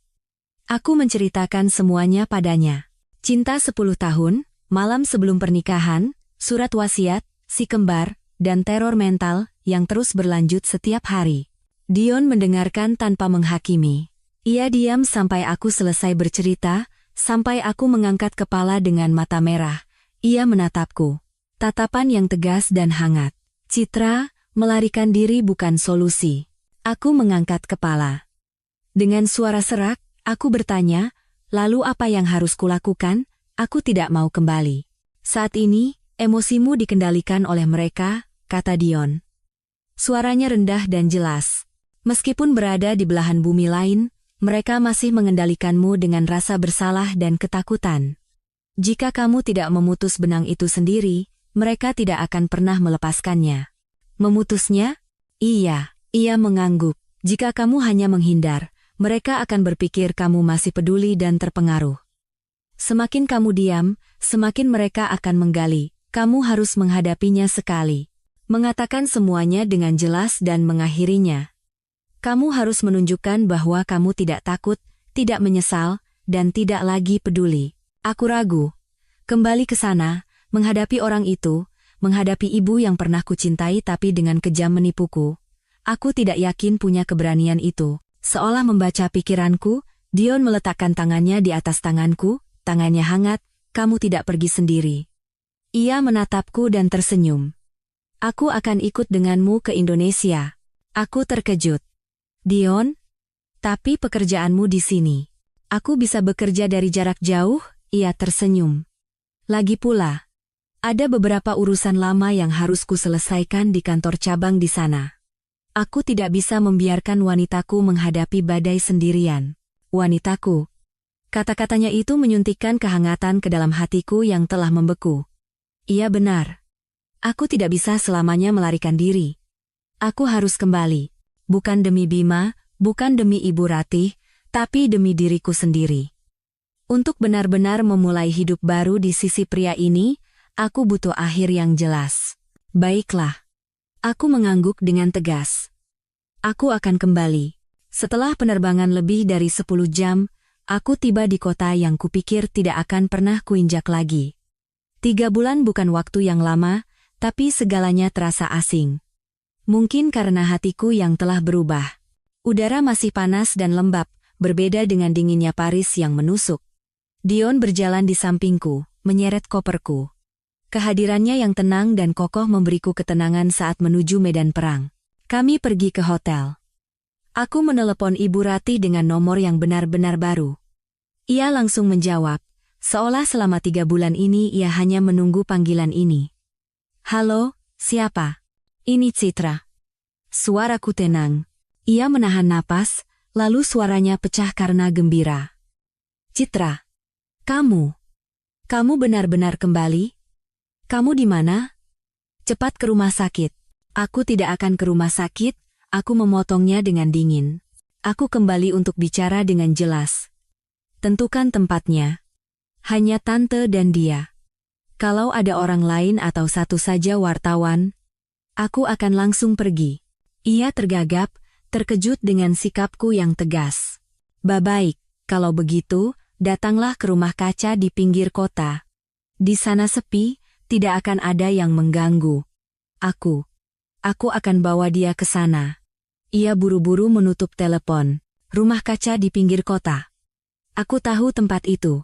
Aku menceritakan semuanya padanya. Cinta 10 tahun, malam sebelum pernikahan, surat wasiat, si kembar, dan teror mental yang terus berlanjut setiap hari. Dion mendengarkan tanpa menghakimi. Ia diam sampai aku selesai bercerita, sampai aku mengangkat kepala dengan mata merah. Ia menatapku. Tatapan yang tegas dan hangat. Citra, melarikan diri bukan solusi. Aku mengangkat kepala. Dengan suara serak, aku bertanya, lalu apa yang harus kulakukan? Aku tidak mau kembali. Saat ini, emosimu dikendalikan oleh mereka, kata Dion. Suaranya rendah dan jelas. Meskipun berada di belahan bumi lain, mereka masih mengendalikanmu dengan rasa bersalah dan ketakutan. Jika kamu tidak memutus benang itu sendiri, mereka tidak akan pernah melepaskannya. Memutusnya? Iya, ia mengangguk. Jika kamu hanya menghindar, mereka akan berpikir kamu masih peduli dan terpengaruh. Semakin kamu diam, semakin mereka akan menggali. Kamu harus menghadapinya sekali. Mengatakan semuanya dengan jelas dan mengakhirinya. Kamu harus menunjukkan bahwa kamu tidak takut, tidak menyesal, dan tidak lagi peduli. Aku ragu. Kembali ke sana, menghadapi orang itu, menghadapi ibu yang pernah kucintai tapi dengan kejam menipuku. Aku tidak yakin punya keberanian itu. Seolah membaca pikiranku, Dion meletakkan tangannya di atas tanganku, tangannya hangat, kamu tidak pergi sendiri. Ia menatapku dan tersenyum. Aku akan ikut denganmu ke Indonesia. Aku terkejut. Dion? Tapi pekerjaanmu di sini. Aku bisa bekerja dari jarak jauh, ia tersenyum. Lagi pula, ada beberapa urusan lama yang harus kuselesaikan di kantor cabang di sana. Aku tidak bisa membiarkan wanitaku menghadapi badai sendirian. Wanitaku. Kata-katanya itu menyuntikkan kehangatan ke dalam hatiku yang telah membeku. Iya benar. Aku tidak bisa selamanya melarikan diri. Aku harus kembali. Bukan demi Bima, bukan demi Ibu Ratih, tapi demi diriku sendiri. Untuk benar-benar memulai hidup baru di sisi pria ini, aku butuh akhir yang jelas. Baiklah. Aku mengangguk dengan tegas. Aku akan kembali. Setelah penerbangan lebih dari 10 jam, aku tiba di kota yang kupikir tidak akan pernah kuinjak lagi. 3 bulan bukan waktu yang lama, tapi segalanya terasa asing. Mungkin karena hatiku yang telah berubah. Udara masih panas dan lembab, berbeda dengan dinginnya Paris yang menusuk. Dion berjalan di sampingku, menyeret koperku. Kehadirannya yang tenang dan kokoh memberiku ketenangan saat menuju medan perang. Kami pergi ke hotel. Aku menelepon Ibu Ratih dengan nomor yang benar-benar baru. Ia langsung menjawab, seolah selama 3 bulan ini ia hanya menunggu panggilan ini. Halo, siapa? Ini Citra. Suaraku tenang. Ia menahan napas, lalu suaranya pecah karena gembira. Citra, kamu benar-benar kembali? Kamu di mana? Cepat ke rumah sakit. Aku tidak akan ke rumah sakit, aku memotongnya dengan dingin. Aku kembali untuk bicara dengan jelas. Tentukan tempatnya. Hanya tante dan dia. Kalau ada orang lain atau satu saja wartawan, aku akan langsung pergi. Ia tergagap, terkejut dengan sikapku yang tegas. Baik, kalau begitu, datanglah ke rumah kaca di pinggir kota. Di sana sepi, tidak akan ada yang mengganggu. Aku akan bawa dia ke sana. Ia buru-buru menutup telepon. Rumah kaca di pinggir kota. Aku tahu tempat itu.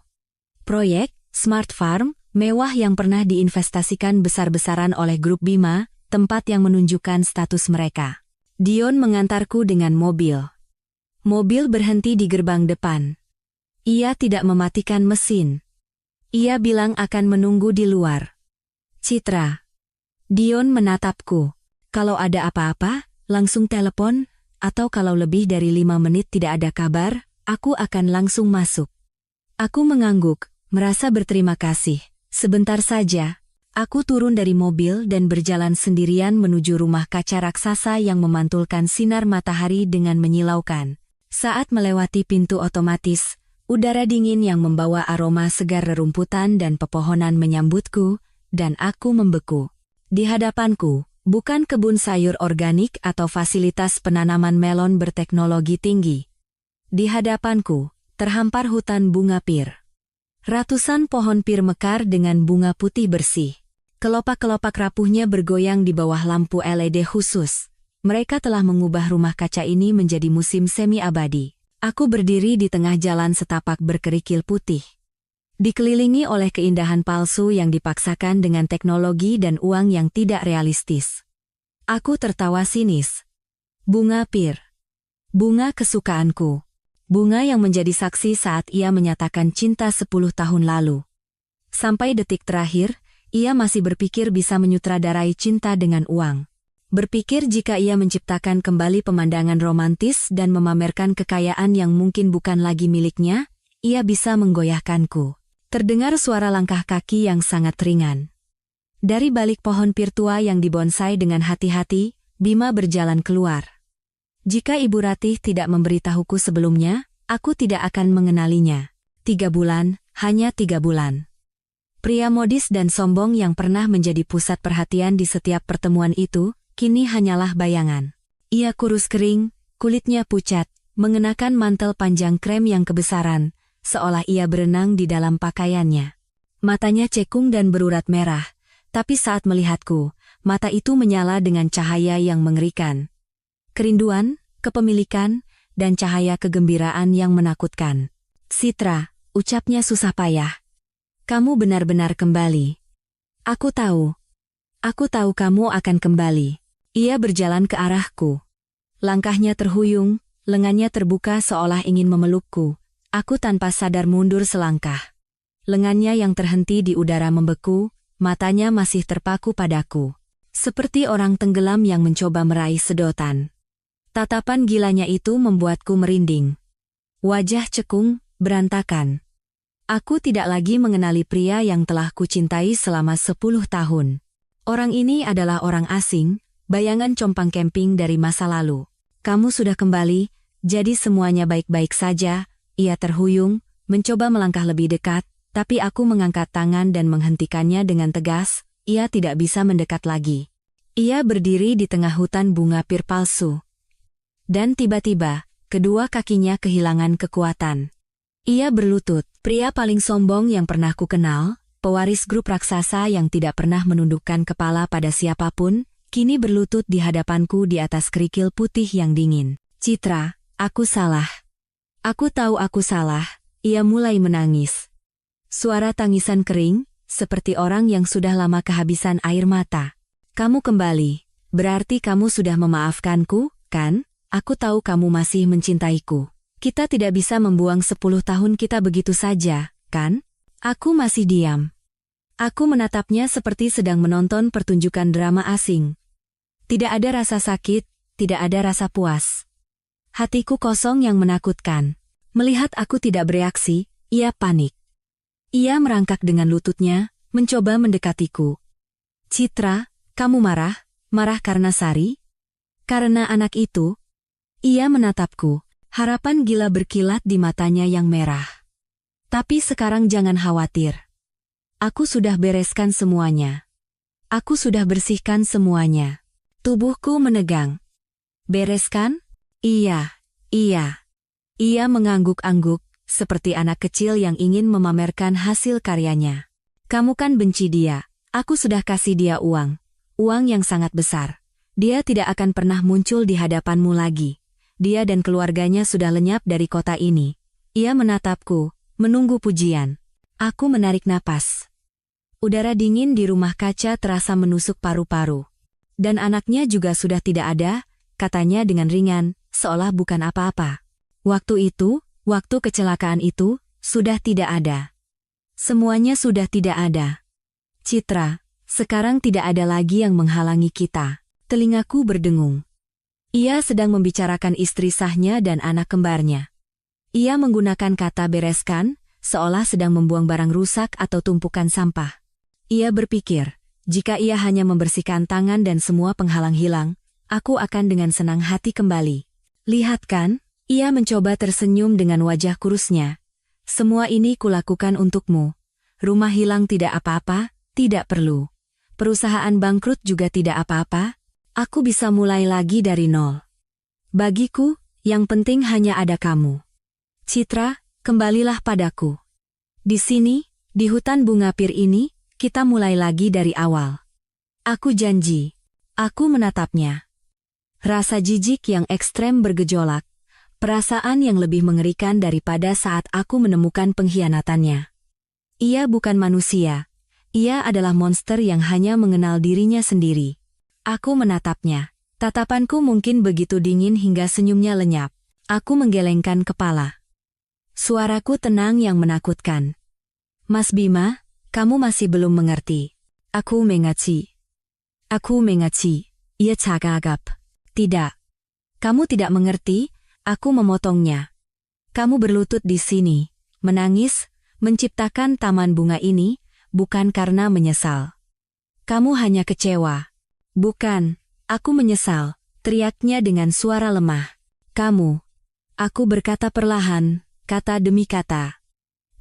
Proyek Smart Farm mewah yang pernah diinvestasikan besar-besaran oleh grup Bima, tempat yang menunjukkan status mereka. Dion mengantarku dengan mobil. Mobil berhenti di gerbang depan. Ia tidak mematikan mesin. Ia bilang akan menunggu di luar. Citra. Dion menatapku. Kalau ada apa-apa, langsung telepon, atau kalau lebih dari 5 menit tidak ada kabar, aku akan langsung masuk. Aku mengangguk, merasa berterima kasih. Sebentar saja, aku turun dari mobil dan berjalan sendirian menuju rumah kaca raksasa yang memantulkan sinar matahari dengan menyilaukan. Saat melewati pintu otomatis, udara dingin yang membawa aroma segar rerumputan dan pepohonan menyambutku, dan aku membeku. Di hadapanku, bukan kebun sayur organik atau fasilitas penanaman melon berteknologi tinggi. Di hadapanku, terhampar hutan bunga pir. Ratusan pohon pir mekar dengan bunga putih bersih. Kelopak-kelopak rapuhnya bergoyang di bawah lampu LED khusus. Mereka telah mengubah rumah kaca ini menjadi musim semi abadi. Aku berdiri di tengah jalan setapak berkerikil putih. Dikelilingi oleh keindahan palsu yang dipaksakan dengan teknologi dan uang yang tidak realistis. Aku tertawa sinis. Bunga pir. Bunga kesukaanku. Bunga yang menjadi saksi saat ia menyatakan cinta 10 tahun lalu. Sampai detik terakhir, ia masih berpikir bisa menyutradarai cinta dengan uang. Berpikir jika ia menciptakan kembali pemandangan romantis dan memamerkan kekayaan yang mungkin bukan lagi miliknya, ia bisa menggoyahkanku. Terdengar suara langkah kaki yang sangat ringan. Dari balik pohon pir tua yang dibonsai dengan hati-hati, Bima berjalan keluar. Jika Ibu Ratih tidak memberitahuku sebelumnya, aku tidak akan mengenalinya. 3 bulan, hanya 3 bulan. Pria modis dan sombong yang pernah menjadi pusat perhatian di setiap pertemuan itu, kini hanyalah bayangan. Ia kurus kering, kulitnya pucat, mengenakan mantel panjang krem yang kebesaran, seolah ia berenang di dalam pakaiannya. Matanya cekung dan berurat merah, tapi saat melihatku, mata itu menyala dengan cahaya yang mengerikan. Kerinduan, kepemilikan, dan cahaya kegembiraan yang menakutkan. Citra, ucapnya susah payah. Kamu benar-benar kembali. Aku tahu kamu akan kembali. Ia berjalan ke arahku. Langkahnya terhuyung, lengannya terbuka seolah ingin memelukku. Aku tanpa sadar mundur selangkah. Lengannya yang terhenti di udara membeku, matanya masih terpaku padaku. Seperti orang tenggelam yang mencoba meraih sedotan. Tatapan gilanya itu membuatku merinding. Wajah cekung, berantakan. Aku tidak lagi mengenali pria yang telah kucintai selama 10 tahun. Orang ini adalah orang asing, bayangan compang camping dari masa lalu. Kamu sudah kembali, jadi semuanya baik-baik saja. Ia terhuyung, mencoba melangkah lebih dekat, tapi aku mengangkat tangan dan menghentikannya dengan tegas. Ia tidak bisa mendekat lagi. Ia berdiri di tengah hutan bunga pir palsu. Dan tiba-tiba, kedua kakinya kehilangan kekuatan. Ia berlutut, pria paling sombong yang pernah kukenal, pewaris grup raksasa yang tidak pernah menundukkan kepala pada siapapun, kini berlutut di hadapanku di atas kerikil putih yang dingin. Citra, aku salah. Aku tahu aku salah. Ia mulai menangis. Suara tangisan kering, seperti orang yang sudah lama kehabisan air mata. Kamu kembali, berarti kamu sudah memaafkanku, kan? Aku tahu kamu masih mencintaiku. Kita tidak bisa membuang 10 tahun kita begitu saja, kan? Aku masih diam. Aku menatapnya seperti sedang menonton pertunjukan drama asing. Tidak ada rasa sakit, tidak ada rasa puas. Hatiku kosong yang menakutkan. Melihat aku tidak bereaksi, ia panik. Ia merangkak dengan lututnya, mencoba mendekatiku. Citra, kamu marah? Marah karena Sari? Karena anak itu? Ia menatapku, harapan gila berkilat di matanya yang merah. Tapi sekarang jangan khawatir. Aku sudah bereskan semuanya. Aku sudah bersihkan semuanya. Tubuhku menegang. Bereskan? Iya, iya. Ia mengangguk-angguk, seperti anak kecil yang ingin memamerkan hasil karyanya. Kamu kan benci dia. Aku sudah kasih dia uang. Uang yang sangat besar. Dia tidak akan pernah muncul di hadapanmu lagi. Dia dan keluarganya sudah lenyap dari kota ini. Ia menatapku, menunggu pujian. Aku menarik napas. Udara dingin di rumah kaca terasa menusuk paru-paru. Dan anaknya juga sudah tidak ada, katanya dengan ringan, seolah bukan apa-apa. Waktu itu, waktu kecelakaan itu, sudah tidak ada. Semuanya sudah tidak ada. Citra, sekarang tidak ada lagi yang menghalangi kita. Telingaku berdengung. Ia sedang membicarakan istri sahnya dan anak kembarnya. Ia menggunakan kata bereskan, seolah sedang membuang barang rusak atau tumpukan sampah. Ia berpikir, jika ia hanya membersihkan tangan dan semua penghalang hilang, aku akan dengan senang hati kembali. Lihat kan, ia mencoba tersenyum dengan wajah kurusnya. Semua ini kulakukan untukmu. Rumah hilang tidak apa-apa, tidak perlu. Perusahaan bangkrut juga tidak apa-apa. Aku bisa mulai lagi dari nol. Bagiku, yang penting hanya ada kamu. Citra, kembalilah padaku. Di sini, di hutan bunga pir ini, kita mulai lagi dari awal. Aku janji. Aku menatapnya. Rasa jijik yang ekstrem bergejolak. Perasaan yang lebih mengerikan daripada saat aku menemukan pengkhianatannya. Ia bukan manusia. Ia adalah monster yang hanya mengenal dirinya sendiri. Aku menatapnya. Tatapanku mungkin begitu dingin hingga senyumnya lenyap. Aku menggelengkan kepala. Suaraku tenang yang menakutkan. Mas Bima, kamu masih belum mengerti. Aku mengerti. Aku mengerti. Ia cakap. Tidak. Kamu tidak mengerti, aku memotongnya. Kamu berlutut di sini, menangis, menciptakan taman bunga ini, bukan karena menyesal. Kamu hanya kecewa. Bukan, aku menyesal, teriaknya dengan suara lemah. Kamu. Aku berkata perlahan, kata demi kata.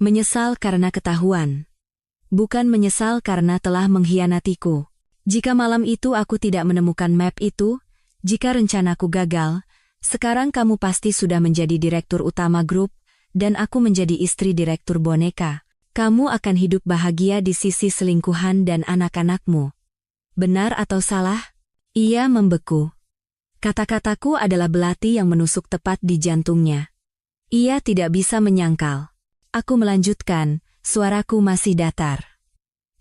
Menyesal karena ketahuan. Bukan menyesal karena telah mengkhianatiku. Jika malam itu aku tidak menemukan map itu, jika rencanaku gagal, sekarang kamu pasti sudah menjadi direktur utama grup, dan aku menjadi istri direktur boneka. Kamu akan hidup bahagia di sisi selingkuhan dan anak-anakmu. Benar atau salah? Ia membeku. Kata-kataku adalah belati yang menusuk tepat di jantungnya. Ia tidak bisa menyangkal. Aku melanjutkan, suaraku masih datar.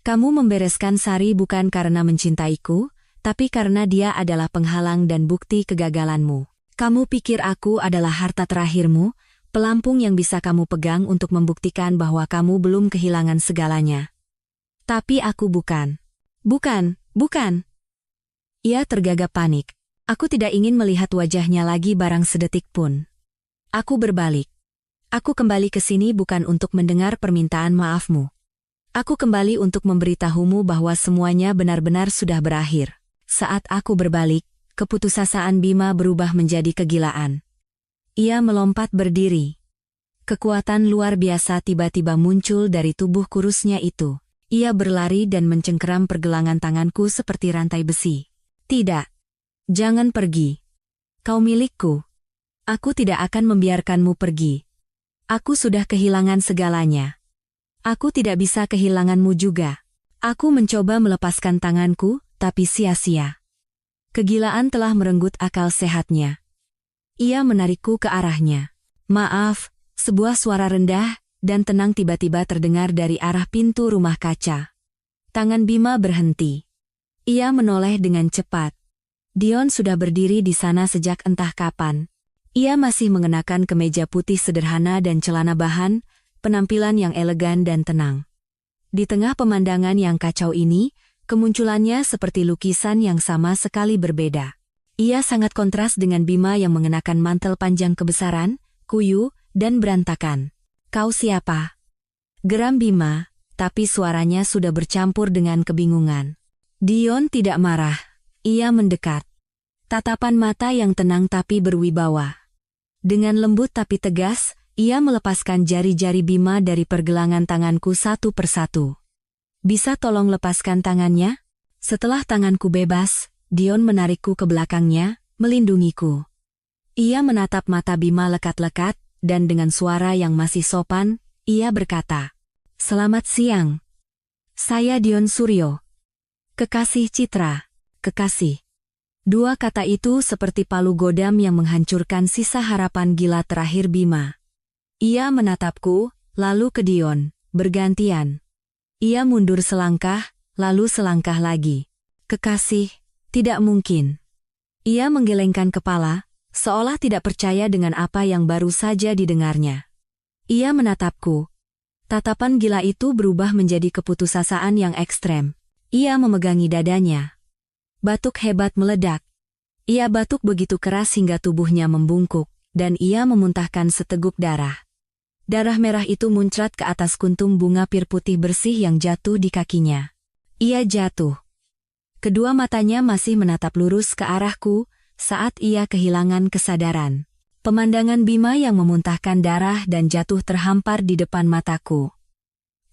Kamu membereskan Sari bukan karena mencintaiku, tapi karena dia adalah penghalang dan bukti kegagalanmu. Kamu pikir aku adalah harta terakhirmu, pelampung yang bisa kamu pegang untuk membuktikan bahwa kamu belum kehilangan segalanya. Tapi aku bukan. Bukan. Ia tergagap panik. Aku tidak ingin melihat wajahnya lagi barang sedetik pun. Aku berbalik. Aku kembali ke sini bukan untuk mendengar permintaan maafmu. Aku kembali untuk memberitahumu bahwa semuanya benar-benar sudah berakhir. Saat aku berbalik, keputusasaan Bima berubah menjadi kegilaan. Ia melompat berdiri. Kekuatan luar biasa tiba-tiba muncul dari tubuh kurusnya itu. Ia berlari dan mencengkeram pergelangan tanganku seperti rantai besi. Tidak. Jangan pergi. Kau milikku. Aku tidak akan membiarkanmu pergi. Aku sudah kehilangan segalanya. Aku tidak bisa kehilanganmu juga. Aku mencoba melepaskan tanganku, tapi sia-sia. Kegilaan telah merenggut akal sehatnya. Ia menarikku ke arahnya. Maaf, sebuah suara rendah dan tenang tiba-tiba terdengar dari arah pintu rumah kaca. Tangan Bima berhenti. Ia menoleh dengan cepat. Dion sudah berdiri di sana sejak entah kapan. Ia masih mengenakan kemeja putih sederhana dan celana bahan, penampilan yang elegan dan tenang. Di tengah pemandangan yang kacau ini, kemunculannya seperti lukisan yang sama sekali berbeda. Ia sangat kontras dengan Bima yang mengenakan mantel panjang kebesaran, kuyu, dan berantakan. Kau siapa? Geram Bima, tapi suaranya sudah bercampur dengan kebingungan. Dion tidak marah. Ia mendekat. Tatapan mata yang tenang tapi berwibawa. Dengan lembut tapi tegas, ia melepaskan jari-jari Bima dari pergelangan tanganku satu persatu. Bisa tolong lepaskan tangannya? Setelah tanganku bebas, Dion menarikku ke belakangnya, melindungiku. Ia menatap mata Bima lekat-lekat, dan dengan suara yang masih sopan, ia berkata, "Selamat siang. Saya Dion Suryo. Kekasih Citra, kekasih." Dua kata itu seperti palu godam yang menghancurkan sisa harapan gila terakhir Bima. Ia menatapku, lalu ke Dion, bergantian. Ia mundur selangkah, lalu selangkah lagi. "Kekasih, tidak mungkin." Ia menggelengkan kepala, seolah tidak percaya dengan apa yang baru saja didengarnya. Ia menatapku. Tatapan gila itu berubah menjadi keputusasaan yang ekstrem. Ia memegangi dadanya. Batuk hebat meledak. Ia batuk begitu keras hingga tubuhnya membungkuk, dan ia memuntahkan seteguk darah. Darah merah itu muncrat ke atas kuntum bunga pir putih bersih yang jatuh di kakinya. Ia jatuh. Kedua matanya masih menatap lurus ke arahku saat ia kehilangan kesadaran. Pemandangan Bima yang memuntahkan darah dan jatuh terhampar di depan mataku.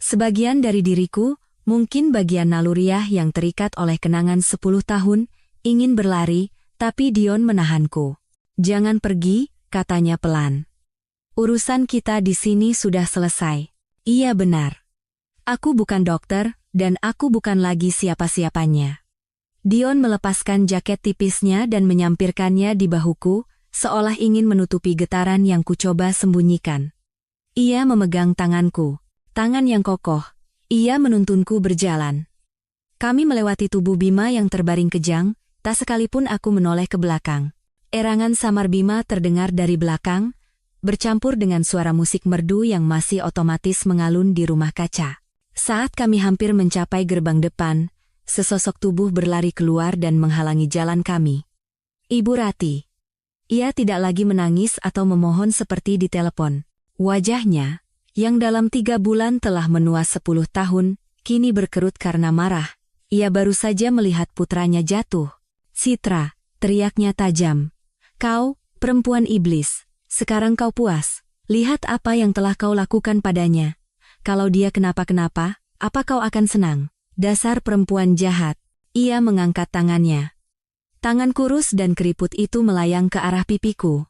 Sebagian dari diriku, mungkin bagian naluriah yang terikat oleh kenangan 10 tahun, ingin berlari, tapi Dion menahanku. "Jangan pergi," katanya pelan. "Urusan kita di sini sudah selesai." Iya benar. Aku bukan dokter, dan aku bukan lagi siapa-siapanya. Dion melepaskan jaket tipisnya dan menyampirkannya di bahuku, seolah ingin menutupi getaran yang kucoba sembunyikan. Ia memegang tanganku, tangan yang kokoh. Ia menuntunku berjalan. Kami melewati tubuh Bima yang terbaring kejang, tak sekalipun aku menoleh ke belakang. Erangan samar Bima terdengar dari belakang, bercampur dengan suara musik merdu yang masih otomatis mengalun di rumah kaca. Saat kami hampir mencapai gerbang depan, sesosok tubuh berlari keluar dan menghalangi jalan kami. Ibu Rati. Ia tidak lagi menangis atau memohon seperti di telepon. Wajahnya, yang dalam 3 bulan telah menua 10 tahun, kini berkerut karena marah. Ia baru saja melihat putranya jatuh. "Citra," teriaknya tajam. "Kau, perempuan iblis, sekarang kau puas. Lihat apa yang telah kau lakukan padanya. Kalau dia kenapa-kenapa, apa kau akan senang? Dasar perempuan jahat." Ia mengangkat tangannya. Tangan kurus dan keriput itu melayang ke arah pipiku.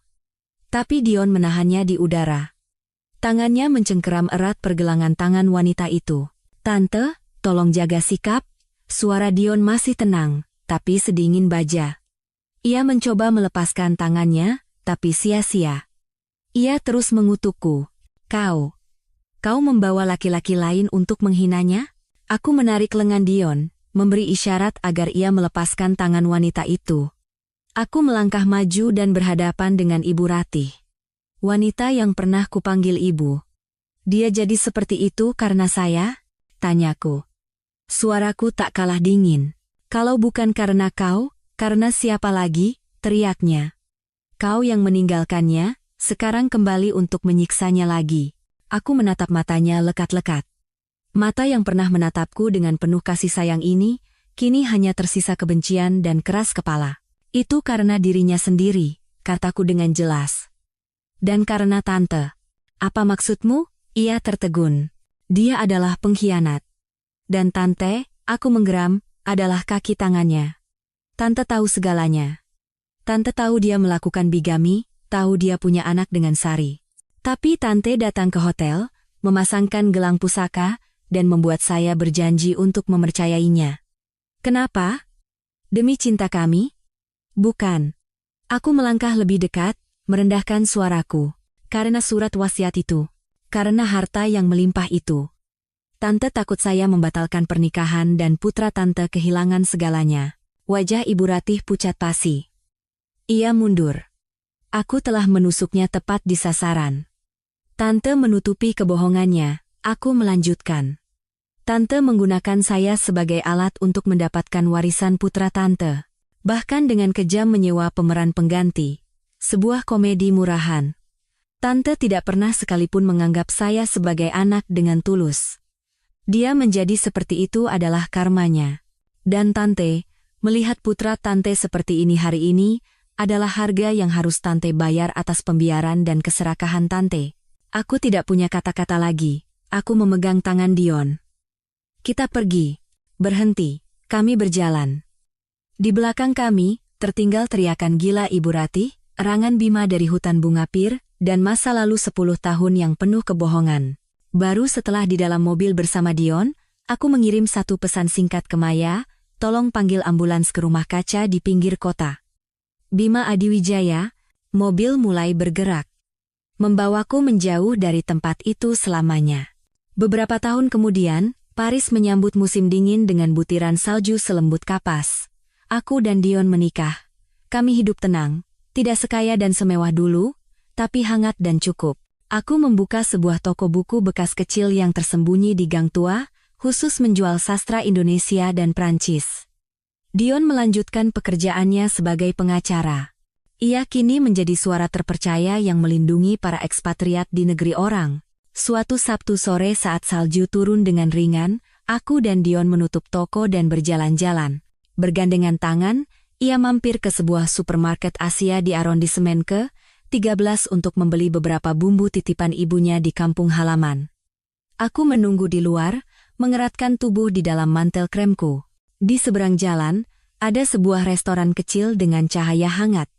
Tapi Dion menahannya di udara. Tangannya mencengkeram erat pergelangan tangan wanita itu. "Tante, tolong jaga sikap." Suara Dion masih tenang, tapi sedingin baja. Ia mencoba melepaskan tangannya, tapi sia-sia. Ia terus mengutukku. Kau membawa laki-laki lain untuk menghinanya?" Aku menarik lengan Dion, memberi isyarat agar ia melepaskan tangan wanita itu. Aku melangkah maju dan berhadapan dengan Ibu Ratih. Wanita yang pernah kupanggil ibu. "Dia jadi seperti itu karena saya?" tanyaku. Suaraku tak kalah dingin. "Kalau bukan karena kau, karena siapa lagi?" teriaknya. "Kau yang meninggalkannya, sekarang kembali untuk menyiksanya lagi." Aku menatap matanya lekat-lekat. Mata yang pernah menatapku dengan penuh kasih sayang ini, kini hanya tersisa kebencian dan keras kepala. "Itu karena dirinya sendiri," kataku dengan jelas. "Dan karena tante." "Apa maksudmu?" Ia tertegun. "Dia adalah pengkhianat. Dan tante," aku menggeram, "adalah kaki tangannya." Tante tahu segalanya. Tante tahu dia melakukan bigami, tahu dia punya anak dengan Sari. Tapi Tante datang ke hotel, memasangkan gelang pusaka, dan membuat saya berjanji untuk mempercayainya. Kenapa? Demi cinta kami? Bukan. Aku melangkah lebih dekat, merendahkan suaraku. Karena surat wasiat itu. Karena harta yang melimpah itu. Tante takut saya membatalkan pernikahan dan putra Tante kehilangan segalanya. Wajah Ibu Ratih pucat pasi. Ia mundur. Aku telah menusuknya tepat di sasaran. Tante menutupi kebohongannya. Aku melanjutkan. Tante menggunakan saya sebagai alat untuk mendapatkan warisan putra Tante. Bahkan dengan kejam menyewa pemeran pengganti. Sebuah komedi murahan. Tante tidak pernah sekalipun menganggap saya sebagai anak dengan tulus. Dia menjadi seperti itu adalah karmanya. Dan Tante, melihat putra Tante seperti ini hari ini, adalah harga yang harus Tante bayar atas pembiaran dan keserakahan Tante. Aku tidak punya kata-kata lagi. Aku memegang tangan Dion. Kita pergi. Berhenti. Kami berjalan. Di belakang kami, tertinggal teriakan gila Ibu Ratih, erangan Bima dari hutan bunga pir, dan masa lalu 10 tahun yang penuh kebohongan. Baru setelah di dalam mobil bersama Dion, aku mengirim satu pesan singkat ke Maya, tolong panggil ambulans ke rumah kaca di pinggir kota. Bima Adiwijaya, mobil mulai bergerak. Membawaku menjauh dari tempat itu selamanya. Beberapa tahun kemudian, Paris menyambut musim dingin dengan butiran salju selembut kapas. Aku dan Dion menikah. Kami hidup tenang, tidak sekaya dan semewah dulu, tapi hangat dan cukup. Aku membuka sebuah toko buku bekas kecil yang tersembunyi di gang tua, khusus menjual sastra Indonesia dan Prancis. Dion melanjutkan pekerjaannya sebagai pengacara. Ia kini menjadi suara terpercaya yang melindungi para ekspatriat di negeri orang. Suatu Sabtu sore saat salju turun dengan ringan, aku dan Dion menutup toko dan berjalan-jalan. Bergandengan tangan, ia mampir ke sebuah supermarket Asia di arondisemen ke-13 untuk membeli beberapa bumbu titipan ibunya di kampung halaman. Aku menunggu di luar, mengeratkan tubuh di dalam mantel kremku. Di seberang jalan, ada sebuah restoran kecil dengan cahaya hangat.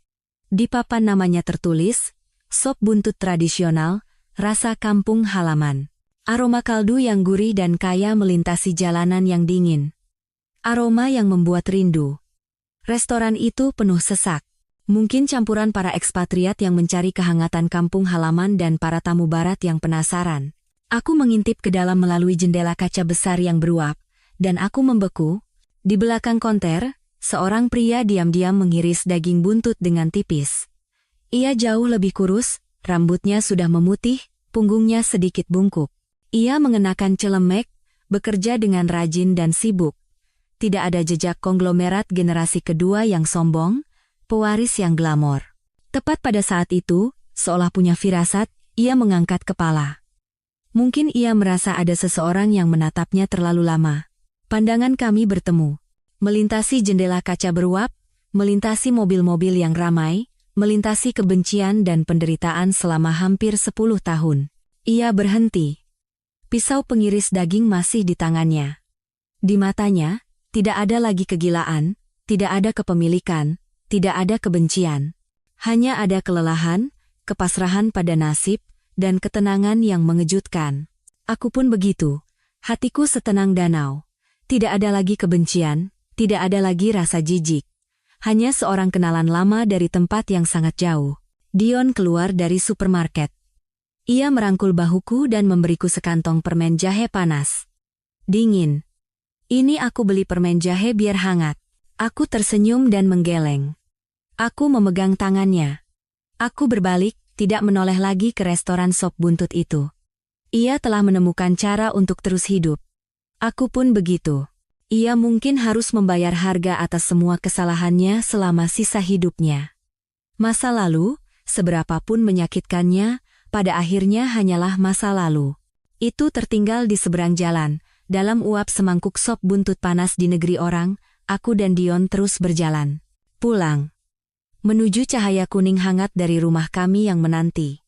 Di papan namanya tertulis, sop buntut tradisional, rasa kampung halaman. Aroma kaldu yang gurih dan kaya melintasi jalanan yang dingin. Aroma yang membuat rindu. Restoran itu penuh sesak. Mungkin campuran para ekspatriat yang mencari kehangatan kampung halaman dan para tamu barat yang penasaran. Aku mengintip ke dalam melalui jendela kaca besar yang beruap, dan aku membeku. Di belakang konter, seorang pria diam-diam mengiris daging buntut dengan tipis. Ia jauh lebih kurus, rambutnya sudah memutih, punggungnya sedikit bungkuk. Ia mengenakan celemek, bekerja dengan rajin dan sibuk. Tidak ada jejak konglomerat generasi kedua yang sombong, pewaris yang glamor. Tepat pada saat itu, seolah punya firasat, ia mengangkat kepala. Mungkin ia merasa ada seseorang yang menatapnya terlalu lama. Pandangan kami bertemu. Melintasi jendela kaca beruap, melintasi mobil-mobil yang ramai, melintasi kebencian dan penderitaan selama hampir 10 tahun. Ia berhenti. Pisau pengiris daging masih di tangannya. Di matanya, tidak ada lagi kegilaan, tidak ada kepemilikan, tidak ada kebencian. Hanya ada kelelahan, kepasrahan pada nasib, dan ketenangan yang mengejutkan. Aku pun begitu. Hatiku setenang danau. Tidak ada lagi kebencian, tidak ada lagi rasa jijik. Hanya seorang kenalan lama dari tempat yang sangat jauh. Dion keluar dari supermarket. Ia merangkul bahuku dan memberiku sekantong permen jahe panas. Dingin. Ini aku beli permen jahe biar hangat. Aku tersenyum dan menggeleng. Aku memegang tangannya. Aku berbalik, tidak menoleh lagi ke restoran sop buntut itu. Ia telah menemukan cara untuk terus hidup. Aku pun begitu. Ia mungkin harus membayar harga atas semua kesalahannya selama sisa hidupnya. Masa lalu, seberapapun menyakitkannya, pada akhirnya hanyalah masa lalu. Itu tertinggal di seberang jalan, dalam uap semangkuk sop buntut panas di negeri orang, aku dan Dion terus berjalan. Pulang. Menuju cahaya kuning hangat dari rumah kami yang menanti.